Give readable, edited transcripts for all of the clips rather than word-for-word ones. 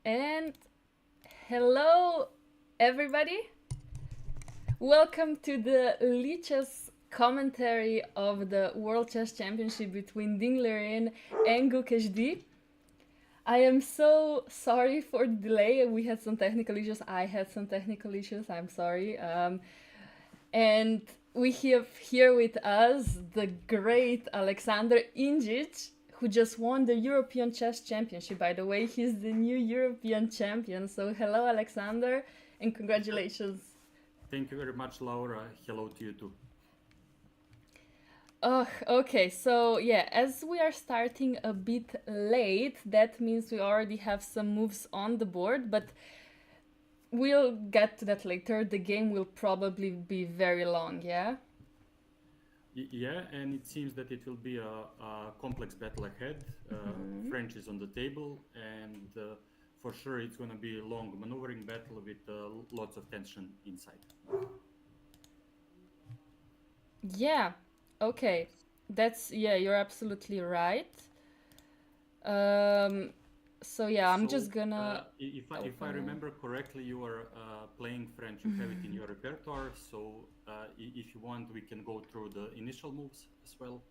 And hello, everybody. Welcome to the Lichess commentary of the World Chess Championship between Ding Liren and Gukeshdi. I am so sorry for the delay. We had some technical issues. I had some technical issues. I'm sorry. And we have here with us the great Aleksandar Inđić, who just won the European Chess Championship. By the way, he's the new European champion. So hello, Aleksandar, and congratulations. Thank you very much, Laura. Hello to you too. Oh, okay. So yeah, as we are starting a bit late, that means we already have some moves on the board, but we'll get to that later. The game will probably be very long, yeah? Yeah, and it seems that it will be a complex battle ahead. French is on the table, and for sure it's going to be a long maneuvering battle with lots of tension inside. Yeah, okay. You're absolutely right. So yeah, I'm So, just gonna if I open it. remember correctly, you are playing French. You have it in your repertoire. So, if you want, we can go through the initial moves as well.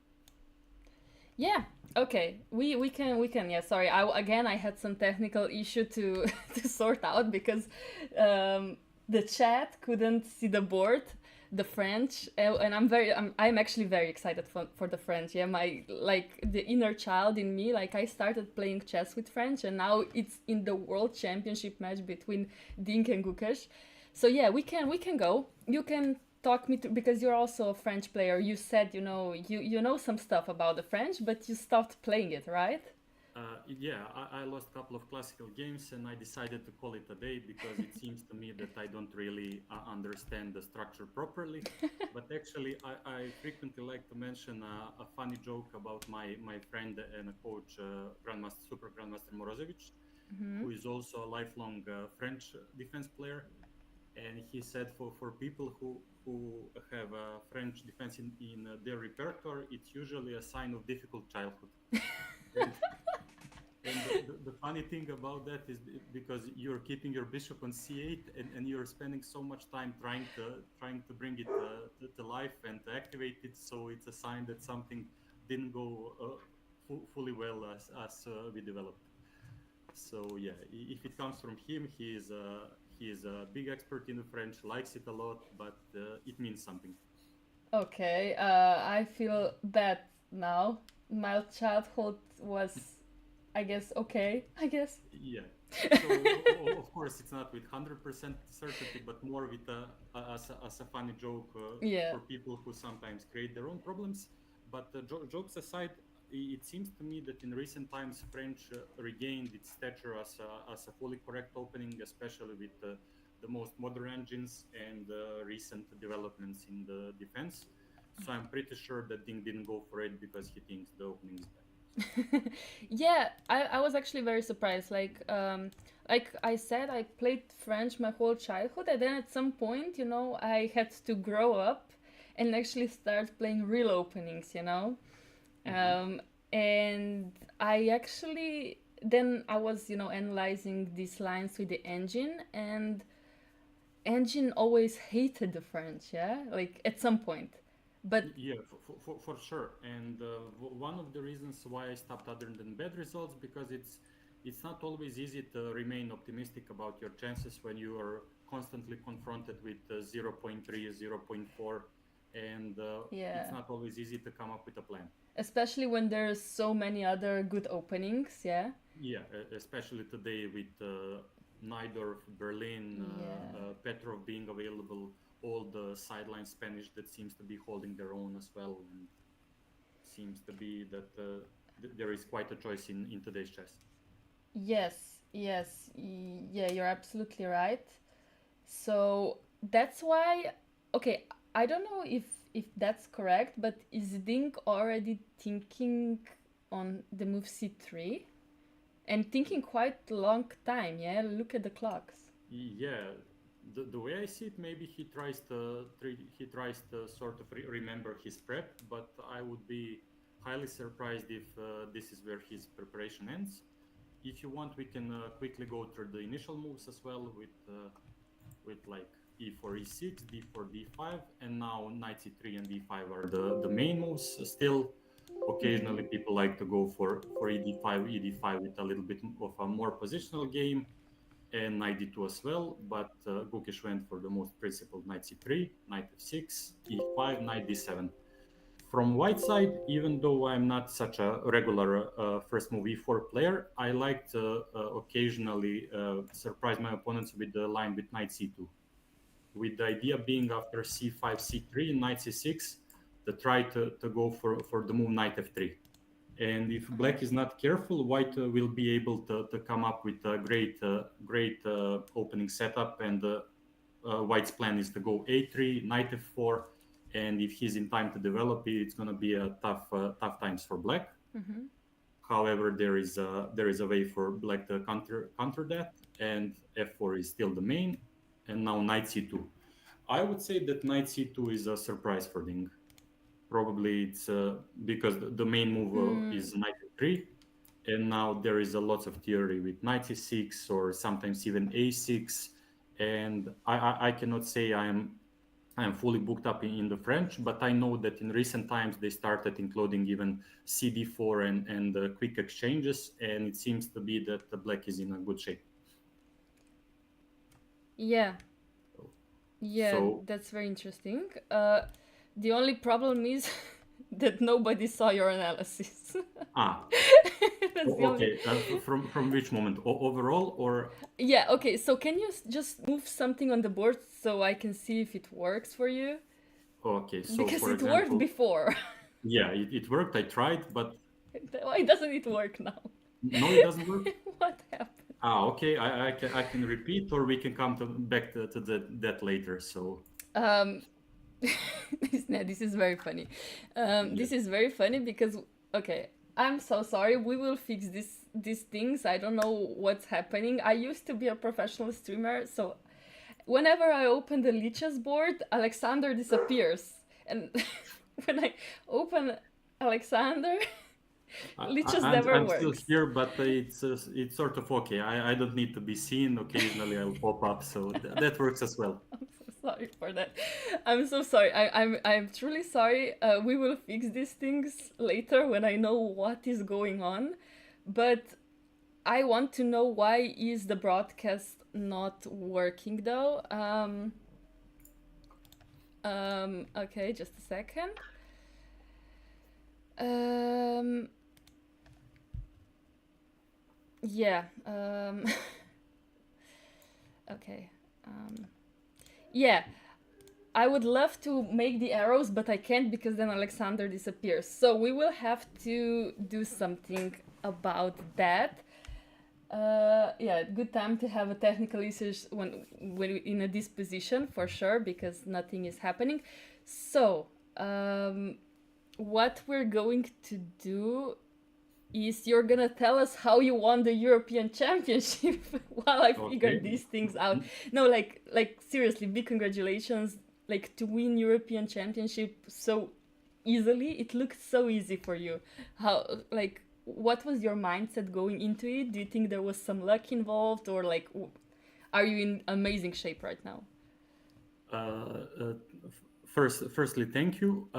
Yeah. Okay. We can. Yeah. Sorry. I had some technical issue to to sort out because um, the chat couldn't see the board, the French, and I'm actually very excited for the French. Yeah. My like the inner child in me. Like I started playing chess with French, and now it's in the World Championship match between Dink and Gukesh. So yeah, we can go. You can talk me to, because you're also a French player. You said you know some stuff about the French, but you stopped playing it, right? Yeah, I lost a couple of classical games and I decided to call it a day because it seems to me that I don't really understand the structure properly. But actually, I frequently like to mention a funny joke about my friend and a coach, Super Grandmaster Morozovic, who is also a lifelong French defense player. And he said for people who have French defense in their repertoire, it's usually a sign of difficult childhood. And and the funny thing about that is because you're keeping your bishop on c8 and you're spending so much time trying to bring it to life and to activate it. So it's a sign that something didn't go fully well as we developed. So yeah, if it comes from him, he is a big expert in the French, likes it a lot, but it means something. Okay, I feel bad now. My childhood was, I guess, okay. I guess. Yeah. So of course it's not with 100% certainty, but more with as a funny joke Yeah. for people who sometimes create their own problems. But jokes aside, it seems to me that in recent times French regained its stature as a fully correct opening, especially with the most modern engines and recent developments in the defense. So I'm pretty sure that Ding didn't go for it because he thinks the opening is bad. Yeah, I was actually very surprised. Like I said, I played French my whole childhood, and then at some point, I had to grow up and actually start playing real openings. Hmm. Um, and I actually then I was analyzing these lines with the engine, and engine always hated the French. Yeah, like at some point, but Yeah, for sure. And one of the reasons why I stopped other than bad results because it's not always easy to remain optimistic about your chances when you are constantly confronted with zero point 0.3, zero point 0.4, and it's yeah, not always easy to come up with a plan. especially when there's so many other good openings. Yeah. Yeah, especially today with Najdorf, Berlin, Yeah. Petrov being available, all the sideline Spanish that seems to be holding their own as well, and seems to be that there is quite a choice in today's chess. Yes, yes, yeah, you're absolutely right. So that's why, okay, I don't know if that's correct, but is Dink already thinking on the move c3 and thinking quite a long time? Yeah, look at the clocks. Yeah, the way I see it, maybe he tries to sort of remember his prep, but I would be highly surprised if this is where his preparation ends. If you want, we can quickly go through the initial moves as well with like e4, e6, d4, d5, and now knight c3 and d5 are the main moves. Still, occasionally people like to go for ed5 with a little bit of a more positional game and knight d2 as well, but Gukesh went for the most principled knight c3, knight f6, e5, knight d7. From white side, even though I'm not such a regular first move e4 player, I like to occasionally surprise my opponents with the line with knight c2, with the idea being after c5, c3, knight c6, to try to go for the move knight f3. And if black is not careful, white will be able to come up with a great opening setup. And white's plan is to go a3, knight f4. And if he's in time to develop it, it's going to be a tough times for black. Mm-hmm. However, there is a way for black to counter that, and f4 is still the main. And now knight c2. I would say that knight c2 is a surprise for Ding. Probably it's because the main move Mm, is knight f3, and now there is a lot of theory with knight c6 or sometimes even a6, and I cannot say I am fully booked up in the French, but I know that in recent times they started including even CD4 and quick exchanges, and it seems to be that the black is in a good shape. Yeah, So, yeah, so that's very interesting. The only problem is that nobody saw your analysis. ah, That's the only. okay. From which moment? Overall or Yeah, okay, so can you just move something on the board so I can see if it works for you? okay? So Because for it worked example, before. yeah, it worked. I tried, but Why doesn't it work now? no, it doesn't work. What happened? Okay. I can repeat, or we can come back to that later. So Um, this is very funny. yeah. This is very funny because okay, I'm so sorry. We will fix these things. I don't know what's happening. I used to be a professional streamer, so whenever I open the Lichess board, Alexander disappears, and when I open Alexander, Lichess never I'm still works. here, but it's sort of okay. I don't need to be seen. Occasionally, I'll pop up, so that works as well. I'm so sorry for that. I'm so sorry. I'm truly sorry. We will fix these things later when I know what is going on. But I want to know why is the broadcast not working though. Okay, just a second. Um, yeah. Okay. Yeah. I would love to make the arrows, but I can't because then Alexander disappears. So we will have to do something about that. Yeah, good time to have a technical issues when in a disposition for sure because nothing is happening. So what we're going to do is you're gonna tell us how you won the European Championship while I figure Okay. these things out. No, like seriously, big congratulations! Like to win European Championship so easily, it looked so easy for you. How like what was your mindset going into it? Do you think there was some luck involved, or like are you in amazing shape right now? Firstly, thank you.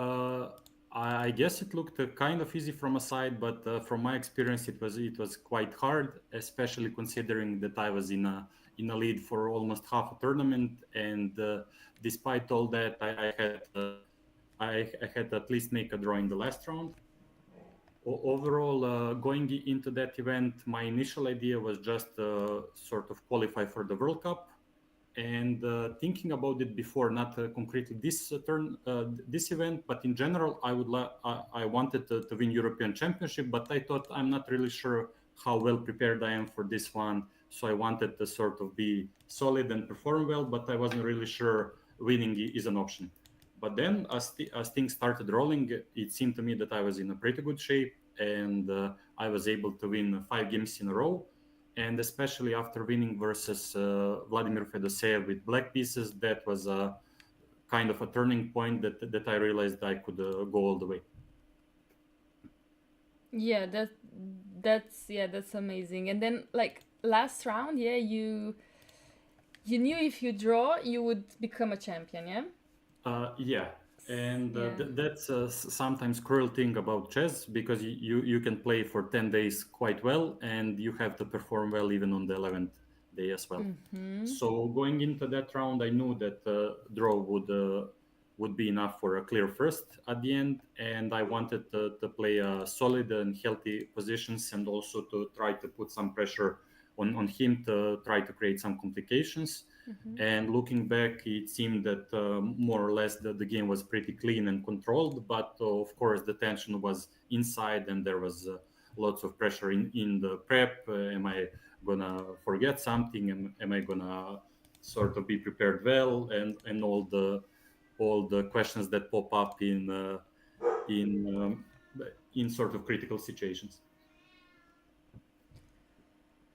I guess it looked kind of easy from a side, but from my experience, it was quite hard, especially considering that I was in a lead for almost half a tournament, and despite all that, I had to at least make a draw in the last round. Overall, going into that event, my initial idea was just sort of qualify for the World Cup, and thinking about it before, not concretely this event, but in general, I wanted to win European Championship, but I thought I'm not really sure how well prepared I am for this one, so I wanted to sort of be solid and perform well, but I wasn't really sure winning is an option. But then, as things started rolling, it seemed to me that I was in a pretty good shape, and I was able to win 5 games in a row. And especially after winning versus Vladimir Fedoseev with black pieces, that was a kind of a turning point that I realized I could go all the way. Yeah, that's amazing. And then like last round, yeah, you knew if you draw, you would become a champion, yeah? Yeah, and Yeah. that's sometimes cruel thing about chess, because you can play for 10 days quite well, and you have to perform well even on the 11th day as well. Mm-hmm. So going into that round, I knew that draw would be enough for a clear first at the end, and I wanted to play solid and healthy positions, and also to try to put some pressure on him to try to create some complications. Mm-hmm. And looking back, it seemed that more or less the game was pretty clean and controlled, but of course the tension was inside, and there was lots of pressure in the prep. Am I gonna forget something? Am I gonna sort of be prepared well? And all the questions that pop up in in sort of critical situations.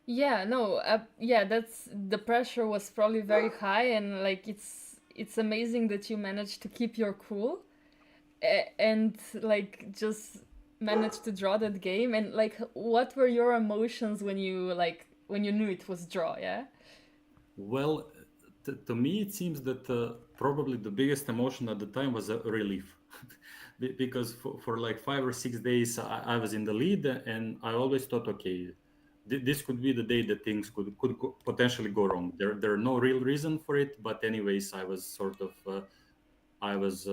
Yeah, no, yeah, that's the pressure was probably very high, and like it's amazing that you managed to keep your cool and like just managed to draw that game, and like, what were your emotions when you knew it was draw? Yeah. Well, to me, it seems that probably the biggest emotion at the time was a relief. Because for like 5 or 6 days, I was in the lead, and I always thought, okay, this could be the day that things could potentially go wrong. There are no real reason for it, but anyways, I was sort of I was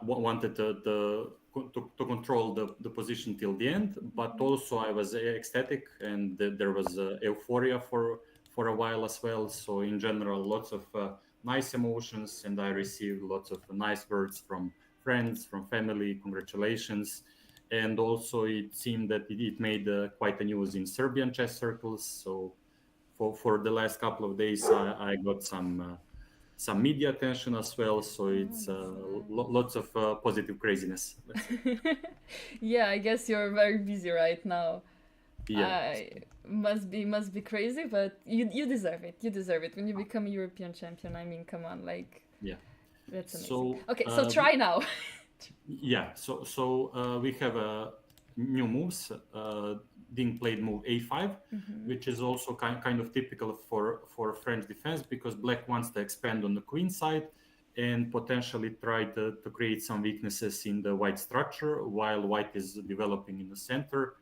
wanted to control the position till the end, but also I was ecstatic, and there was euphoria for a while as well. So in general, lots of nice emotions, and I received lots of nice words from friends, from family, congratulations. And also it seemed that it made quite a news in Serbian chess circles. So for the last couple of days, I got some media attention as well. So it's lots of positive craziness, let's say. Yeah, I guess you're very busy right now. Yeah. I must be crazy, but you deserve it. You deserve it when you become a European champion. I mean, come on, like Yeah. that's amazing. So Okay, so try now. yeah. So we have new moves. Ding played move a5, which is also kind of typical for French defense, because black wants to expand on the queen side and potentially try to create some weaknesses in the white structure, while white is developing in the center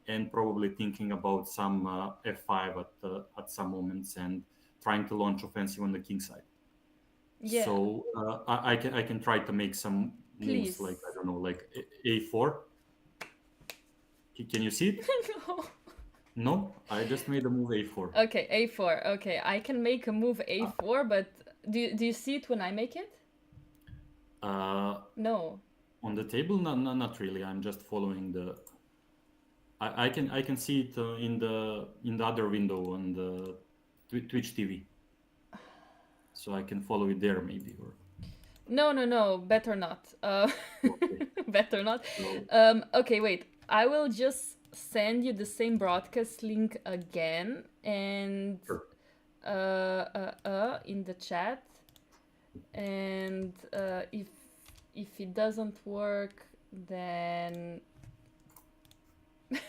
and probably thinking about some f5 at some moments and trying to launch offensive on the king side. Yeah, So I can try to make some moves please. like, I don't know, like a4. Can you see it? No. No, I just made a move a4. Okay, a4. Okay, I can make a move a4, but do you see it when I make it? Uh, No. on the table, not really. I'm just following the. I can see it in the other window on the Twitch TV, so I can follow it there maybe. Or No, no, no. Better not. okay, Better not. so Okay, wait. I will just send you the same broadcast link again, and sure. in the chat. And if it doesn't work, then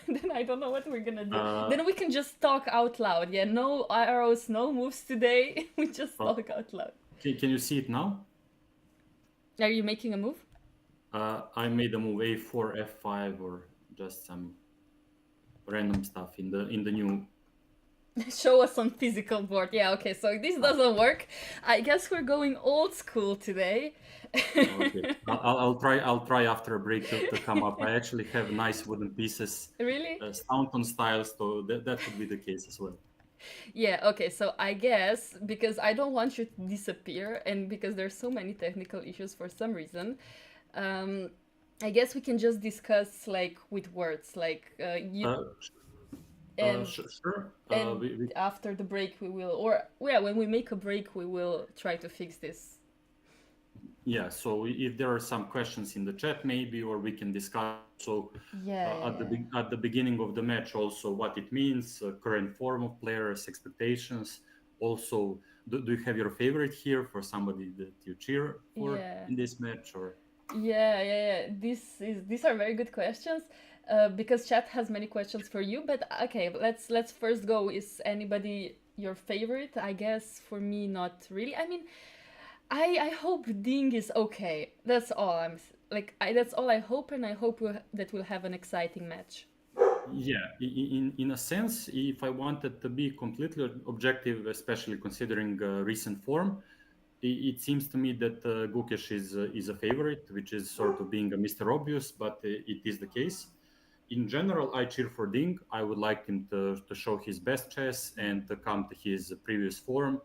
then I don't know what we're gonna do. Then we can just talk out loud. Yeah, no arrows, no moves today. We just talk out loud. Can you see it now? Are you making a move? I made a move a4, f5, or just some random stuff in the new. Show us on physical board. Yeah, okay, so this doesn't work. I guess we're going old school today. Okay, I'll try after a break to come up. I actually have nice wooden pieces, Really? Staunton styles, so that could be the case as well. Yeah, okay, so I guess because I don't want you to disappear and because there's so many technical issues for some reason, I guess we can just discuss like with words, like and Sure. and after the break we will, or yeah, when we make a break we will try to fix this. Yeah, so if there are some questions in the chat maybe, or we can discuss. So at the beginning of the match also what it means, current form of players, expectations. Also, do you have your favorite here for somebody that you cheer for in this match? Or Yeah. These are very good questions. Because chat has many questions for you, but okay, let's first go. Is anybody your favorite? I guess for me, not really. I mean, I hope Ding is okay. That's all that's all I hope, and I hope that we'll have an exciting match. yeah, in a sense, if I wanted to be completely objective, especially considering recent form, it seems to me that Gukesh is a favorite, which is sort of being a Mr. Obvious, but it is the case. In general, I cheer for Ding. I would like him to show his best chess and to come to his previous form.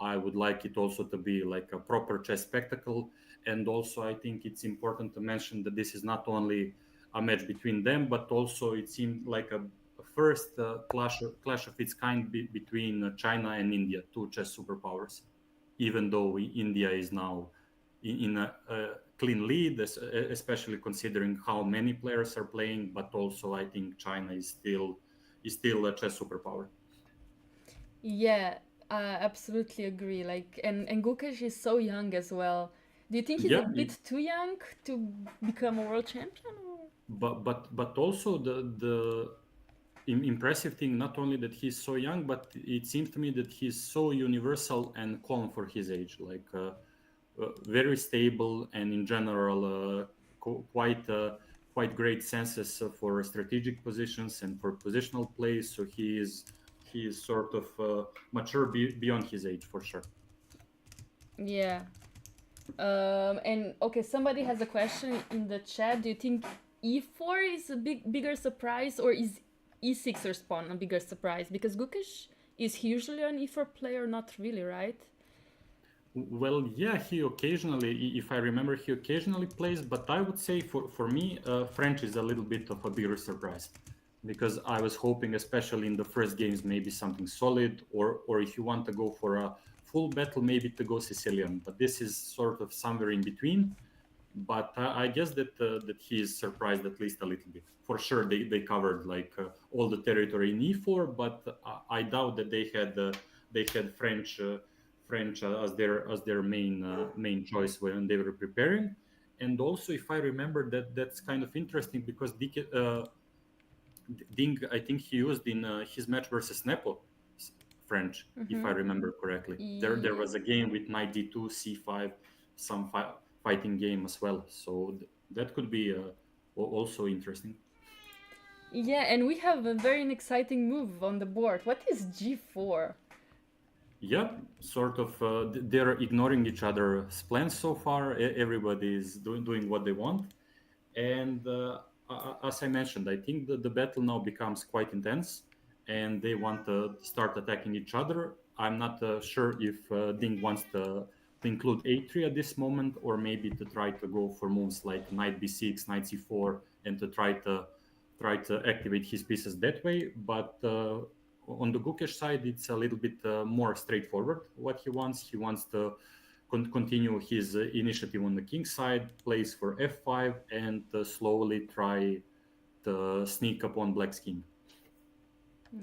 I would like it also to be like a proper chess spectacle. And also, I think it's important to mention that this is not only a match between them, but also it seemed like a first clash of its kind between China and India, two chess superpowers. Even though India is now in a clean lead, especially considering how many players are playing, but also I think China is still a chess superpower. Yeah, absolutely agree. Like, and Gukesh is so young as well. Do you think he's a Yeah, bit too young to become a world champion? Or? but also the impressive thing, not only that he's so young, but it seems to me that he's so universal and calm for his age, like very stable, and in general quite great senses for strategic positions and for positional plays. So he is sort of mature beyond his age for sure. Yeah. And okay, somebody has a question in the chat. Do you think e4 is a bigger surprise, or is e6 or pawn a bigger surprise? Because Gukesh is usually an e4 player, not really, right? Well, yeah, he occasionally, if I remember, he occasionally plays, but I would say for me, French is a little bit of a bigger surprise, because I was hoping, especially in the first games, maybe something solid, or if you want to go for a full battle, maybe to go Sicilian. But this is sort of somewhere in between. But I guess that he is surprised at least a little bit. For sure, they covered like all the territory in E4, but I doubt that they had French as their main choice when they were preparing. And also, if I remember, that's kind of interesting, because Ding, I think he used in his match versus Nepo French, if I remember correctly. There was a game with knight d2, c5, some fighting game as well. So that could be also interesting. Yeah, and we have a very exciting move on the board. What is g4? Yeah, sort of. They're ignoring each other's plans so far. Everybody is doing what they want. And as I mentioned, I think that the battle now becomes quite intense, and they want to start attacking each other. I'm not sure if Ding wants to include a3 at this moment, or maybe to try to go for moves like knight b6, knight c4, and to try to activate his pieces that way. But on the Gukesh side, it's a little bit more straightforward what he wants. He wants to continue his initiative on the king side, plays for f5, and slowly try to sneak upon black's king.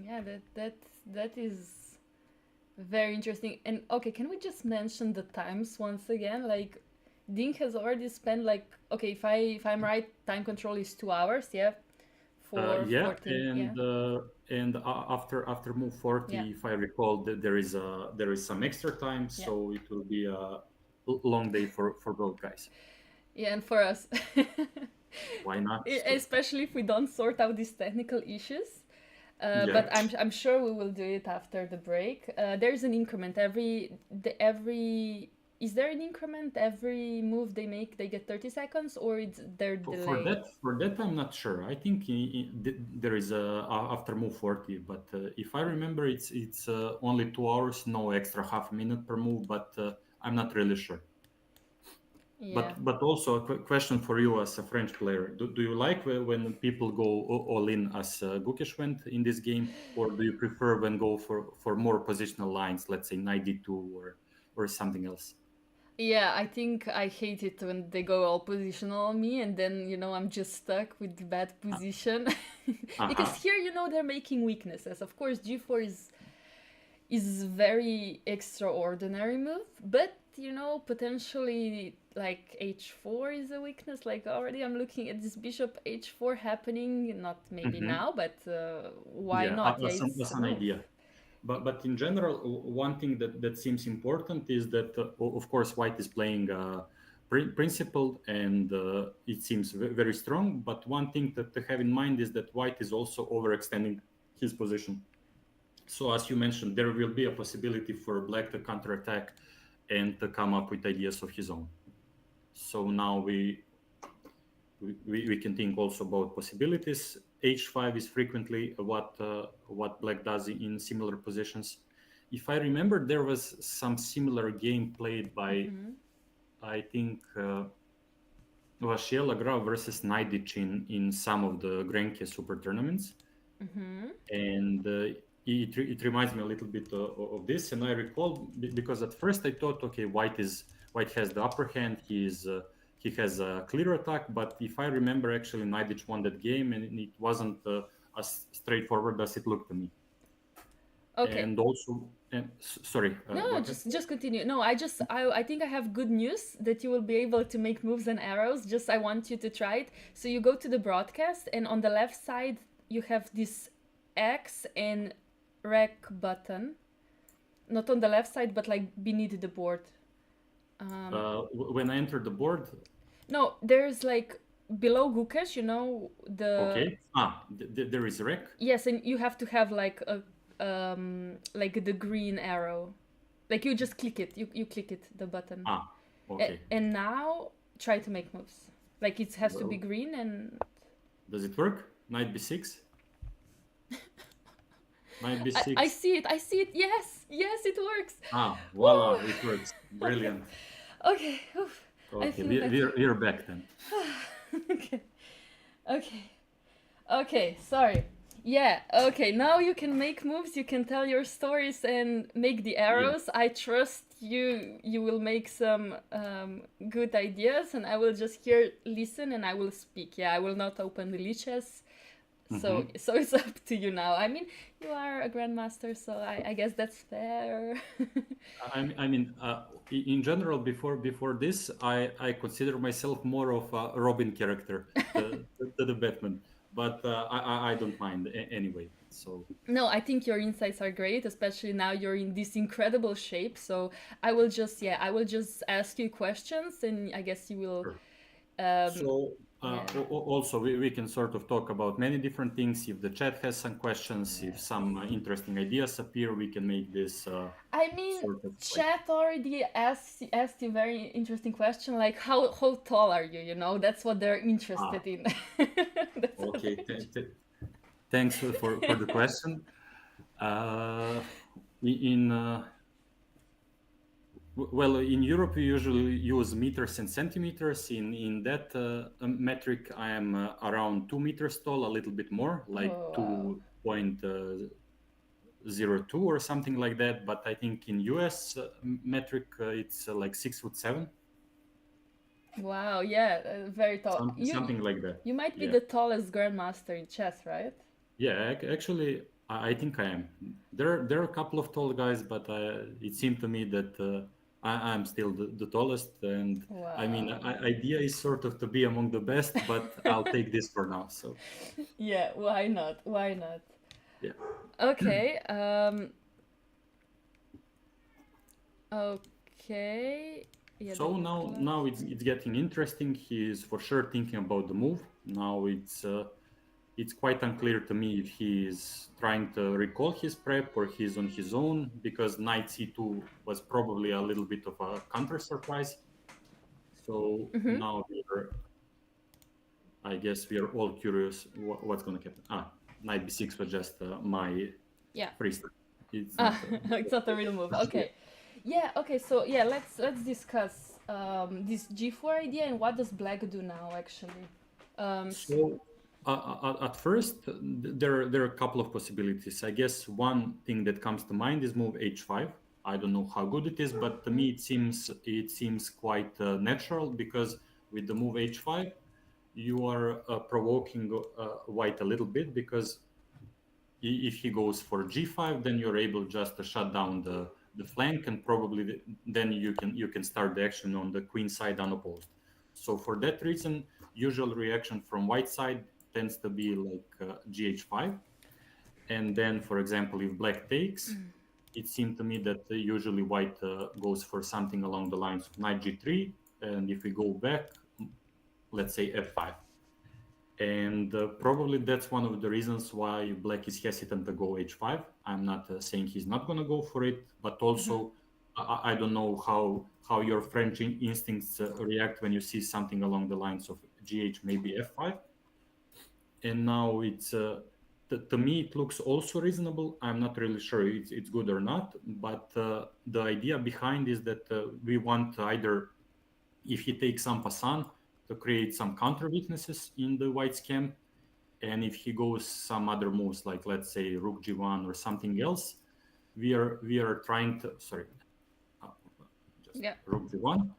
Yeah, that is very interesting. And okay, can we just mention the times once again? Like, Ding has already spent like, okay, if I'm right, time control is 2 hours. Yeah, for Yeah, 14. Yeah. and after move 40, Yeah. if I recall, that there is some extra time, Yeah. so it will be a long day for both guys. Yeah, and for us. Why not? So, Especially if we don't sort out these technical issues. yeah. But I'm sure we will do it after the break. There's an increment every. Is there an increment every move they make? They get 30 seconds, or it's their For delay? that I'm not sure. I think there is a after move 40, but if I remember, it's only 2 hours, no extra half a minute per move. But I'm not really sure. Yeah. But also a question for you as a French player: Do you like when people go all in as Gukesh went in this game, or do you prefer when go for more positional lines, let's say knight d2 or something else? Yeah, I think I hate it when they go all positional on me, and then I'm just stuck with the bad position. Because Uh-huh. here they're making weaknesses. Of course, g4 is very extraordinary move, but potentially like h4 is a weakness. Like, already I'm looking at this bishop h4 happening, not maybe Hmm. now, but why Yeah, not? Yeah, it's as a an move. idea. But in general, one thing that seems important is that, of course, White is playing principled, and it seems very strong. But one thing to have in mind is that White is also overextending his position. So, as you mentioned, there will be a possibility for Black to counterattack and to come up with ideas of his own. So now we can think also about possibilities. H5 is frequently what Black does in similar positions. If I remember, there was some similar game played by, I think, Vachier Lagrave versus Najdic in some of the Grenke Super tournaments. And it reminds me a little bit of this. And I recall, because at first I thought, okay, White has the upper hand. He has a clear attack. But if I remember, actually, Najdic won that game, and it wasn't as straightforward as it looked to me. Okay. And also, sorry, No, go no, ahead. just continue. No, I think I have good news that you will be able to make moves and arrows. Just I want you to try it. So you go to the broadcast, and on the left side you have this X and rec button. Not on the left side, but like beneath the board. When I enter the board, No, there's like below Gukesh, the okay. There is rec. yes, and you have to have like a like the green arrow. Like you just click it. You click it, the button. Okay. And now try to make moves. Like it has to be Well, green and does it work? Knight b6. Knight b6. I see it. I see it. Yes. Yes, it works. Voila, Woo! it works. Brilliant. Okay. Oof. I Okay, feel better. we're back then. Okay. Okay. Okay, sorry. Yeah, okay, now you can make moves, you can tell your stories and make the Yeah. arrows. I trust you will make some good ideas, and I will just here listen and I will speak. Yeah, I will not open the Lichess. So so it's up to you now. I mean, you are a grandmaster, so I guess that's fair. I mean, in general, before this, I consider myself more of a Robin character, the Batman, but I don't mind anyway. So No, I think your insights are great, especially now you're in this incredible shape. So I will just, yeah, I will just ask you questions, and I guess you will. sure. Um, So yeah. also we can sort of talk about many different things. If the chat has some questions, if some interesting ideas appear, we can make this I mean, sort of like chat already asked you very interesting question, like how tall are you? You know, that's what they're interested in. That's what okay. they're Thanks for the question. In Well, in Europe, we usually use meters and centimeters. In that metric, I am around 2 meters tall, a little bit more, like Oh wow. 2.02 or something like that. But I think in US metric, it's like 6'7", Wow, yeah, very tall. something like that. You might be Yeah, the tallest grandmaster in chess, right? yeah. Actually, I think I am. There are a couple of tall guys, but it seemed to me that I'm still the tallest. And I mean, Wow. idea is sort of to be among the best, but I'll take this for now. So Yeah, why not? Why not? yeah. Okay. Okay. Yeah, the So now class. now it's getting interesting. He is for sure thinking about the move. Now it's quite unclear to me if he is trying to recall his prep or he's on his own, because knight c2 was probably a little bit of a counter surprise. So now I guess we are all curious what's going to happen. Knight b6 was just my Yeah. freestyle. It's not. It's not a real move. Okay. Yeah, okay, so yeah, let's discuss this G4 idea and what does black do now actually. So at first, there are a couple of possibilities. I guess one thing that comes to mind is move h5. I don't know how good it is, but to me it seems quite natural, because with the move h5, you are provoking white a little bit, because if he goes for g5, then you're able just to shut down the flank, and probably then you can start the action on the queen side unopposed. So for that reason, usual reaction from white side tends to be like gh5. And then, for example, if black takes, it seemed to me that usually white goes for something along the lines of knight g3, and if we go back, let's say f5. And probably that's one of the reasons why black is hesitant to go h5. I'm not saying he's not going to go for it, but also I don't know how your French instincts react when you see something along the lines of gh, maybe f5. And now it's to me it looks also reasonable. I'm not really sure it's good or not, but the idea behind is that we want either, if he takes en passant, to create some counter weaknesses in the white's camp, and if he goes some other moves, like let's say rook g1 or something else, we are trying to just Yeah. rook g1.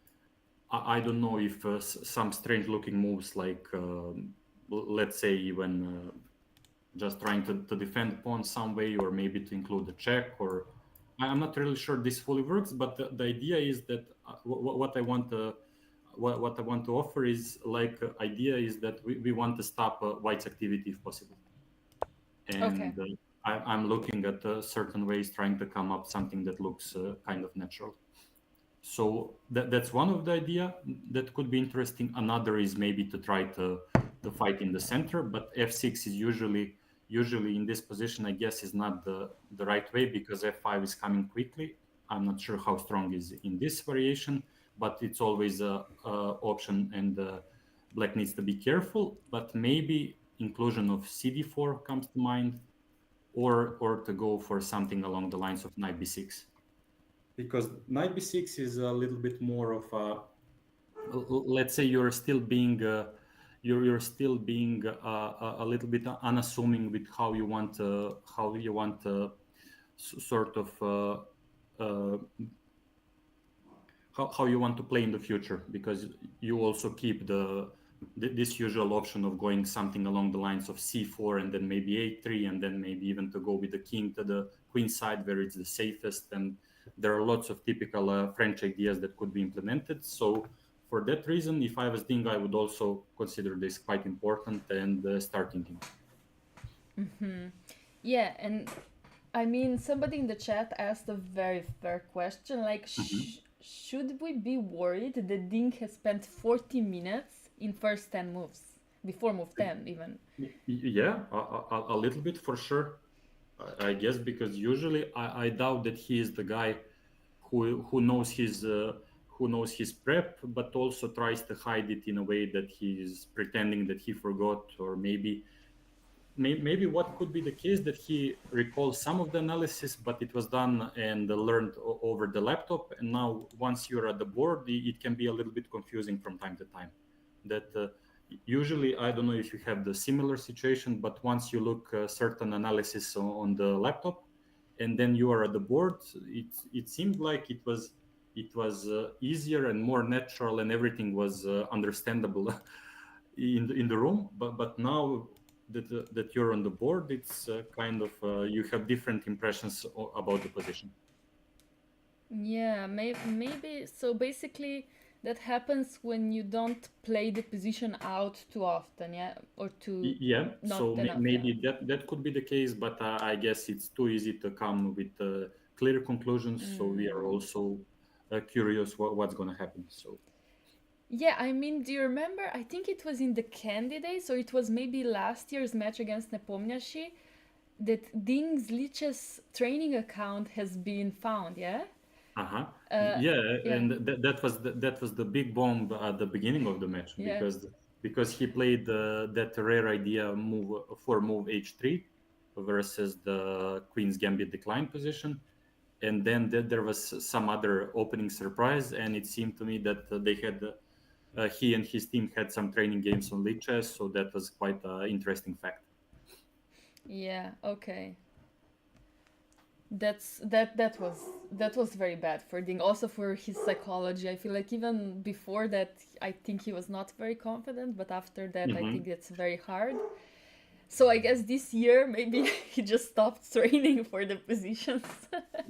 I don't know if some strange looking moves like let's say when just trying to defend pawn some way, or maybe to include a check, or I'm not really sure this fully works, but the idea is that what I want to what I want to offer is like idea is that we want to stop white's activity if possible, Okay. and I'm looking at certain ways trying to come up something that looks kind of natural. So that's one of the idea that could be interesting. Another is maybe to try to fight in the center, but f6 is usually in this position, I guess, is not the right way, because f5 is coming quickly. I'm not sure how strong is in this variation, but it's always a option, and black needs to be careful. But maybe inclusion of cd4 comes to mind, or to go for something along the lines of knight b6, because knight b6 is a little bit more of a, let's say you're still being you're still being a little bit unassuming with how you want to sort of uh, how you want to play in the future, because you also keep this usual option of going something along the lines of c4 and then maybe a3, and then maybe even to go with the king to the queen side where it's the safest. And there are lots of typical French ideas that could be implemented. So for that reason, if I was Ding, I would also consider this quite important and start thinking. Yeah, and I mean, somebody in the chat asked a very fair question. Like, Mhm. should we be worried that Ding has spent 40 minutes in first 10 moves? Before move 10, even. Yeah, a little bit for sure. I guess, because usually I doubt that he is the guy who knows his prep, but also tries to hide it in a way that he is pretending that he forgot, or maybe what could be the case that he recalls some of the analysis, but it was done and learned over the laptop, and now once you're at the board, it can be a little bit confusing from time to time. That usually, I don't know if you have the similar situation, but once you look certain analysis on the laptop, and then you are at the board, it seemed like it was easier and more natural, and everything was understandable in the room. But now that you're on the board, it's kind of you have different impressions about the position. Yeah, maybe. So basically, that happens when you don't play the position out too often, yeah? Or too Yeah, not so enough, yeah. maybe that could be the case, but I guess it's too easy to come with clear conclusions. So we are also curious what's going to happen. So Yeah, I mean, do you remember? I think it was in the candidates, or it was maybe last year's match against Nepomniachtchi, that Ding's Lichess training account has been found, yeah? uh-huh. Uh, Yeah, yeah, and that was the big bomb at the beginning of the match, yeah. because he played that rare idea move for move h3 versus the queen's gambit decline position, and then there was some other opening surprise, and it seemed to me that they had he and his team had some training games on Lichess, so that was quite an interesting fact. Yeah, okay. That was very bad for Ding. Also for his psychology. I feel like even before that, I think he was not very confident, but after that, I think Mhm. it's very hard. So I guess this year maybe he just stopped training for the positions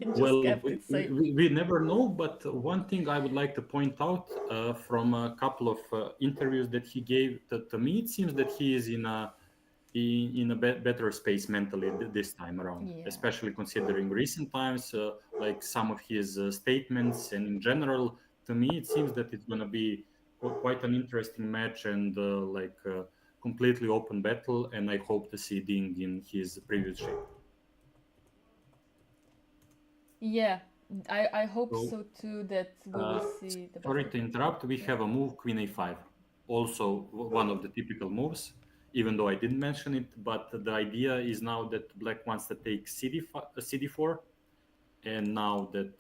and just Well, kept it safe. we never know, but one thing I would like to point out from a couple of interviews that he gave, to me, it seems that he is in a better space mentally this time around, Yeah. especially considering recent times, like some of his statements, and in general, to me, it seems that it's going to be quite an interesting match, and completely open battle, and I hope to see Ding in his previous shape. Yeah. I hope So so too that we will Uh, see the best sorry of to him. interrupt. We Yeah. have a move Queen A5, also one of the typical moves. Even though I didn't mention it, but the idea is now that Black wants to take CD4, and now that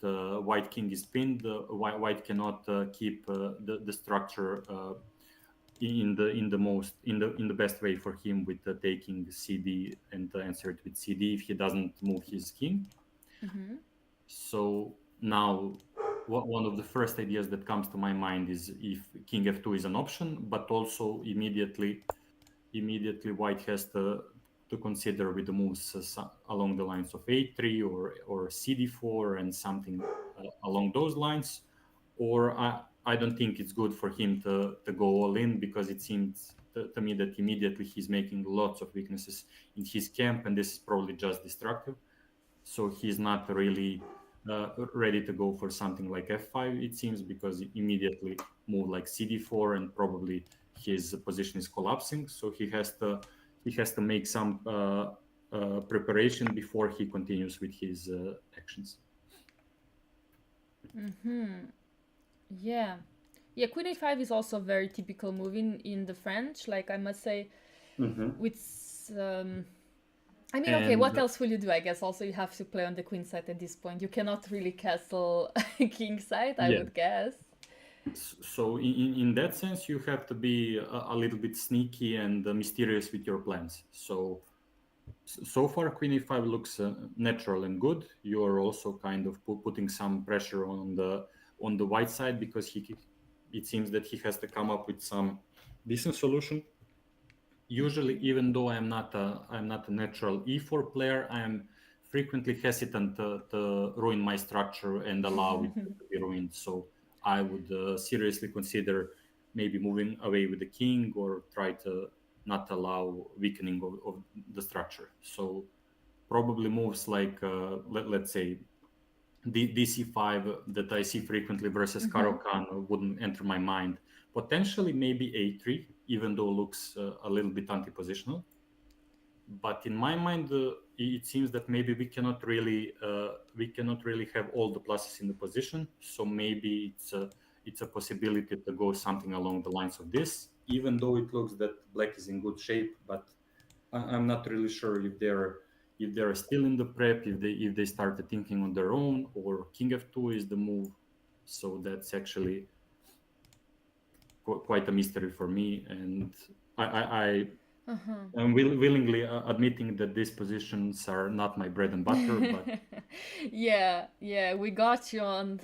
White King is pinned, White cannot keep the structure in the best way for him, with taking CD and answer it with CD if he doesn't move his king. Mm-hmm. So now, one of the first ideas that comes to my mind is if King F2 is an option, but also immediately White has to to consider with the moves along the lines of a3 or cd4 and something along those lines. Or I don't think it's good for him to go all in, because it seems to me that immediately he's making lots of weaknesses in his camp, and this is probably just destructive. So he's not really ready to go for something like f5, it seems, because immediately move like cd4 and probably his position is collapsing. So he has to make some preparation before he continues with his actions. Yeah. Yeah, queen a5 is also a very typical move in the French. Like, I must say, with I mean, okay, what else will you do? I guess also you have to play on the queen side at this point. You cannot really castle king side, I would guess. So in that sense, you have to be a little bit sneaky and mysterious with your plans. So far, queen a5 looks natural and good. You are also kind of putting some pressure on the white side, because it seems that he has to come up with some decent solution. Usually, even though I'm not a natural e4 player, I am frequently hesitant to ruin my structure and allow it to be ruined. So I would seriously consider maybe moving away with the king, or try to not allow weakening of the structure. So probably moves like let's say dc5 that I see frequently versus Caro-Kann wouldn't enter my mind. Potentially maybe a3, even though looks a little bit anti-positional. But in my mind, it seems that maybe we cannot really have all the pluses in the position. So maybe it's a possibility to go something along the lines of this, even though it looks that black is in good shape. But I'm not really sure if they're still in the prep, if they started thinking on their own, or king f2 is the move. So that's actually quite a mystery for me, and I'm willingly admitting that these positions are not my bread and butter. But yeah, we got you on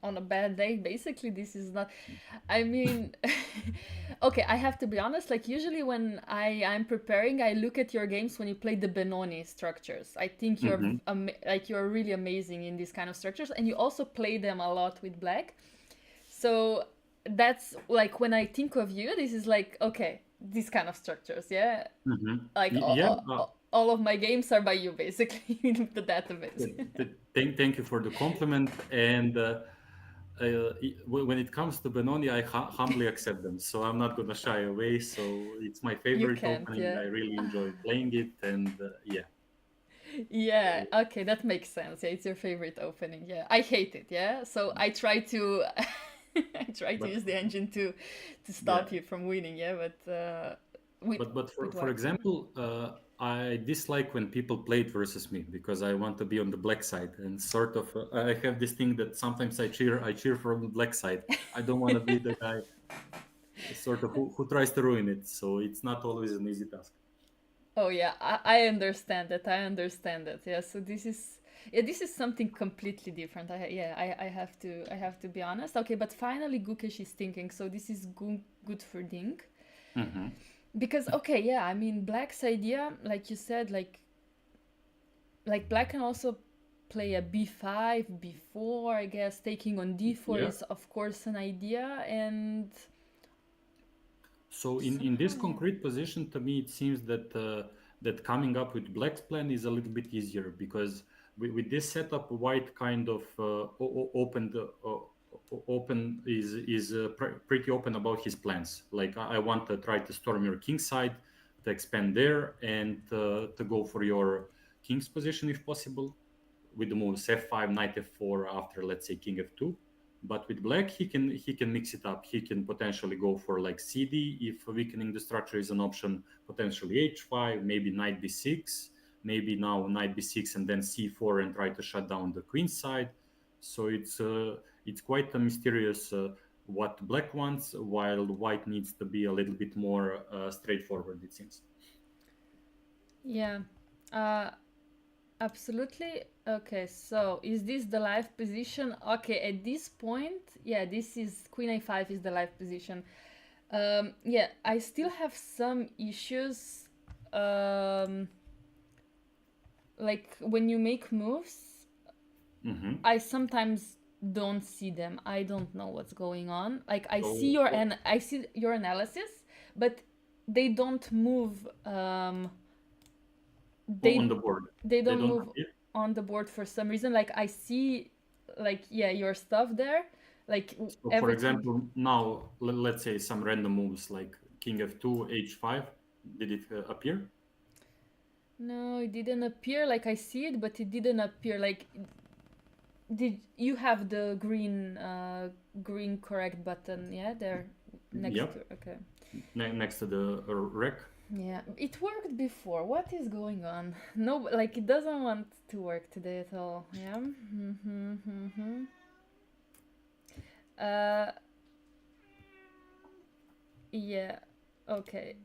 a bad day. Basically, this is not. I mean, okay, I have to be honest. Like, usually when I'm preparing, I look at your games when you play the Benoni structures. I think you're like, you're really amazing in these kind of structures, and you also play them a lot with black. So that's like, when I think of you, this is like, okay, these kind of structures, yeah. Like all of my games are by you, basically, in the database. Thank you for the compliment. And when it comes to Benoni, I humbly accept them. So I'm not gonna shy away. So it's my favorite opening. Yeah. I really enjoy playing it, and yeah. Yeah, okay, that makes sense. Yeah, it's your favorite opening. Yeah, I hate it. Yeah, so I try to I try to use the engine to stop you from winning. Yeah, but for example, I dislike when people play it versus me, because I want to be on the black side, and sort of I have this thing that sometimes I cheer from the black side. I don't want to be the guy sort of who tries to ruin it. So it's not always an easy task. Oh yeah, I understand that. I understand that. Yeah, so this is something completely different. I have to be honest. Okay, but finally Gukesh is thinking. So this is good for Ding. Because, okay, yeah, I mean, black's idea, like you said, like black can also play a b5, b4, I guess. Taking on d4 is, of course, an idea. And so in this concrete position, to me, it seems that coming up with black's plan is a little bit easier, because with this setup, white kind of is pretty open about his plans. Like, I want to try to storm your king side, to expand there, and to go for your king's position if possible, with the moves f5, knight f4 after, let's say, king f2. But with black, he can mix it up. He can potentially go for like cd if weakening the structure is an option. Potentially h5, maybe knight b6, maybe now knight b6 and then c4 and try to shut down the queen side. So it's quite a mysterious what black wants, while white needs to be a little bit more straightforward, it seems. Yeah, absolutely. Okay, so is this the live position? Okay, at this point, yeah, this is queen a5 is the live position. Yeah, I still have some issues like when you make moves, Mm-hmm. I sometimes don't see them. I don't know what's going on. Like I So, see your I see your analysis, but they don't move. They on the board, they they don't don't move appear. on the board for some reason. Like I see, like yeah, your stuff there, like So, for everything. example, now let's say some random moves like King F2, H5. Did it appear? No, it didn't appear. Like I see it, but it didn't appear. Like did you have the green correct button? Yeah, there next Yep, to. Okay. next to the rec. Yeah, it worked before. What is going on? No, like it doesn't want to work today at all. Yeah. Uh, yeah. Okay.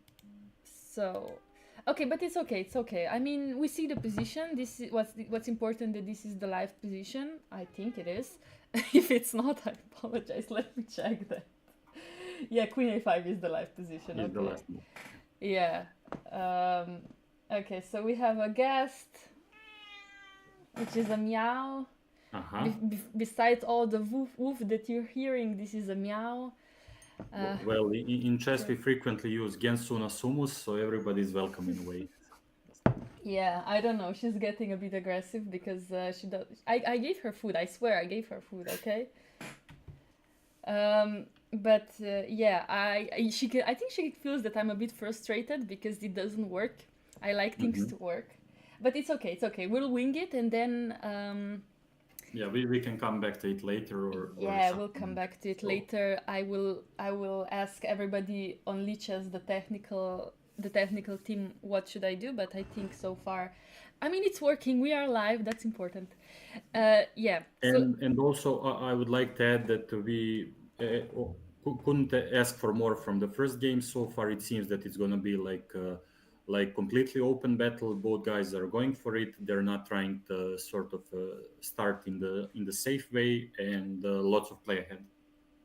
So, okay, but it's okay. It's okay. I mean, we see the position. This is what's important. That this is the live position. I think it is. If it's not, I apologize. Let me check that. Yeah, Queen A5 is the live position. Is the Okay. last move. Yeah. Um, okay, so we have a guest, which is a meow. Uh-huh. Besides all the woof woof that you're hearing, this is a meow. Well, in chess, we frequently use Gensuna Sumus, so everybody's welcome in a way. Yeah, I don't know. She's getting a bit aggressive because she does. I gave her food. I swear, I gave her food. Okay. But yeah, she can. I think she feels that I'm a bit frustrated because it doesn't work. I like things to work, but it's okay. It's okay. We'll wing it, and then Yeah, we can come back to it later, or yeah, we'll something. come back to it So, later. I will ask everybody on Lichess, the technical team, what should I do, but I think so far, I mean, it's working. We are live. That's important. Yeah. So and also I would like to add that we couldn't ask for more from the first game. So far, it seems that it's going to be like completely open battle. Both guys are going for it. They're not trying to sort of start in the safe way, and lots of play ahead.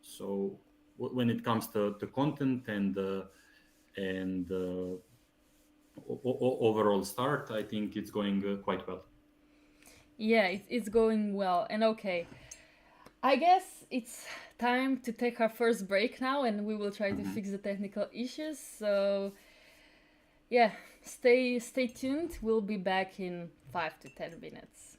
So when it comes to content and overall start, I think it's going quite well. yeah, it's going well. And okay, I guess it's time to take our first break now, and we will try to Mhm. fix the technical issues. So yeah, stay tuned. We'll be back in 5 to 10 minutes.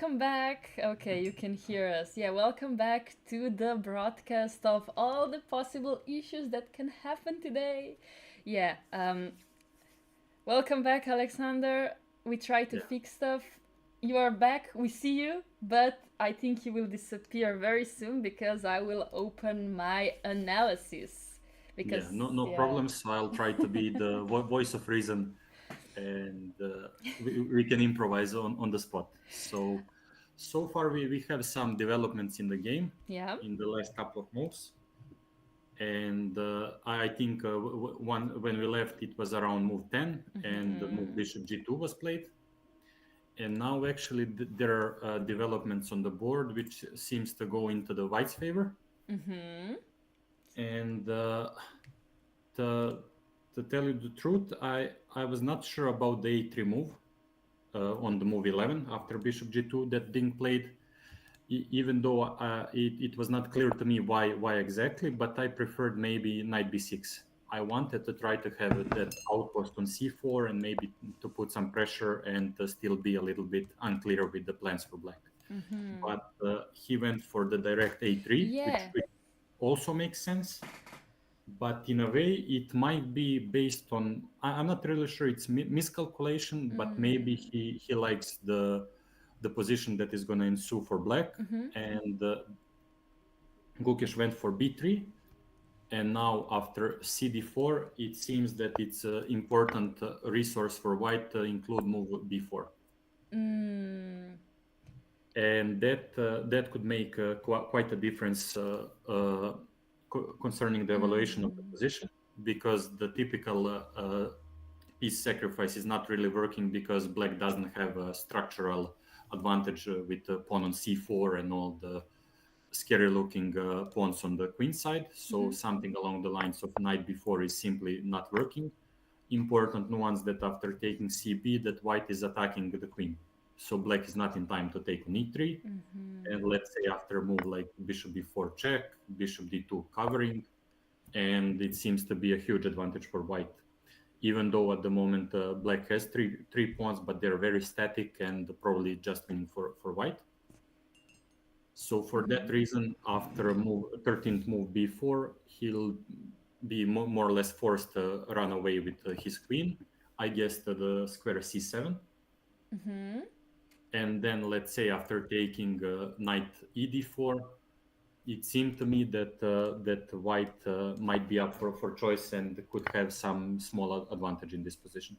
welcome back. Okay, you can hear us. Yeah, welcome back to the broadcast of all the possible issues that can happen today. Yeah, welcome back, Alexander. We try to fix stuff. You are back. We see you, but I think you will disappear very soon because I will open my analysis. Because no problems. I'll try to be the voice of reason, and we can improvise on the spot. So far we have some developments in the game in the last couple of moves, and I think when we left it was around move 10, and the move bishop g2 was played, and now actually there are developments on the board which seems to go into the white's favor. And to tell you the truth, I was not sure about the a3 move on the move 11 after bishop g2 that being played, even though it was not clear to me why exactly, but I preferred maybe knight b6. I wanted to try to have that outpost on c4 and maybe to put some pressure and to still be a little bit unclear with the plans for black. But he went for the direct a3, which also makes sense. But in a way, it might be based on, I'm not really sure it's miscalculation, but maybe he likes the position that is going to ensue for black. And Gukesh went for b3. And now after cd4, it seems that it's an important resource for white to include move b4. And that could make quite a difference concerning the evaluation of the position, because the typical piece sacrifice is not really working because black doesn't have a structural advantage with the pawn on c4 and all the scary looking pawns on the queen side. So something along the lines of knight b4 is simply not working. Important nuance that after taking cb, that white is attacking the queen. So black is not in time to take on e3. And let's say after a move like bishop b4 check, bishop d2 covering, and it seems to be a huge advantage for white. Even though at the moment black has three pawns, but they're very static and probably just winning for white. So for that reason, after a move, 13th move b4, he'll be more or less forced to run away with his queen, I guess, to the square c7. And then let's say after taking knight ed4, it seemed to me that white might be up for choice and could have some small advantage in this position.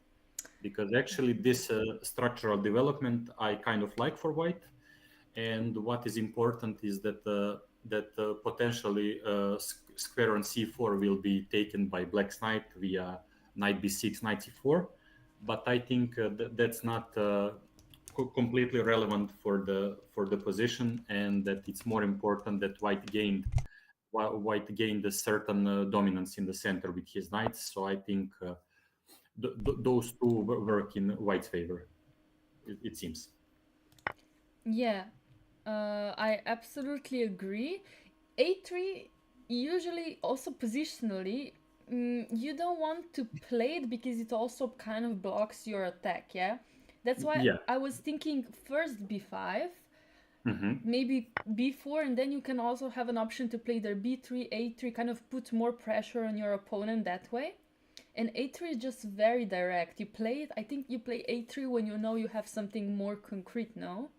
Because actually this structural development I kind of like for white. And what is important is that potentially square on c4 will be taken by black's knight via knight b6, knight c4. But I think that's not completely relevant for the position, and that it's more important that white gained a certain dominance in the center with his knights. So I think those two work in white's favor, it seems. Yeah, I absolutely agree. A3 usually also positionally, you don't want to play it because it also kind of blocks your attack, yeah? That's why I was thinking first b5, maybe b4, and then you can also have an option to play either b3, a3, kind of put more pressure on your opponent that way. And a3 is just very direct. You play it, I think you play a3 when you know you have something more concrete, no?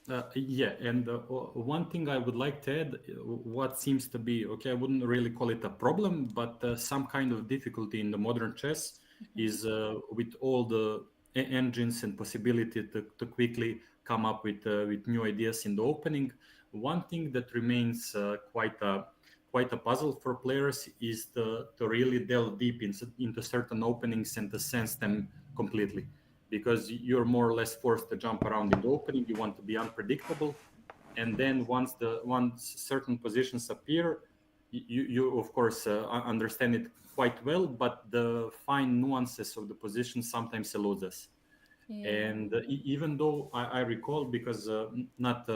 And one thing I would like to add, what seems to be, okay, I wouldn't really call it a problem, but some kind of difficulty in the modern chess is with all the engines and possibility to quickly come up with new ideas in the opening. One thing that remains quite a puzzle for players is to really delve deep into certain openings and to sense them completely. Because you're more or less forced to jump around in the opening, you want to be unpredictable, and then once certain positions appear, you of course understand it quite well, but the fine nuances of the position sometimes elude us. And even though I recall, because not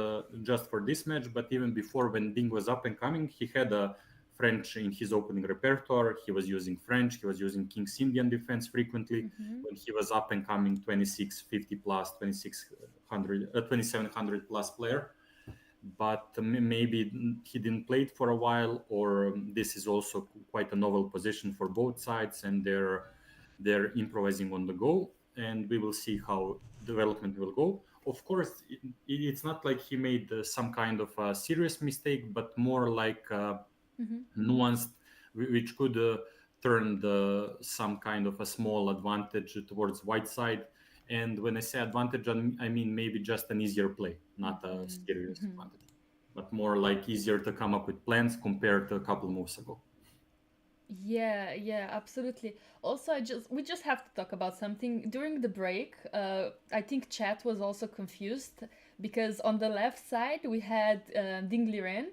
just for this match, but even before when Ding was up and coming, he had a French in his opening repertoire. He was using French. He was using King's Indian defense frequently when he was up and coming 2650 plus, 2700 plus player. But maybe he didn't play it for a while, or this is also quite a novel position for both sides, and they're improvising on the go, and we will see how development will go. Of course, it's not like he made some kind of a serious mistake, but more like nuanced, which could turn some kind of a small advantage towards white side. And when I say advantage, I mean maybe just an easier play, not a serious advantage, but more like easier to come up with plans compared to a couple moves ago. Yeah, yeah, absolutely. Also, we just have to talk about something during the break. I think chat was also confused because on the left side we had Ding Liren,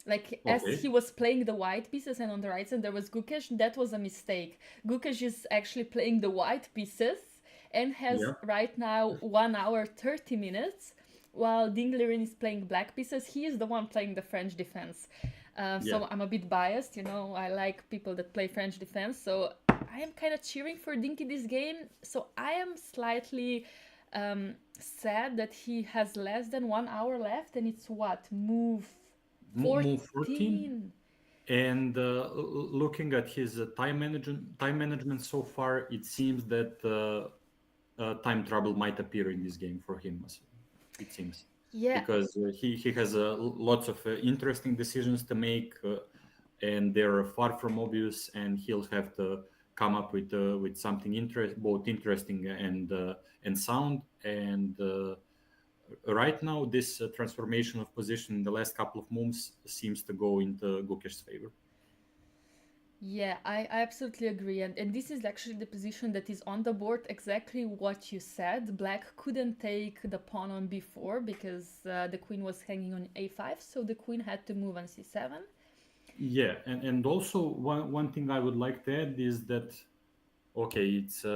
like as Okay. he was playing the white pieces, and on the right side there was Gukesh. That was a mistake. Gukesh is actually playing the white pieces and has Yeah. right now 1 hour 30 minutes, while Ding Liren is playing black pieces. He is the one playing the French defense. So Yeah. I'm a bit biased, I like people that play French defense. So I am kind of cheering for Dinky this game. So I am slightly sad that he has less than 1 hour left, and it's what, move Move 14. 14. And looking at his time management so far, it seems that time trouble might appear in this game for him. It seems Yeah, because he has lots of interesting decisions to make, and they're far from obvious, and he'll have to come up with something both interesting and sound. And right now, this transformation of position in the last couple of moves seems to go into Gukesh's favor. yeah, I absolutely agree. And this is actually the position that is on the board, exactly what you said. Black couldn't take the pawn on b4 because the queen was hanging on a5, so the queen had to move on c7. Yeah, and also one thing I would like to add is that okay, it's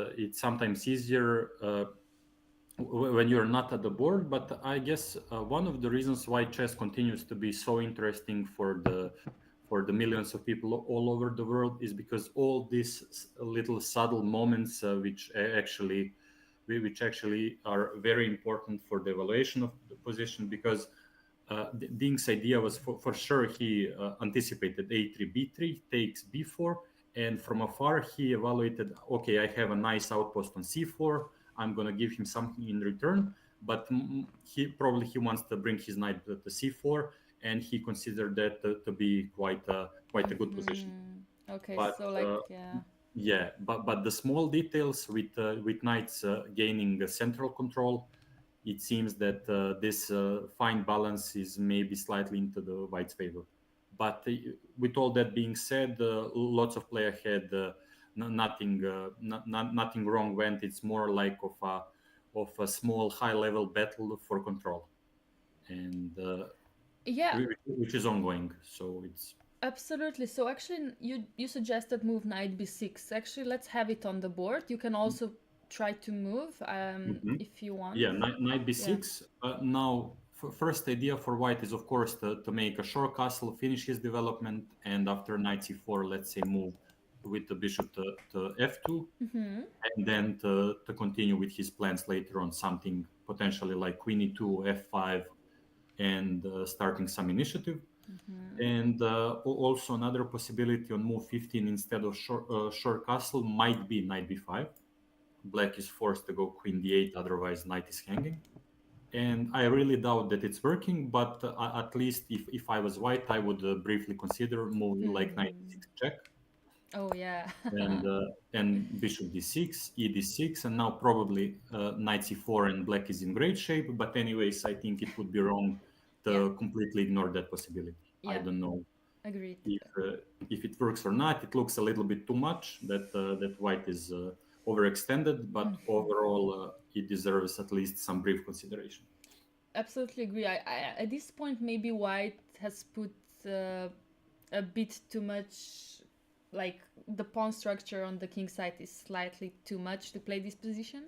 sometimes easier when you're not at the board, but I guess one of the reasons why chess continues to be so interesting for the millions of people all over the world is because all these little subtle moments which actually are very important for the evaluation of the position, because Ding's idea was for sure he anticipated a3 b3 takes b4, and from afar he evaluated, okay, I have a nice outpost on c4, I'm going to give him something in return, but he wants to bring his knight to c4, and he considered that to be quite a good position. Okay, But so like, yeah. yeah, but the small details with knights gaining central control, it seems that this fine balance is maybe slightly into the white's favor. But with all that being said, lots of play ahead. Nothing wrong went. It's more like of a small high level battle for control, and Yeah, which is ongoing. So it's absolutely. So actually, you suggested move knight b6. Actually, let's have it on the board. You can also try to move Mhm. if you want. Yeah, knight Yeah. b6. Now, first idea for white is, of course, to make a short castle, finish his development, and after knight c4, let's say, move with the bishop to f2, and then to continue with his plans later on, something potentially like queen e2, f5, and starting some initiative. And also another possibility on move 15 instead of short castle might be knight b5. Black is forced to go queen d8, otherwise knight is hanging. And I really doubt that it's working, but at least if I was white, I would briefly consider move like knight d6 check, Oh yeah. and bishop d6, e d6, and now probably knight c4, and black is in great shape. But anyways, I think it would be wrong Yeah. to completely ignore that possibility. I Yeah. don't know Agreed. if it works or not. It looks a little bit too much that white is overextended, but overall it deserves at least some brief consideration. Absolutely agree. At this point, maybe white has put a bit too much, like the pawn structure on the king side is slightly too much to play this position,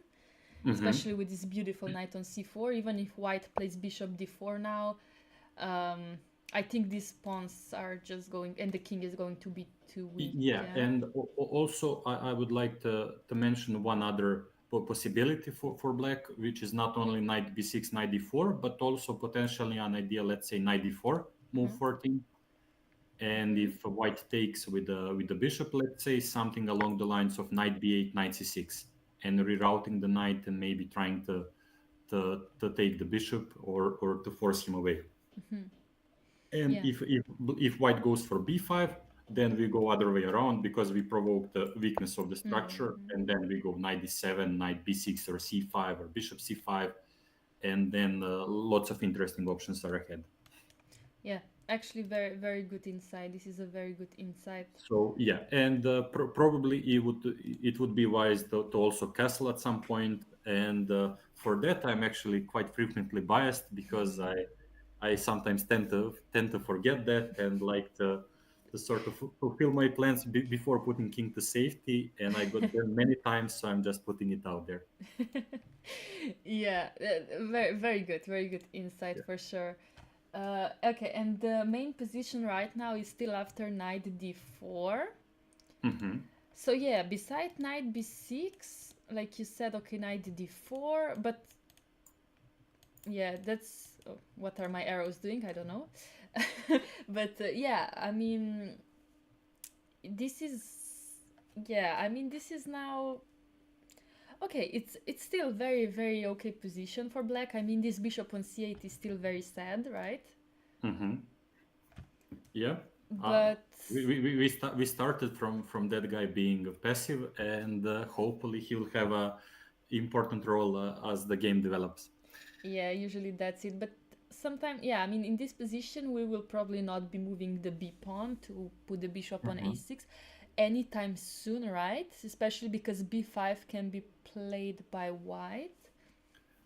especially with this beautiful knight on c4. Even if white plays bishop d4 now, I think these pawns are just going, and the king is going to be too weak. Yeah, and also I would like to mention one other possibility for black, which is not only knight b6, knight d4, but also potentially an idea, let's say knight d4, move 14. And if white takes with the bishop, let's say something along the lines of knight b8, knight c6, and rerouting the knight and maybe trying to take the bishop or to force him away. And Yeah. if white goes for b5, then we go other way around because we provoke the weakness of the structure, and then we go knight d7, knight b6, or c5, or bishop c5, and then lots of interesting options are ahead. Yeah, actually, very, very good insight. This is a very good insight. So yeah, and probably it would be wise to also castle at some point, and for that I'm actually quite frequently biased because I sometimes tend to forget that and like to sort of fulfill my plans before putting king to safety, and I got burned many times, so I'm just putting it out there. Yeah, very good insight Yeah. for sure. Okay, and the main position right now is still after knight d4. Mm-hmm. So yeah, beside knight b6, like you said, okay, knight d4, but yeah, that's what are my arrows doing? I don't know. But yeah, I mean, this is yeah, I mean, this is now okay. It's still very okay position for black. I mean, this bishop on c8 is still very sad, right? Mm-hmm. Yeah. Uh, But we started from that guy being passive, and hopefully he'll have a important role as the game develops. yeah, usually that's it. But sometimes, yeah, I mean, in this position, we will probably not be moving the b pawn to put the bishop on Mhm. a6 anytime soon, right? Especially because b5 can be played by white.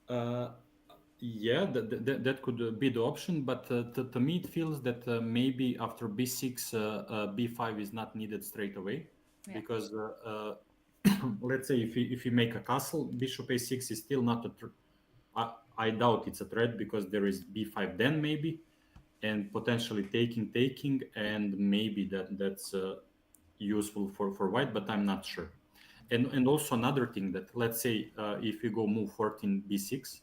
Uh, yeah, that could be the option, but to me it feels that maybe after b6, b5 is not needed straight away, Yeah. because let's say if you make a castle, bishop a6 is still not I doubt it's a threat because there is b5 then maybe, and potentially taking, and maybe that's useful for white, but I'm not sure. And also another thing that, let's say if you go move 14 b6,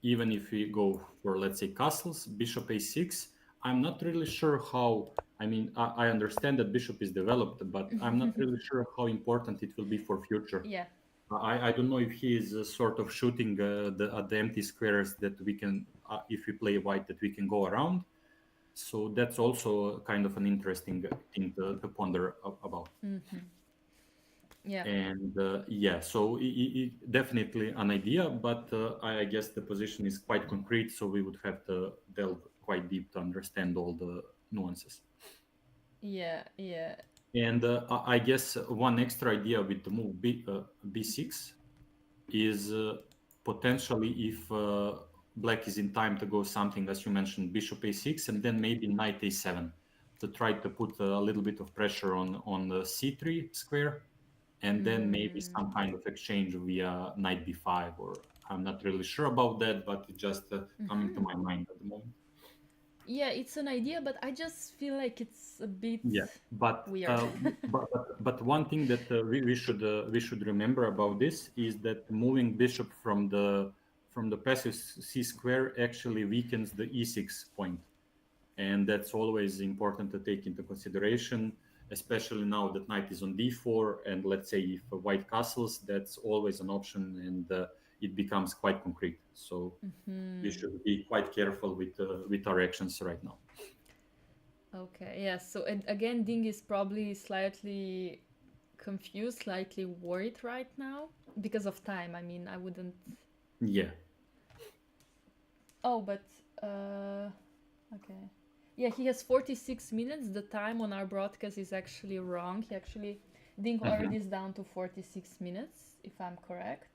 even if we go for, let's say, castles, bishop a6, I'm not really sure how. I mean, I understand that bishop is developed, but I'm not really sure how important it will be for future. Yeah. I don't know if he is sort of shooting the empty squares that we can, if we play white, that we can go around. So that's also kind of an interesting thing to ponder about. Yeah. And yeah, so definitely an idea, but I guess the position is quite concrete, so we would have to delve quite deep to understand all the nuances. Yeah. Yeah. And I guess one extra idea with the move b6 is potentially if black is in time to go something, as you mentioned, bishop a6, and then maybe knight a7 to try to put a little bit of pressure on the c3 square, and then maybe some kind of exchange via knight b5, or I'm not really sure about that, but it's just coming to my mind at the moment. Yeah, it's an idea, but I just feel like it's a bit Yeah, but weird. but one thing that we should remember about this is that moving bishop from the passive c square actually weakens the e6 point, and that's always important to take into consideration, especially now that knight is on d4, and let's say if white castles, that's always an option, and it becomes quite concrete. So we should be quite careful with our actions right now. Okay, yeah. So and again, Ding is probably slightly confused, slightly worried right now because of time. I mean, I wouldn't. Yeah. Oh, but okay. Yeah, he has 46 minutes. The time on our broadcast is actually wrong. He actually Ding already is down to 46 minutes, if I'm correct.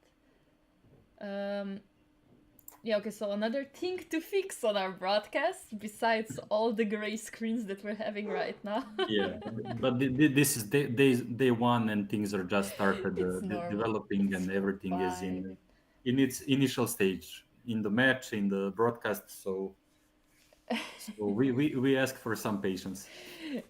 Yeah, okay, so another thing to fix on our broadcast, besides all the gray screens that we're having right now. Yeah, but this is day one, and things are just started It's normal. developing, It's and everything is fine. in its initial stage in the match, in the broadcast. So So we ask for some patience.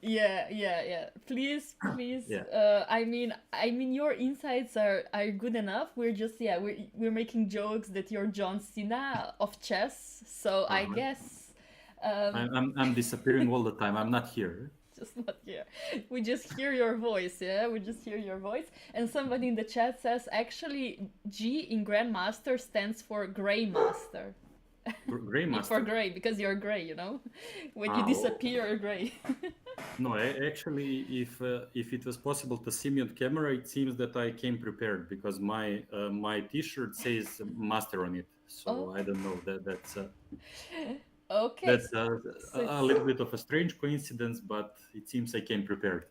Yeah. Please, please. Yeah. I mean, your insights are good enough. We're just, yeah, we're making jokes that you're John Cena of chess. So I Uh-huh. guess, um, I'm disappearing all the time. I'm not here. just not here. We just hear your voice. Yeah, we just hear your voice. And somebody in the chat says actually G in Grandmaster stands for Grey Master. Gray It's for Master. gray because you're gray, you know? When you Oh. disappear, you're gray. No, actually, if it was possible to see me on camera, it seems that I came prepared because my T-shirt says Master on it. So Oh, I don't know okay. that's So a it's, little bit of a strange coincidence, but it seems I came prepared.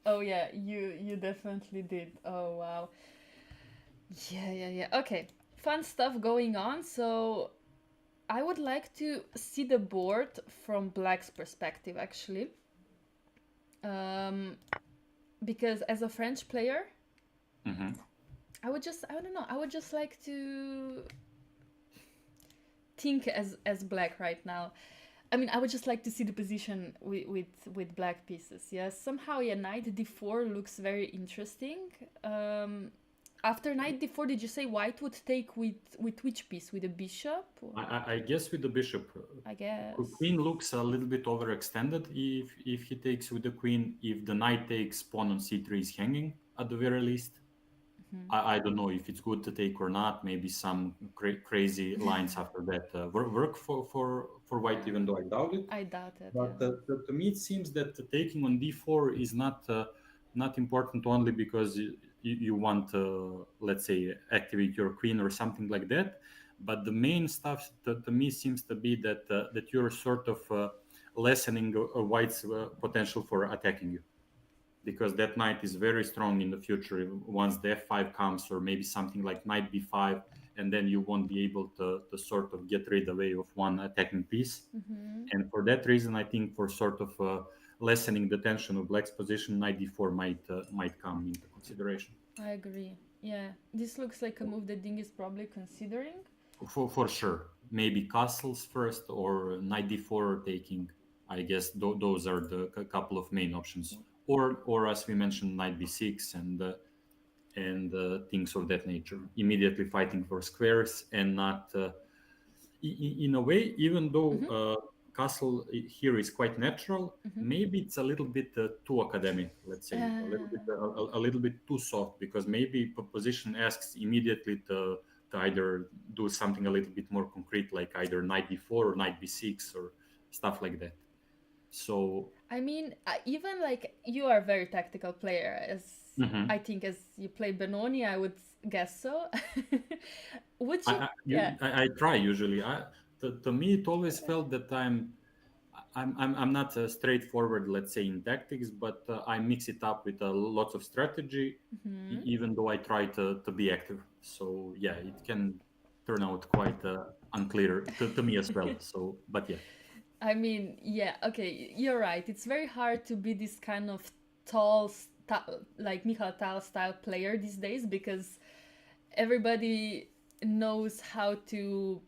oh yeah, you definitely did. Oh wow. Yeah. Okay. Fun stuff going on. So I would like to see the board from Black's perspective actually. Um, because as a French player, Hmm. I don't know, I would just like to think as Black right now. I mean, I would just like to see the position with black pieces. Yes, somehow, yeah, knight d4 looks very interesting. After knight d4, did you say white would take with which piece? With a bishop? Or, I guess with the bishop, I guess. queen looks a little bit overextended if he takes with the queen. If the knight takes, pawn on c3 is hanging at the very least. I don't know if it's good to take or not. Maybe some crazy lines after that work for white, even though I doubt it. I doubt it. But Yeah. to me, it seems that the taking on d4 is not important only because you want to, let's say, activate your queen or something like that. But the main stuff to me seems to be that you're sort of lessening a white's potential for attacking you, because that knight is very strong in the future once the f5 comes, or maybe something like knight b5, and then you won't be able to sort of get rid away of one attacking piece. And for that reason, I think for sort of lessening the tension of black's position, knight d4 might come into consideration. I agree. Yeah, this looks like a move that Ding is probably considering. For sure, maybe castles first or knight d4 taking. I guess those are the couple of main options, or as we mentioned, knight b6 and things of that nature. Immediately fighting for squares and not, in a way, even though castle here is quite natural, maybe it's a little bit too academic. Let's say a little bit too soft, because maybe position asks immediately to either do something a little bit more concrete, like either knight d4 or knight b6 or stuff like that. So I mean, even like you are a very tactical player, as mhm. I think as you play Benoni, I would guess so. Would you? Yeah. I try usually. To me, it always felt that I'm not straightforward, let's say, in tactics, but I mix it up with lots of strategy, even though I try to be active. So yeah, it can turn out quite unclear to me as well. So, but yeah. I mean, yeah, okay, you're right. It's very hard to be this kind of tall, like Michal Tal style player these days because everybody knows how to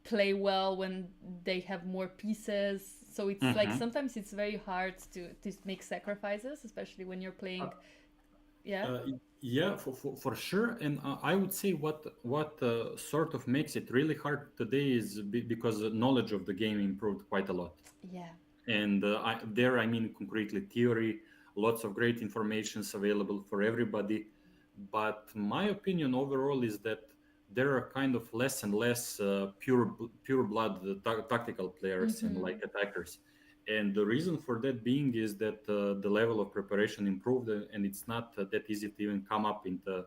play well when they have more pieces. So it's like Mhm. sometimes it's very hard to make sacrifices, especially when you're playing. Yeah. Uh, yeah, for sure. And I would say what sort of makes it really hard today is because the knowledge of the game improved quite a lot. Yeah. And I mean concretely theory, lots of great informations available for everybody. But my opinion overall is that there are kind of less and less pure blood tactical players and like attackers. And the reason for that being is that the level of preparation improved, and it's not that easy to even come up and to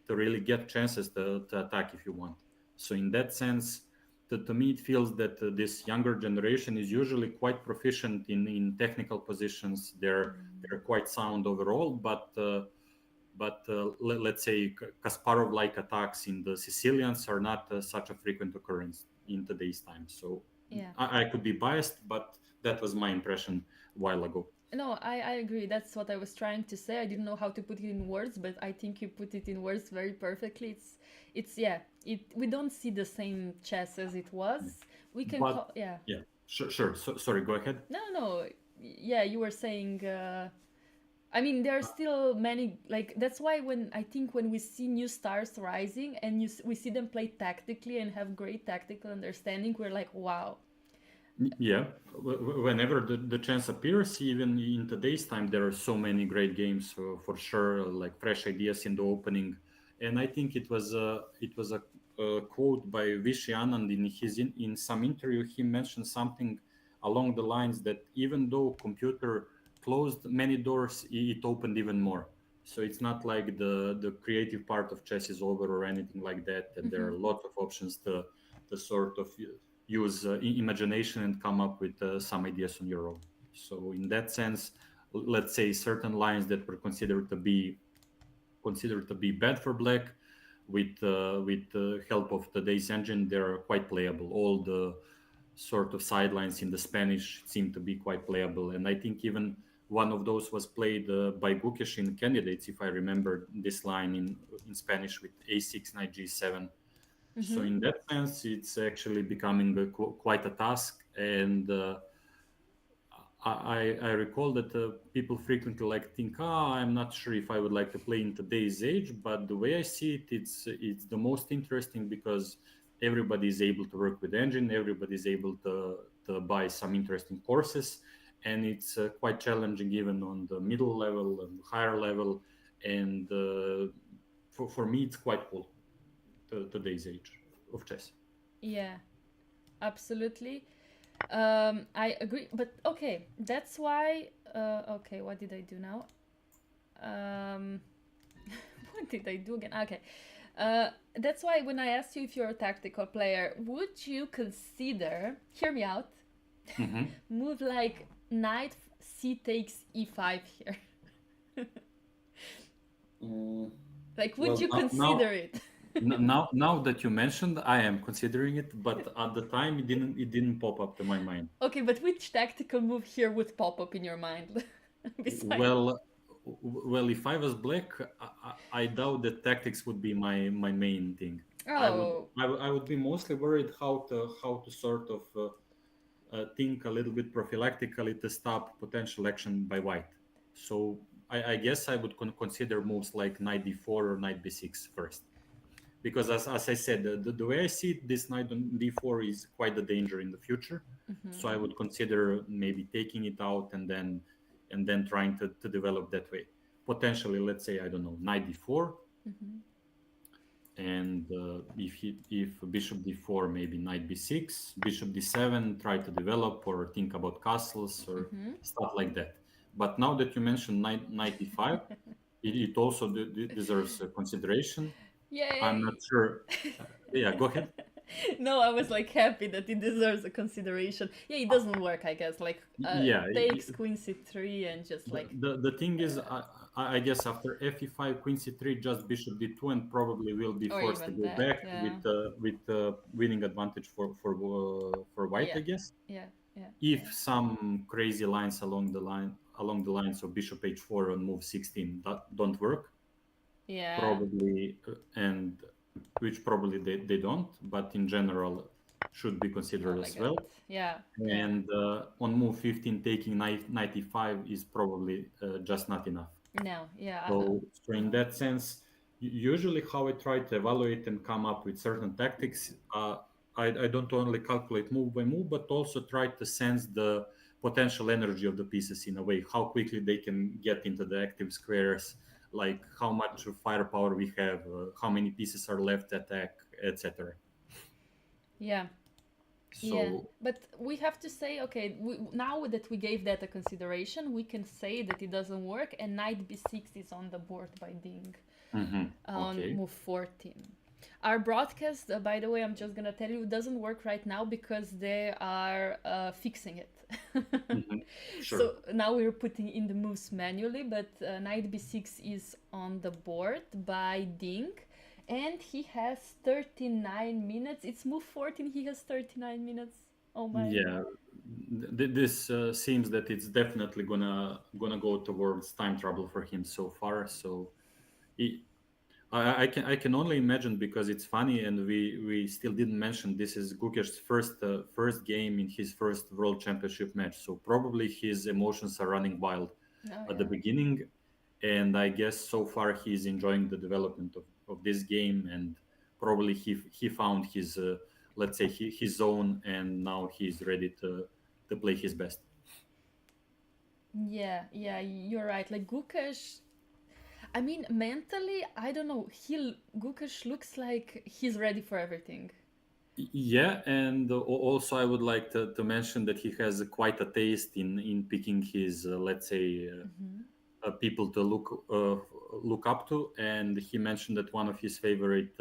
really get chances to attack if you want. So in that sense, to me, it feels that this younger generation is usually quite proficient in technical positions. They're quite sound overall, but let's say Kasparov-like attacks in the Sicilians are not such a frequent occurrence in today's time. So Yeah. I could be biased, but that was my impression a while ago. No, I agree. That's what I was trying to say. I didn't know how to put it in words, but I think you put it in words very perfectly. It's yeah. We don't see the same chess as it was. we can But call, yeah. yeah, sure. So, sorry, go ahead. No, no, yeah, you were saying. I mean, there are still many, like, that's why when I think when we see new stars rising and we see them play tactically and have great tactical understanding, we're like, wow. Yeah, whenever the chance appears, even in today's time, there are so many great games for sure, like fresh ideas in the opening. And I think it was a quote by Vishy Anand in in some interview. He mentioned something along the lines that even though computer closed many doors, it opened even more. So it's not like the creative part of chess is over or anything like that. And there are lots of options to sort of use imagination and come up with some ideas on your own. So in that sense, let's say certain lines that were considered to be bad for black, with the help of today's engine, they're quite playable. All the sort of sidelines in the Spanish seem to be quite playable, and I think even one of those was played by Gukesh in candidates, if I remember this line in Spanish with a6 knight g7. So in that sense, it's actually becoming quite a task. And I recall that people frequently like think, I'm not sure if I would like to play in today's age. But the way I see it, it's the most interesting because everybody is able to work with the engine, everybody is able to buy some interesting courses, and it's quite challenging even on the middle level and higher level. And for me, it's quite cool today's age of chess. Yeah, absolutely. I agree, but okay, that's why. Okay, what did I do now? Um, what did I do again? Okay, that's why when I asked you if you're a tactical player, would you consider? Hear me out. Mhm. Move like knight c takes e5 here. Mm, Like, would well, you now consider it? now that you mentioned, I am considering it, but at the time it didn't pop up to my mind. Okay, but which tactical move here would pop up in your mind? Besides. Well, well, if I was black, I doubt that tactics would be my main thing. I would Oh, I would be mostly worried how to sort of think a little bit prophylactically to stop potential action by white. So I guess I would consider moves like knight d4 or knight b6 first. Because as I said, the way I see it, this knight on d4 is quite a danger in the future. So I would consider maybe taking it out and then trying to develop that way. Potentially, let's say, I don't know, knight d4, and if bishop d4, maybe knight b6, bishop d7, try to develop or think about castles or stuff like that. But now that you mentioned knight d5, it also deserves consideration. I'm not yay! sure. Yeah, go ahead. No, I was like happy that it deserves a consideration. Yeah, it doesn't work, I guess. Like, Yeah, takes queen c3 and just the, like, the, the thing is, I guess after f5, queen c3, just bishop d2, and probably will be or forced to even go that. back Yeah, with winning advantage for white, yeah, I guess. yeah, yeah, If yeah. some crazy lines along the lines of bishop h4 on move 16 that don't work, Yeah, probably, and which probably they don't, but in general should be oh considered my as god. well. Yeah, yeah. And on move 15, taking knight e5 is probably just not enough. No, yeah, So in that sense, usually how I try to evaluate and come up with certain tactics, I don't only calculate move by move, but also try to sense the potential energy of the pieces in a way, how quickly they can get into the active squares, like how much firepower we have, how many pieces are left to attack, etc. yeah. Yeah, So, but we have to say, okay, now that we gave that a consideration, we can say that it doesn't work, and knight b6 is on the board by Ding on okay. move 14. Our broadcast, by the way, I'm just gonna tell you, doesn't work right now because they are fixing it. Mhm. Sure. So now we're putting in the moves manually, but knight b6 is on the board by Ding, and he has 39 minutes. It's move 14, he has 39 minutes. Oh my. Yeah, this seems that it's definitely gonna go towards time trouble for him so far. So, he, I can only imagine because it's funny, and we still didn't mention this is Gukesh's first game in his first World Championship match. So probably his emotions are running wild Oh at the yeah. beginning, and I guess so far he's enjoying the development of this game, and probably he found his let's say his zone, and now he's ready to play his best. Yeah, yeah, you're right. Like Gukesh, I mean, mentally, I don't know. Gukesh looks like he's ready for everything. Yeah, and also I would like to mention that he has quite a taste in picking his let's say Hmm. people to look up to, and he mentioned that one of his favorite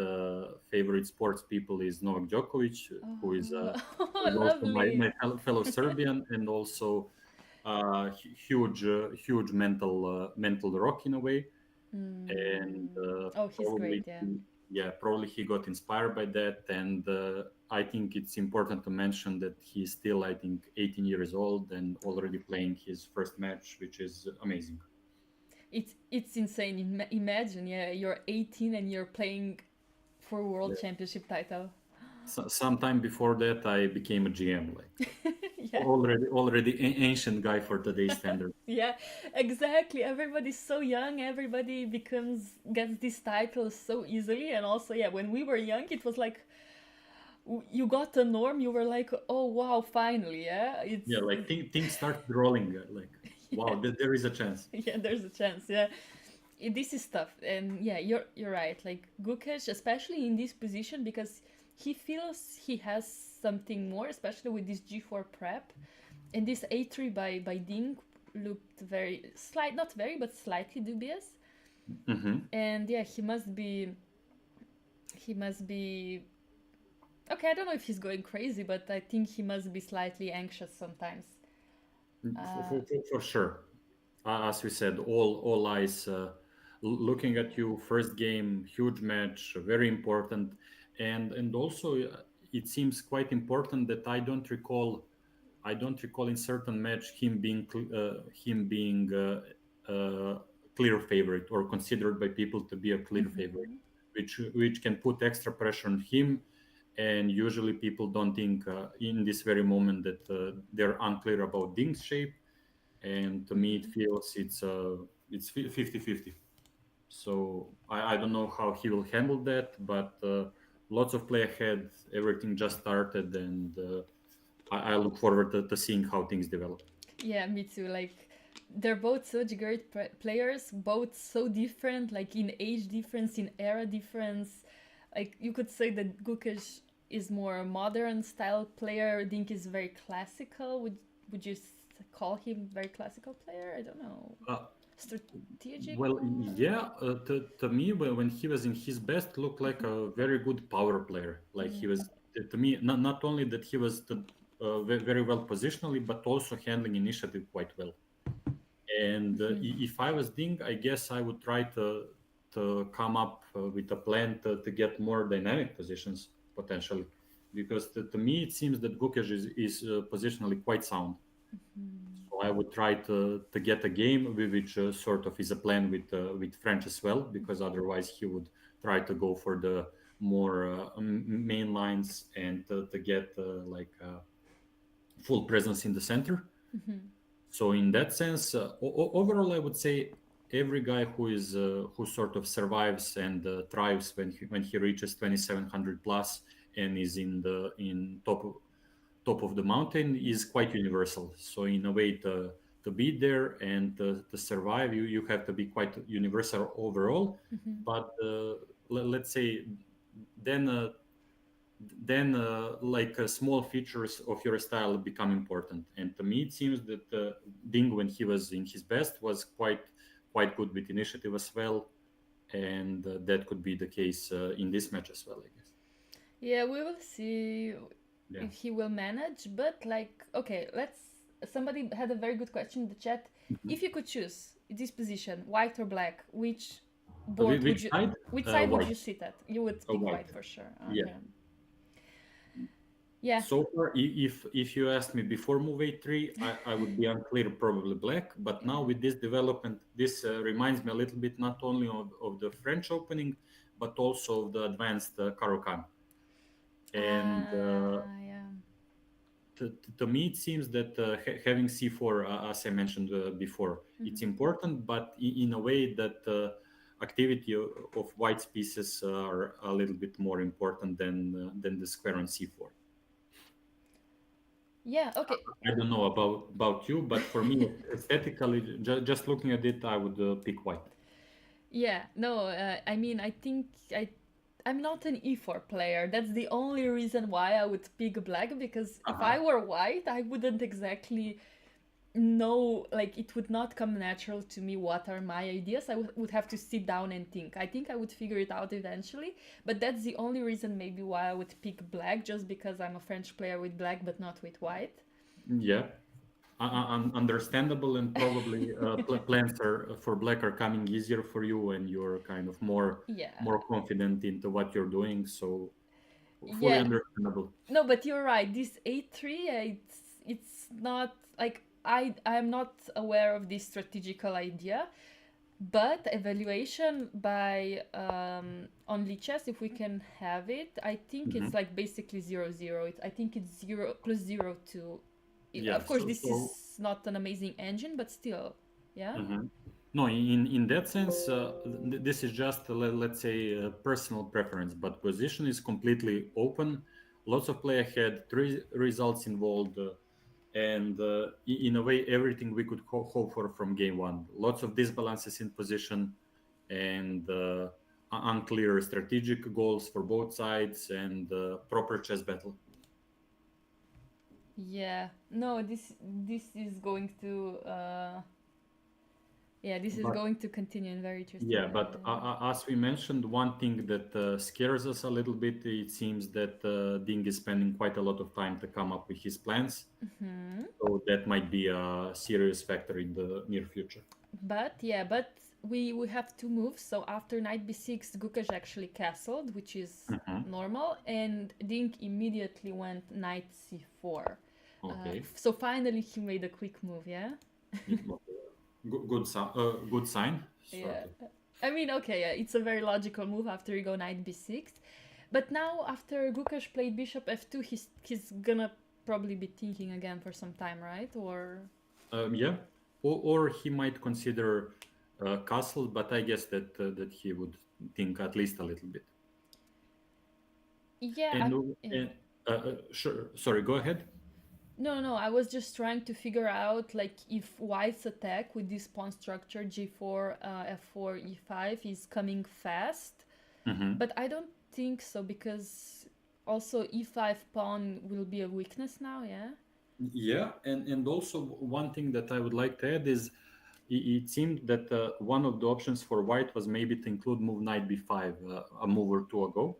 sports people is Novak Djokovic, Oh, who is also lovely. my fellow Serbian, and also huge mental rock in a way, and Mm. Oh, he's great, probably yeah. yeah, probably he got inspired by that, and I think it's important to mention that he's still, I think, 18 years old and already playing his first match, which is amazing. It's insane. Imagine, yeah, you're 18 and you're playing for Yeah. world championship title. Sometime before that, I became a GM, like Yeah. already ancient guy for today's standard. Yeah, exactly. Everybody's so young. Everybody gets these titles so easily. And also, yeah, when we were young, it was like you got a norm. You were like, oh wow, finally, yeah. Yeah, like things start rolling. Like, Yeah, wow, there is a chance. yeah. There's a chance. Yeah, this is tough. And yeah, you're right. Like Gukesh, especially in this position, because he feels he has something more, especially with this G4 prep. And this A3 by Ding looked not very, but slightly dubious. Hmm. And yeah, he must be okay. I don't know if he's going crazy, but I think he must be slightly anxious sometimes. Uh, For sure. As we said, all eyes looking at you. First game, huge match, very important, and also it seems quite important that I don't recall in certain match him being clear favorite or considered by people to be a clear favorite, mhm. which can put extra pressure on him. And usually people don't think in this very moment that they're unclear about Ding's shape, and to me it feels it's 50-50. So I don't know how he will handle that, but lots of play ahead, everything just started, and I look forward to seeing how things develop. Yeah, me too. Like they're both such great players, both so different, like in age difference, in era difference. Like you could say that Gukesh is more modern style player. Dink is very classical. Would you call him very classical player? I don't know. uh, Strategic well, more. yeah, to me when he was in his best looked like a very good power player, like he was to me not only that he was very well positionally, but also handling initiative quite well. And if I was Ding, I guess I would try to come up with a plan to get more dynamic positions potentially, because to me it seems that Gukesh is positionally quite sound. So I would try to get a game which sort of is a plan with French as well, because otherwise he would try to go for the more main lines and to get full presence in the center. So in that sense, overall, I would say every guy who sort of survives and thrives when he reaches 2700 plus and is in top of the mountain is quite universal. So in a way, to be there and to survive, you have to be quite universal overall. But let's say then small features of your style become important, and to me it seems that Ding, when he was in his best, was quite good with initiative as well, and that could be the case in this match as well, I guess. Yeah, we will see Yeah. if he will manage. But like, okay, let's. Somebody had a very good question in the chat. Mhm. If you could choose this position, white or black, which board would Which you? side? Which side would White. you sit at? You would pick White. white for sure. Yeah. Yeah. Yeah. So far, if you asked me before move a3, I would be unclear, probably black. But now with this development, this reminds me a little bit not only of the French opening, but also the advanced Caro-Kann. And Yeah. to me, it seems that having c4, as I mentioned before, it's important, but in a way that activity of white's pieces are a little bit more important than the square on c4. Yeah, okay. I don't know about you, but for me, aesthetically, just looking at it, I would pick white. Yeah, no, I mean, I'm not an e4 player. That's the only reason why I would pick black, because if I Uh-huh. were white, I wouldn't exactly know, like, it would not come natural to me what are my ideas. I would have to sit down and think. I think I would figure it out eventually, but that's the only reason maybe why I would pick black, just because I'm a French player with black but not with white. Yeah, understandable, and probably plans are for black are coming easier for you, and you're kind of Yeah. more confident into what you're doing. So fully Yeah. understandable. No, but you're right. This A3, it's not like I'm not aware of this strategical idea, but evaluation by on Lichess, if we can have it, I think it's Mhm. like basically 0-0. I think it's 0 plus 0 to. Yeah. Of course, this So is not an amazing engine, but still, yeah. mhm. No, in that sense, this is just let's say personal preference, but position is completely open. Lots of play ahead, three results involved. And in a way, everything we could hope for from game one. Lots of disbalances in position, and unclear strategic goals for both sides, and proper chess battle. Yeah. No, this is going to yeah, this is But going to continue in very interesting yeah, but as we mentioned, one thing that scares us a little bit, it seems that Ding is spending quite a lot of time to come up with his plans. Mhm. So that might be a serious factor in the near future. But yeah, but we have two moves. So after knight b6, Gukash actually castled, which is Mhm. normal, and Dink immediately went knight c4. Okay. So finally he made a quick move, yeah. Good sign. Yeah. Sort of. I mean, okay, yeah, it's a very logical move after you go knight b6. But now after Gukash played bishop f2, he's gonna probably be thinking again for some time, right? Or Yeah, or he might consider castle, but I guess that he would think at least a little bit. yeah, yeah. And sure, sorry, go ahead. No, no, I was just trying to figure out like if white's attack with this pawn structure g4, f4, e5 is coming fast, Hmm. but I don't think so because also e5 pawn will be a weakness now, yeah? Yeah, and also one thing that I would like to add is it seemed that one of the options for white was maybe to include move knight b5 a move or two ago,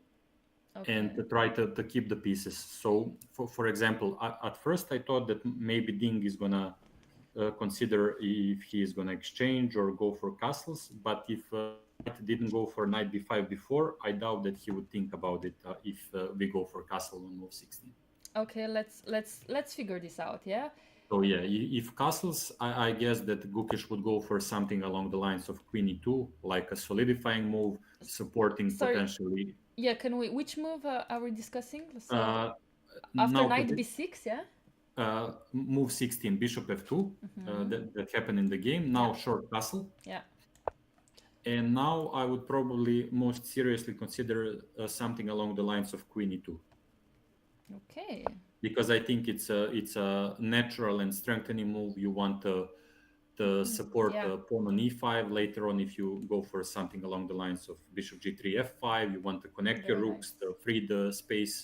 and Okay. to try to keep the pieces. So, for example, at first I thought that maybe Ding is gonna consider if he is gonna exchange or go for castles. But if White didn't go for knight b5 before, I doubt that he would think about it if we go for castle on move 16. Okay, let's figure this out, yeah? So yeah, if castles, I guess that Gukish would go for something along the lines of queen e2, like a solidifying move, supporting Sorry, potentially. yeah, can we which move are we discussing? So Uh, after now, knight b6, yeah? move 16, bishop f2, Mm-hmm. that happened in the game. Yeah. Now short castle. Yeah. And now I would probably most seriously consider something along the lines of queen e2, Okay. because I think it's a natural and strengthening move. You want to support Yeah. pawn on e5 later on. If you go for something along the lines of bishop g3 f5, you want to connect your Very rooks nice. to free the space,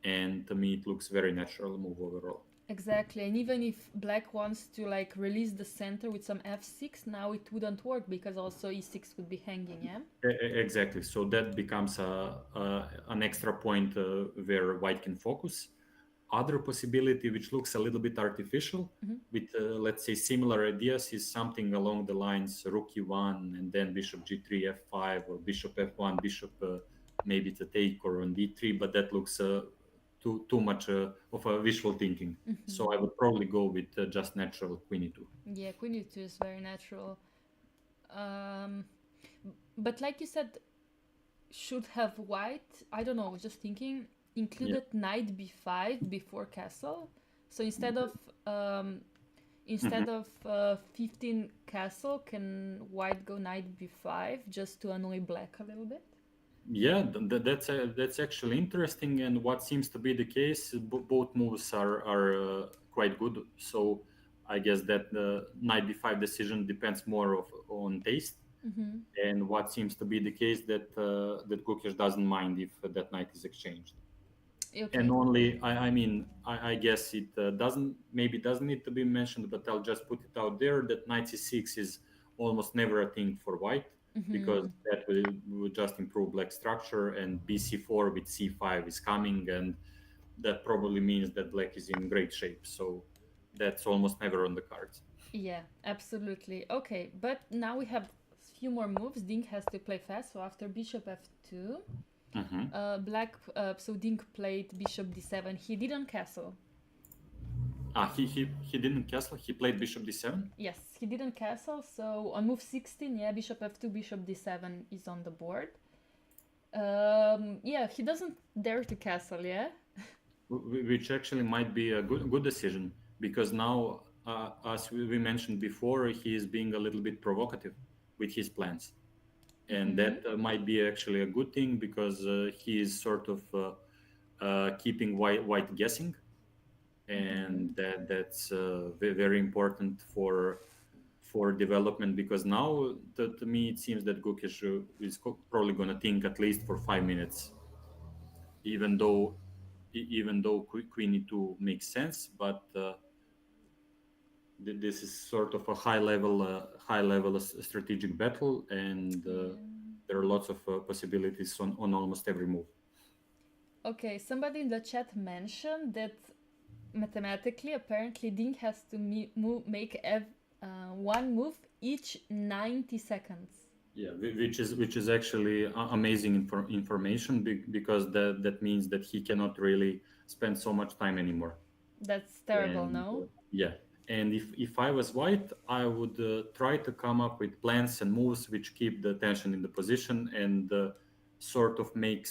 and to me it looks very natural move overall. Exactly. And even if black wants to like release the center with some f6, now it wouldn't work because also e6 would be hanging, yeah? Exactly. So that becomes an extra point where white can focus. Other possibility, which looks a little bit artificial, Mm-hmm. with let's say similar ideas, is something along the lines rook e1 and then bishop g3 f5, or bishop f1, bishop maybe to take, or on d3. But that looks too much of a visual thinking. Mm-hmm. So I would probably go with just natural queen e2. Yeah, queen e2 is very natural. Um, but like you said, should have white, I don't know, just thinking, included knight b5 before castle. So Mhm. instead of 15 castle, can white go knight b5 just to annoy black a little bit? Yeah, that's actually interesting. And what seems to be the case, both moves are quite good. So I guess that the knight d5 decision depends more on taste. Mm-hmm. And what seems to be the case that Gukesh doesn't mind if that knight is exchanged. And Okay. only I guess it doesn't need to be mentioned, but I'll just put it out there that knight c6 is almost never a thing for white, because Mm-hmm. that will just improve black structure, and bc4 with c5 is coming, and that probably means that black is in great shape. So that's almost never on the cards. Yeah, absolutely. Okay, but now we have a few more moves. Dink has to play fast. So after bishop f2, Hmm. so Dink played bishop d7. He didn't castle. He didn't castle. He played bishop d7. Yes, he didn't castle. So on move 16, yeah, bishop f2, bishop d7 is on the board. Yeah, he doesn't dare to castle, yeah? Which actually might be a good decision, because now, as we mentioned before, he is being a little bit provocative with his plans, and Mm-hmm. that might be actually a good thing, because he is sort of keeping white guessing, Mm-hmm. and that's very important for development, because now to me it seems that Gukesh is probably going to think at least for 5 minutes, even though queen e2 makes sense, but this is sort of a high level strategic battle, and Yeah. there are lots of possibilities on almost every move. Okay, somebody in the chat mentioned that mathematically, apparently, Dink has to make one move each 90 seconds. Yeah, which is actually amazing information, because that means that he cannot really spend so much time anymore. That's terrible, And no? yeah, and if I was white, I would try to come up with plans and moves which keep the tension in the position, and sort of make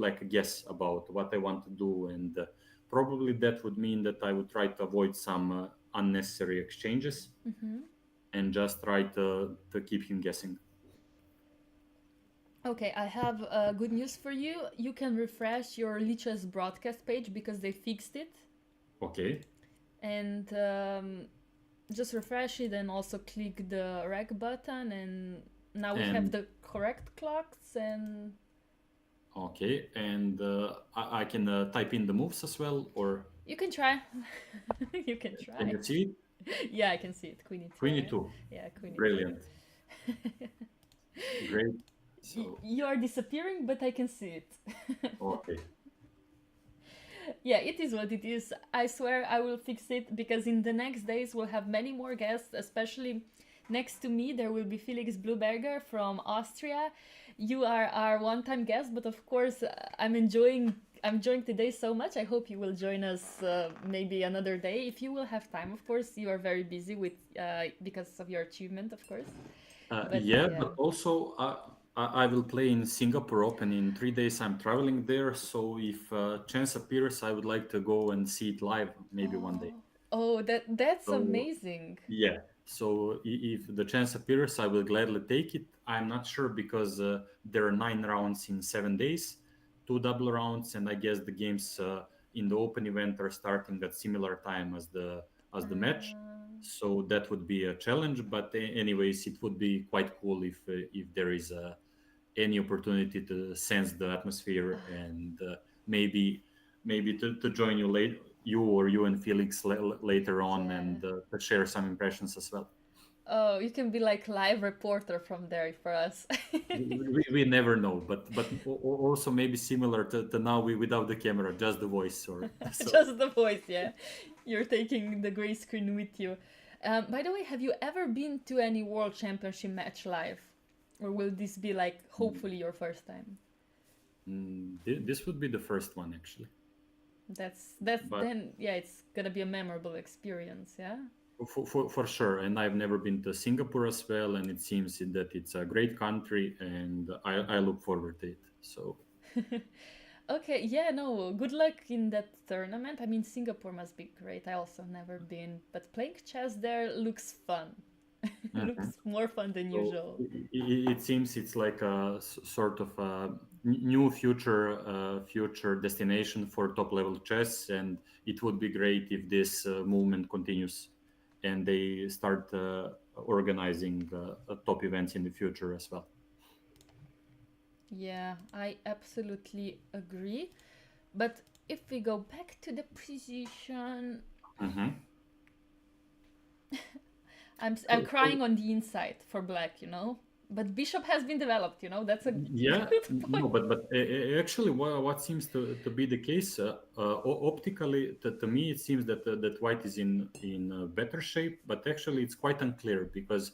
black a guess about what I want to do, and probably that would mean that I would try to avoid some unnecessary exchanges, Mm-hmm. and just try to keep him guessing. Okay, I have good news for you. You can refresh your Lichess broadcast page because they fixed it. Okay. And just refresh it and also click the rec button. And now we have And the correct clocks. And okay, and I can type in the moves as well, or you can try. You can can try. you see it? Yeah, I can see it. Queen e2, Queen yeah? e2. Yeah, Queen Brilliant. e2. Great. So, You are disappearing, but I can see it. okay. Yeah, it is what it is. I swear I will fix it because in the next days we'll have many more guests, especially next to me there will be Felix Bluberger from Austria. You are our one-time guest, but of course I'm enjoying today so much. I hope you will join us maybe another day if you will have time. Of course, you are very busy with because of your achievement, of course. But Yeah, yeah. but also I will play in Singapore Open in 3 days. I'm traveling there, so if chance appears, I would like to go and see it live, maybe one day. Oh, oh, that's So amazing. yeah, so if the chance appears, I will gladly take it. I'm not sure, because there are 9 rounds in 7 days, two double rounds, and I guess the games in the Open event are starting at similar time as the match. So that would be a challenge. But anyways, it would be quite cool if there is any opportunity to sense the atmosphere, and maybe to join you late, you and Felix later on, Yeah. and to share some impressions as well. Oh, you can be like live reporter from there for us. We never know, but also maybe similar to now, we without the camera, just the voice, or so. Just the voice, yeah. You're taking the gray screen with you. By the way, have you ever been to any World Championship match live? Or will this be like hopefully your first time? This would be the first one, actually. That's But then yeah, it's gonna be a memorable experience, yeah. For sure. And I've never been to Singapore as well, and it seems that it's a great country, and I look forward to it. So Okay, yeah, no, good luck in that tournament. I mean, Singapore must be great. I also never been, but playing chess there looks fun. mhm. Looks more fun than So usual. it seems it's like a sort of a new future destination for top level chess, and it would be great if this movement continues and they start organizing top events in the future as well. Yeah, I absolutely agree. But if we go back to the position, Mhm. I'm crying on the inside for black, you know? But bishop has been developed, you know? That's a Yeah, good point. no, but actually, what seems to be the case, optically, to me, it seems that white is in better shape, but actually, it's quite unclear because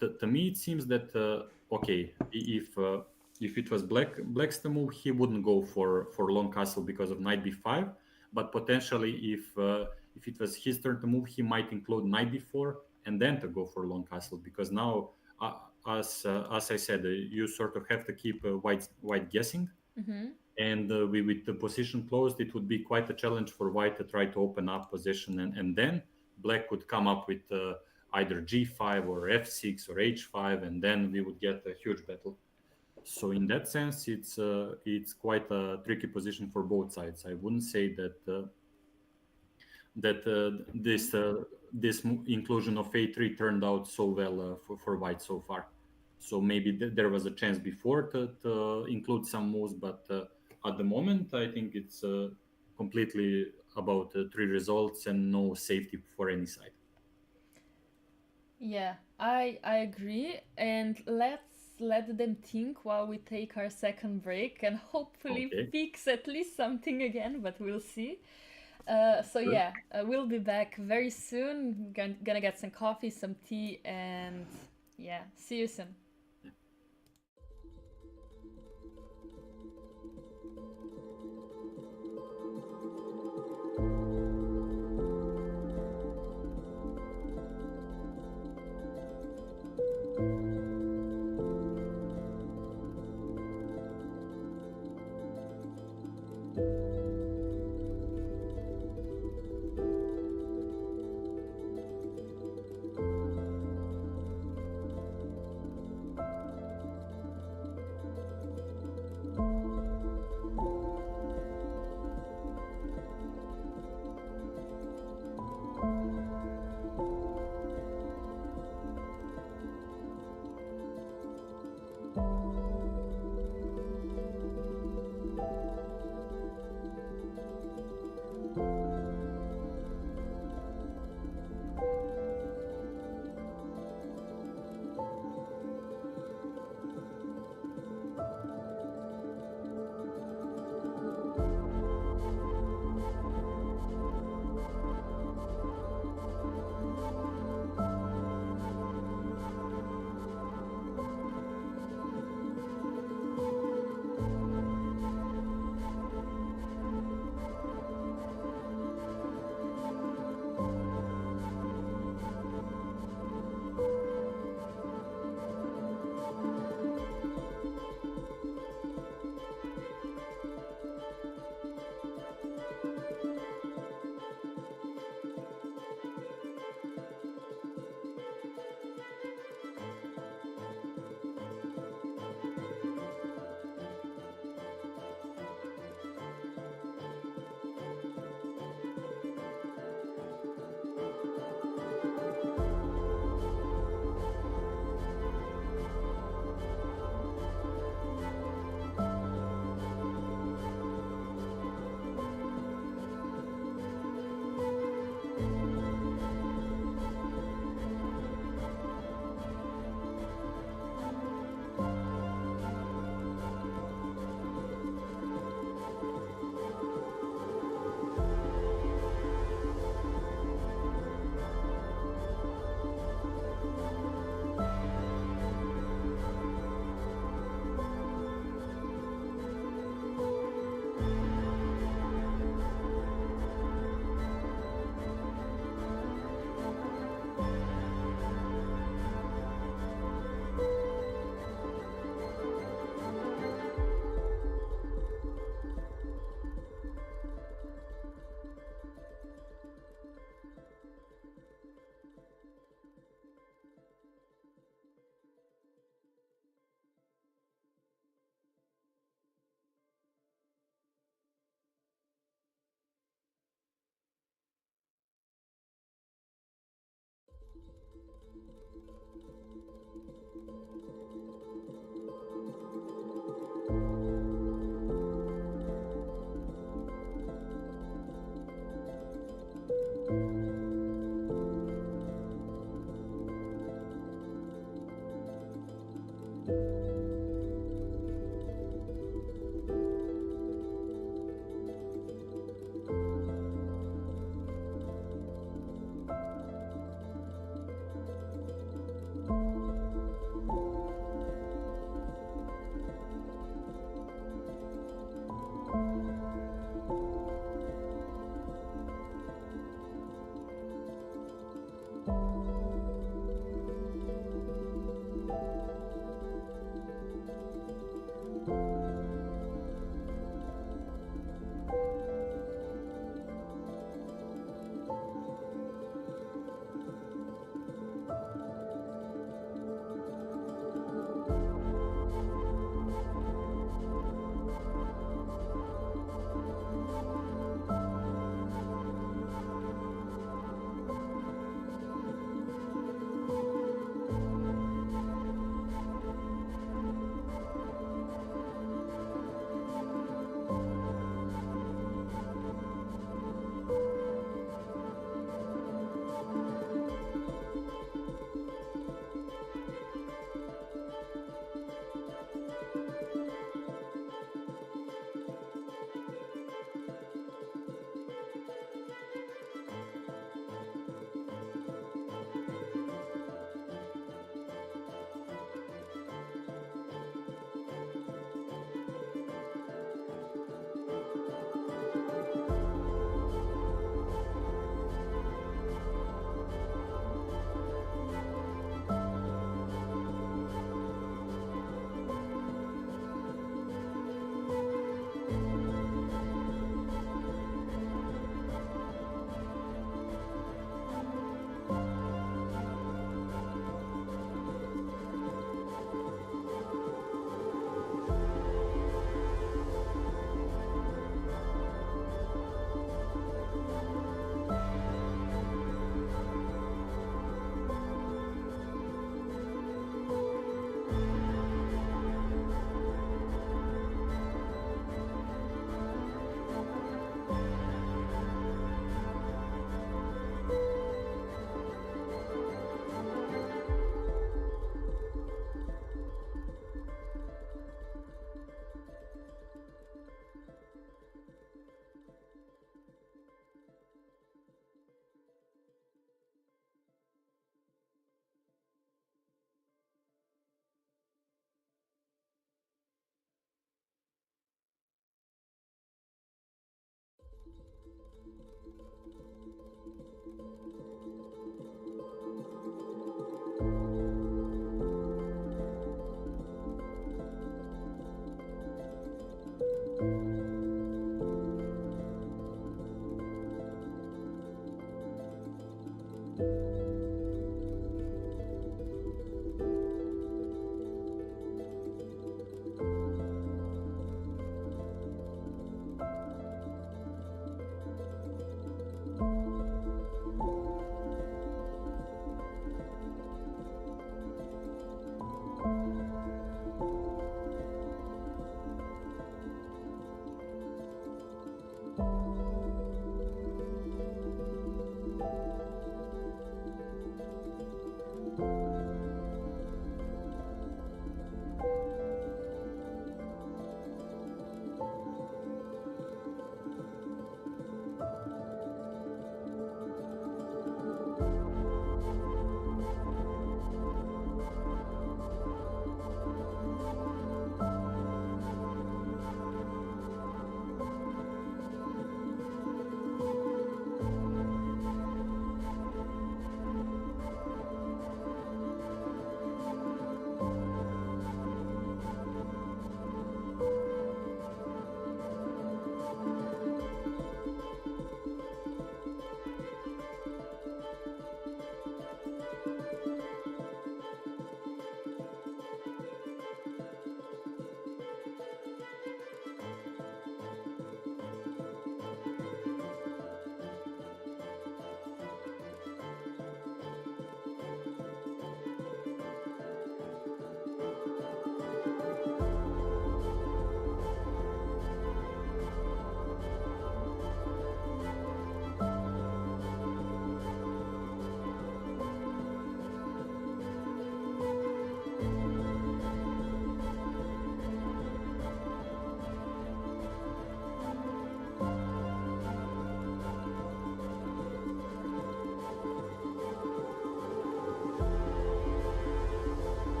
to me, it seems that okay, if it was black's the move, he wouldn't go for long castle because of knight b5, but potentially, if it was his turn to move, he might include knight b4 and then to go for long castle because now. Uh, as I said, you sort of have to keep white guessing, Mm-hmm. and with the position closed, it would be quite a challenge for white to try to open up position, and then black could come up with either g5 or f6 or h5, and then we would get a huge battle. So in that sense, it's quite a tricky position for both sides. I wouldn't say that this inclusion of a3 turned out so well for white so far. So maybe there was a chance before to include some moves, but at the moment, I think it's completely about three results and no safety for any side. Yeah, I agree. And let's let them think while we take our second break and hopefully Okay, fix at least something again, but we'll see. So sure. yeah, we'll be back very soon. Gonna get some coffee, some tea, and yeah, see you soon.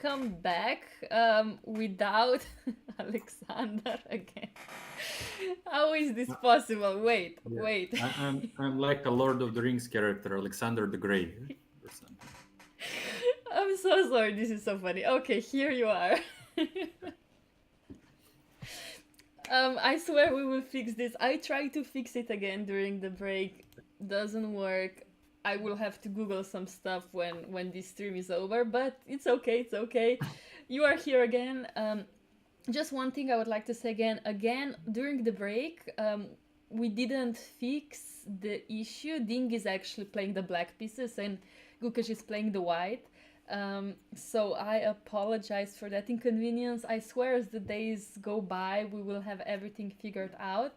come back without Alexander again. How is this possible? Wait, Yeah. wait. I'm like a Lord of the Rings character, Alexander the Grey, or something. I'm so sorry. This is so funny. Okay, here you are. I swear we will fix this. I tried to fix it again during the break. Doesn't work. I will have to Google some stuff when this stream is over, but it's okay. It's okay. You are here again. Just one thing I would like to say again during the break. We didn't fix the issue. Ding is actually playing the black pieces and Gukesh is playing the white. So I apologize for that inconvenience. I swear as the days go by, we will have everything figured out.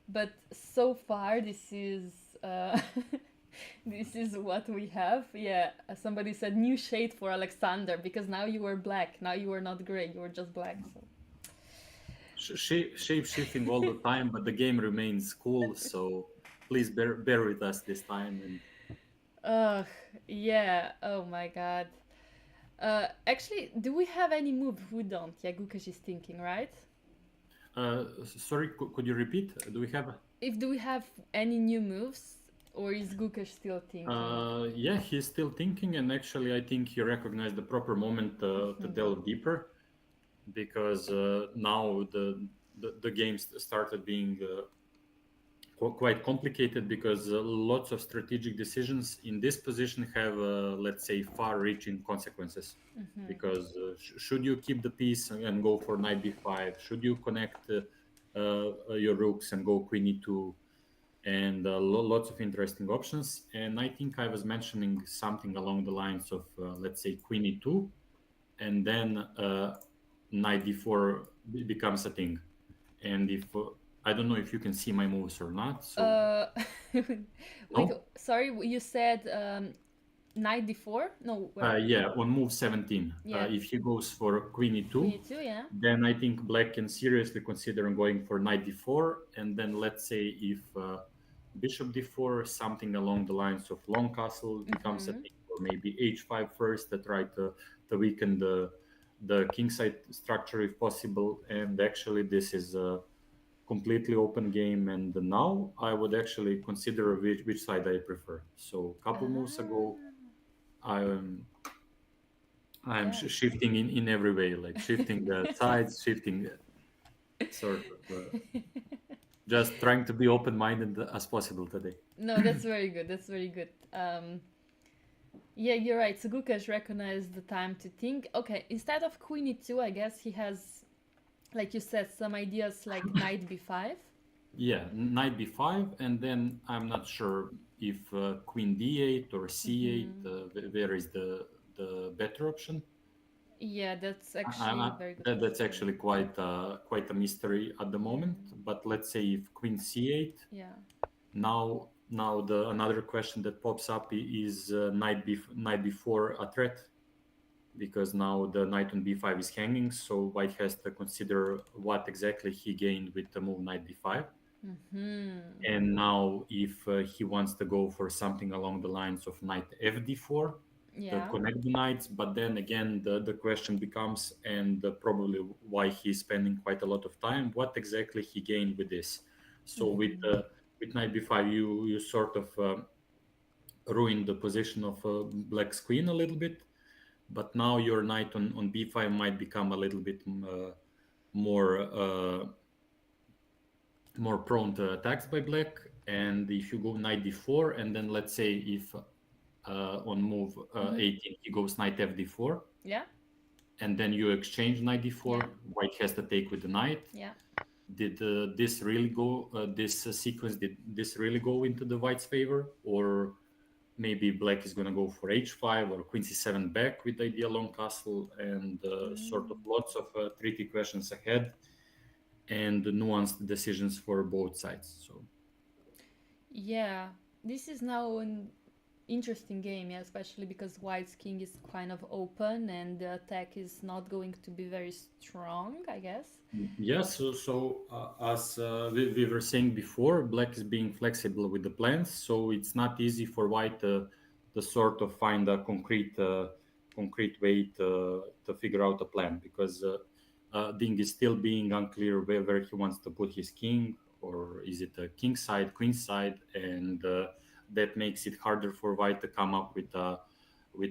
But so far, this is this is what we have. Yeah, somebody said new shade for Alexander because now you were black. Now you are not gray. You were just black. So. Shape shifting all the time, but the game remains cool. So please bear with us this time. And Yeah. Oh my god. Actually, do we have any move? We don't. Yeah, Gukesh is thinking, right? sorry, could you repeat? Do we have? Do we have any new moves, or is Gukesh still thinking? Yeah, he's still thinking, and actually, I think he recognized the proper moment to delve deeper, because now the games started being quite complicated, because lots of strategic decisions in this position have, let's say, far-reaching consequences. Because should you keep the piece and go for knight b5? Should you connect your rooks and go queen e2? And lots of interesting options. And I think I was mentioning something along the lines of, let's say, queen e2, and then knight d4 becomes a thing. And if I don't know if you can see my moves or not. So Wait, no? sorry, you said knight d4? No, where? Yeah, on move 17. Yeah. If he goes for queen e2, Queen e2, yeah. then I think black can seriously consider going for knight d4. And then let's say if bishop d4, something along the lines of long castle becomes a thing, or maybe h5 first to try to weaken the kingside structure if possible. And actually this is a completely open game, and now I would actually consider which side I prefer. So a couple moves ago, I'm Yeah. shifting in every way, like shifting the sides, shifting sort of just trying to be open-minded as possible today. No, that's very good. That's very good. Yeah, you're right. So Gukesh recognized the time to think. Okay, instead of queen e2, I guess he has, like you said, some ideas like knight b5. Yeah, knight b5, and then I'm not sure if queen d8 or c8, where is the better option. Yeah, that's actually very good. That's actually quite a mystery at the moment. But let's say if queen c8, Yeah. now the another question that pops up is knight b4 a threat, because now the knight on b5 is hanging, so white has to consider what exactly he gained with the move knight b5. And now if he wants to go for something along the lines of knight fd4 to connect the knights, but then again the question becomes, and probably why he's spending quite a lot of time, what exactly he gained with this. So with knight b5 you sort of ruin the position of black's queen a little bit, but now your knight on b5 might become a little bit more prone to attacks by black. And if you go knight d4, and then let's say if on move 18 he goes knight fd4, and then you exchange knight d4, white has to take with the knight. Did this really go this sequence, did this really go into the white's favor, or maybe black is going to go for h5 or queen c7 back with the idea long castle, and sort of lots of tricky questions ahead, and nuanced decisions for both sides. So yeah, this is now an interesting game, yeah, especially because white's king is kind of open and the attack is not going to be very strong, I guess. Yes, so as we were saying before, black is being flexible with the plans, so it's not easy for white to sort of find a concrete concrete way to figure out a plan, because Ding is still being unclear where he wants to put his king, or is it a king side, queen side, and that makes it harder for White to come up with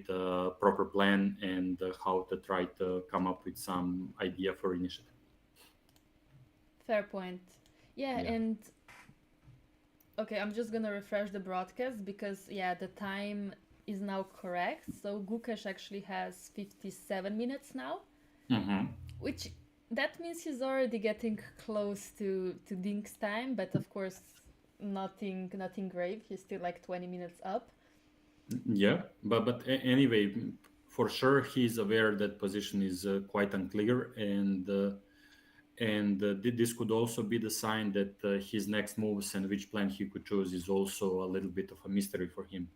a proper plan, and how to try to come up with some idea for initiative. Fair point. Yeah, Yeah. and okay, I'm just gonna refresh the broadcast because yeah, the time is now correct. So Gukesh actually has 57 minutes now, Mm-hmm. which that means he's already getting close to Dink's time, but of course nothing grave. He's still like 20 minutes up. Yeah, but anyway, for sure he's aware that position is quite unclear, and this could also be the sign that his next moves and which plan he could choose is also a little bit of a mystery for him,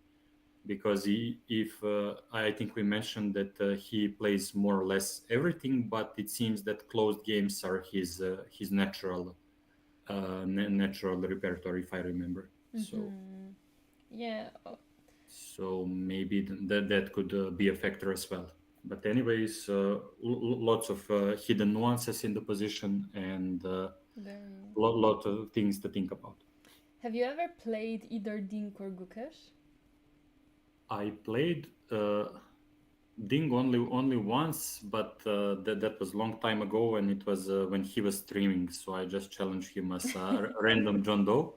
because if I think we mentioned that he plays more or less everything, but it seems that closed games are his natural repertoire, if I remember. So Mm-hmm. Yeah. so maybe that could be a factor as well. But anyways, lots of hidden nuances in the position, and Very. lot of things to think about. Have you ever played either Dink or Gukesh? I played Ding only once, but that was long time ago, and it was when he was streaming. So I just challenged him as a random John Doe.